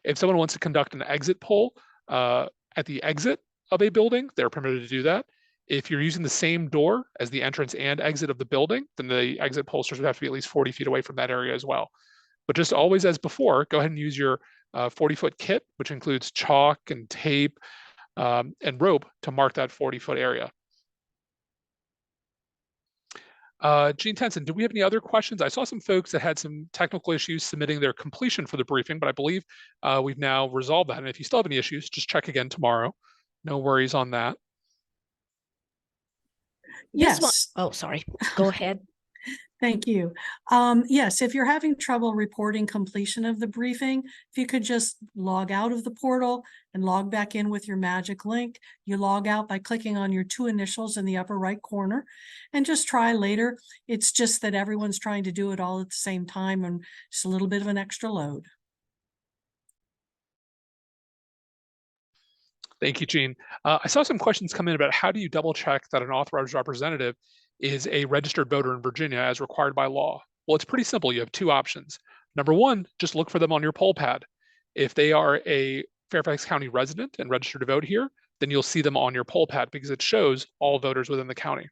If someone wants to conduct an exit poll at the exit of a building, they're permitted to do that. If you're using the same door as the entrance and exit of the building, then the exit pollsters would have to be at least 40 feet away from that area as well. But just always as before, go ahead and use your 40-foot kit, which includes chalk and tape and rope to mark that 40-foot area. Gene Tenson, do we have any other questions? I saw some folks that had some technical issues submitting their completion for the briefing, but I believe we've now resolved that. And if you still have any issues, just check again tomorrow. No worries on that. Yes. Oh, sorry. Go ahead. Thank you. Yes, if you're having trouble reporting completion of the briefing, if you could just log out of the portal and log back in with your magic link. You log out by clicking on your 2 initials in the upper right corner and just try later. It's just that everyone's trying to do it all at the same time and just a little bit of an extra load. Thank you, Jean. I saw some questions come in about how do you double check that an authorized representative is a registered voter in Virginia as required by law? Well, it's pretty simple. You have 2 options. Number 1, just look for them on your poll pad. If they are a Fairfax County resident and registered to vote here, then you'll see them on your poll pad because it shows all voters within the county.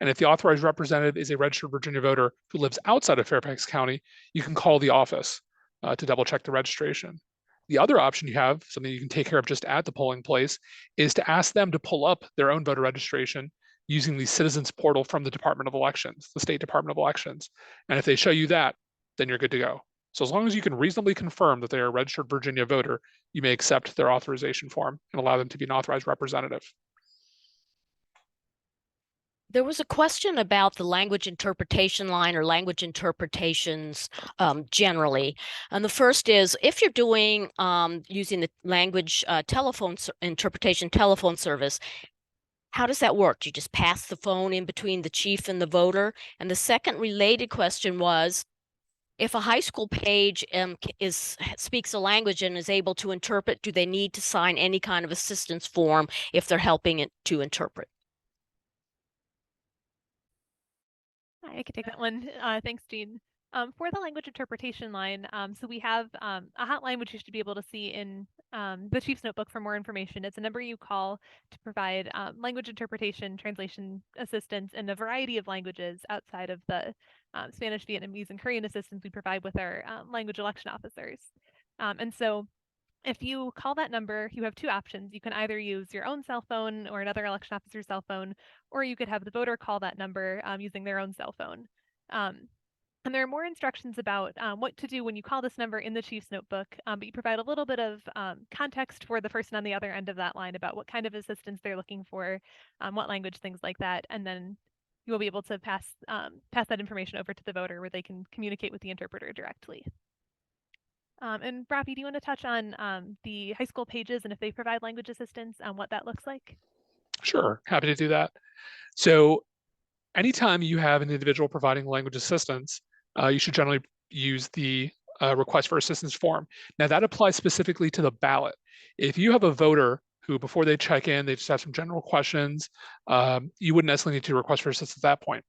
And if the authorized representative is a registered Virginia voter who lives outside of Fairfax County, you can call the office to double check the registration. The other option you have, something you can take care of just at the polling place, is to ask them to pull up their own voter registration using the citizens portal from the Department of Elections, the State Department of Elections. And if they show you that, then you're good to go. So as long as you can reasonably confirm that they are a registered Virginia voter, you may accept their authorization form and allow them to be an authorized representative. There was a question about the language interpretation line or language interpretations generally. And the first is, if you're doing using the language interpretation telephone service, how does that work? Do you just pass the phone in between the chief and the voter? And the second related question was, if a high school page speaks a language and is able to interpret, do they need to sign any kind of assistance form if they're helping it to interpret? I could take that one. Thanks, Jean. For the language interpretation line, so we have a hotline which you should be able to see in the Chief's Notebook for more information. It's a number you call to provide language interpretation, translation assistance in a variety of languages outside of the Spanish, Vietnamese, and Korean assistance we provide with our language election officers. And so if you call that number, you have 2 options. You can either use your own cell phone or another election officer's cell phone, or you could have the voter call that number using their own cell phone. And there are more instructions about what to do when you call this number in the Chief's Notebook, but you provide a little bit of context for the person on the other end of that line about what kind of assistance they're looking for, what language, things like that, and then you will be able to pass that information over to the voter where they can communicate with the interpreter directly. And Rafi, do you want to touch on the high school pages and if they provide language assistance and what that looks like? Sure, happy to do that. So anytime you have an individual providing language assistance, you should generally use the request for assistance form. Now that applies specifically to the ballot. If you have a voter who before they check in, they just have some general questions, you wouldn't necessarily need to request for assistance at that point.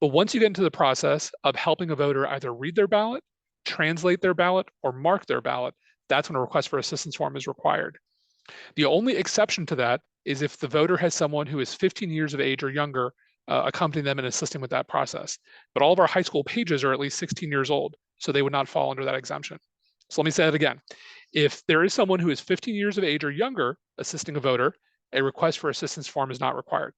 But once you get into the process of helping a voter either read their ballot, translate their ballot, or mark their ballot, that's when a request for assistance form is required. The only exception to that is if the voter has someone who is 15 years of age or younger accompanying them and assisting with that process. But all of our high school pages are at least 16 years old, so they would not fall under that exemption. So let me say that again. If there is someone who is 15 years of age or younger assisting a voter, a request for assistance form is not required.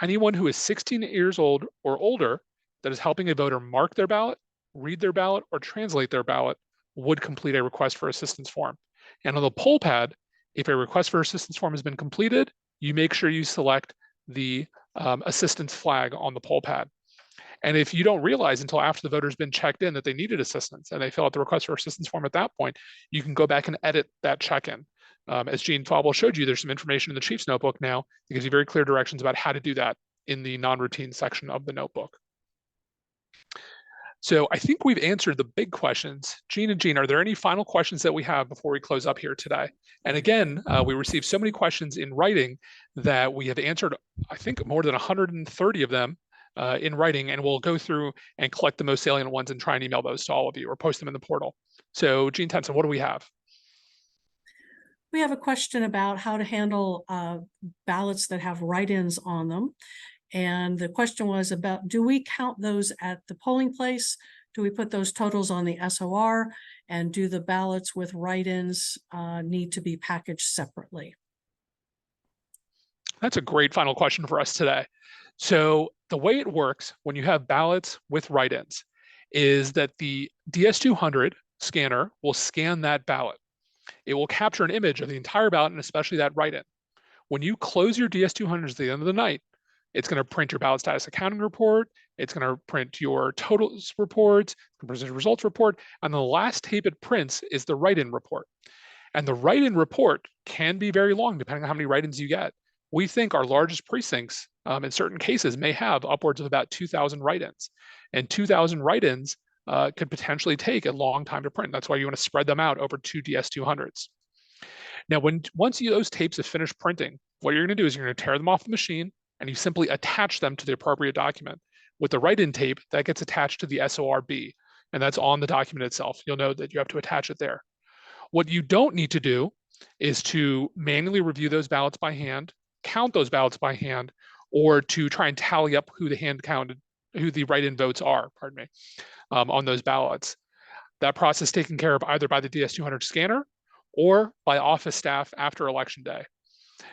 Anyone who is 16 years old or older that is helping a voter mark their ballot, read their ballot, or translate their ballot would complete a request for assistance form. And on the poll pad, if a request for assistance form has been completed, you make sure you select the assistance flag on the poll pad. And if you don't realize until after the voter's been checked in that they needed assistance and they fill out the request for assistance form at that point, you can go back and edit that check-in. As Jean Fauble showed you, there's some information in the Chief's Notebook now that gives you very clear directions about how to do that in the non-routine section of the notebook. So I think we've answered the big questions. Jean and Jean, are there any final questions that we have before we close up here today? And again, we received so many questions in writing that we have answered, I think, more than 130 of them in writing, and we'll go through and collect the most salient ones and try and email those to all of you or post them in the portal. So Jean Tenson, what do we have? We have a question about how to handle ballots that have write-ins on them. And the question was about, do we count those at the polling place? Do we put those totals on the SOR? And do the ballots with write-ins need to be packaged separately? That's a great final question for us today. So the way it works when you have ballots with write-ins is that the DS200 scanner will scan that ballot. It will capture an image of the entire ballot and especially that write-in. When you close your DS200s at the end of the night, it's going to print your ballot status accounting report, It's going to print your totals reports, present results report, and the last tape it prints is the write-in report. And the write-in report can be very long depending on how many write-ins you get. We think our largest precincts in certain cases may have upwards of about 2,000 write-ins. And 2,000 write-ins could potentially take a long time to print. That's why you want to spread them out over 2 DS200s. Now, once those tapes have finished printing, what you're going to do is you're going to tear them off the machine and you simply attach them to the appropriate document. With the write-in tape, that gets attached to the SORB, and that's on the document itself. You'll know that you have to attach it there. What you don't need to do is to manually review those ballots by hand, count those ballots by hand, or to try and tally up who the write-in votes are, on those ballots. That process is taken care of either by the DS200 scanner or by office staff after Election Day.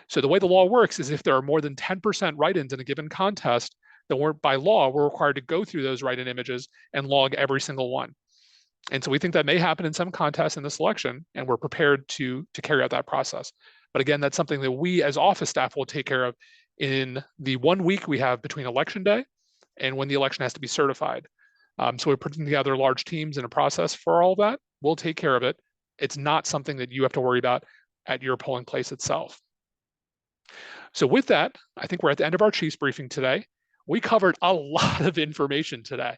So the way the law works is if there are more than 10% write-ins in a given contest, then by law, we're required to go through those write-in images and log every single one. And so we think that may happen in some contests in this election, and we're prepared to carry out that process. But again, that's something that we as office staff will take care of in the 1 week we have between Election Day and when the election has to be certified. So we're putting together large teams in a process for all of that. We'll take care of it. It's not something that you have to worry about at your polling place itself. So with that, I think we're at the end of our Chiefs briefing today. We covered a lot of information today.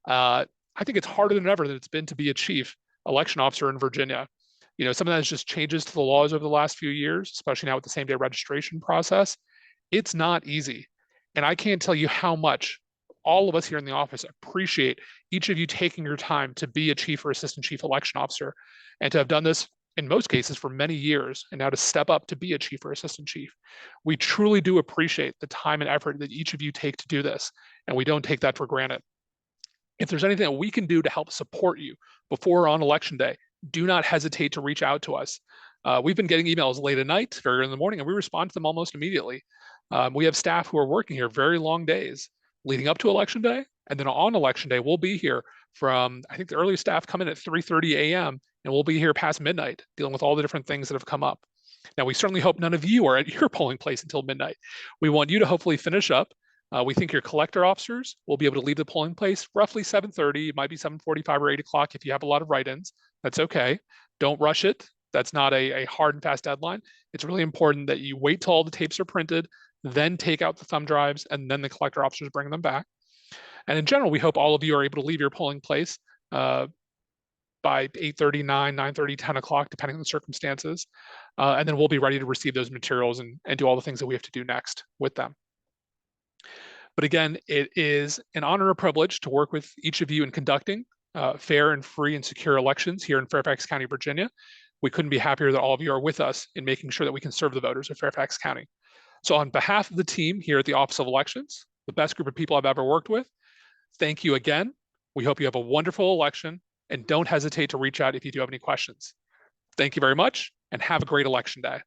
I think it's harder than ever that it's been to be a chief election officer in Virginia. You know, some of that is just changes to the laws over the last few years, especially now with the same-day registration process. It's not easy. And I can't tell you how much all of us here in the office appreciate each of you taking your time to be a chief or assistant chief election officer and to have done this in most cases for many years and now to step up to be a chief or assistant chief. We truly do appreciate the time and effort that each of you take to do this, and we don't take that for granted. If there's anything that we can do to help support you before or on Election Day, do not hesitate to reach out to us. We've been getting emails late at night, very early in the morning, and we respond to them almost immediately. We have staff who are working here very long days leading up to Election Day, and then on Election Day, we'll be here from, I think the earliest staff come in at 3:30 a.m., and we'll be here past midnight dealing with all the different things that have come up. Now, we certainly hope none of you are at your polling place until midnight. We want you to hopefully finish up. We think your collector officers will be able to leave the polling place roughly 7:30. It might be 7:45 or 8 o'clock if you have a lot of write-ins. That's okay. Don't rush it. That's not a hard and fast deadline. It's really important that you wait till all the tapes are printed, then take out the thumb drives, and then the collector officers bring them back. And in general, we hope all of you are able to leave your polling place by 8:30, 9, 9:30, 10 o'clock, depending on the circumstances. And then we'll be ready to receive those materials and do all the things that we have to do next with them. But again, it is an honor and a privilege to work with each of you in conducting fair and free and secure elections here in Fairfax County, Virginia. We couldn't be happier that all of you are with us in making sure that we can serve the voters of Fairfax County. So on behalf of the team here at the Office of Elections, the best group of people I've ever worked with, thank you again. We hope you have a wonderful election, and don't hesitate to reach out if you do have any questions. Thank you very much, and have a great election day.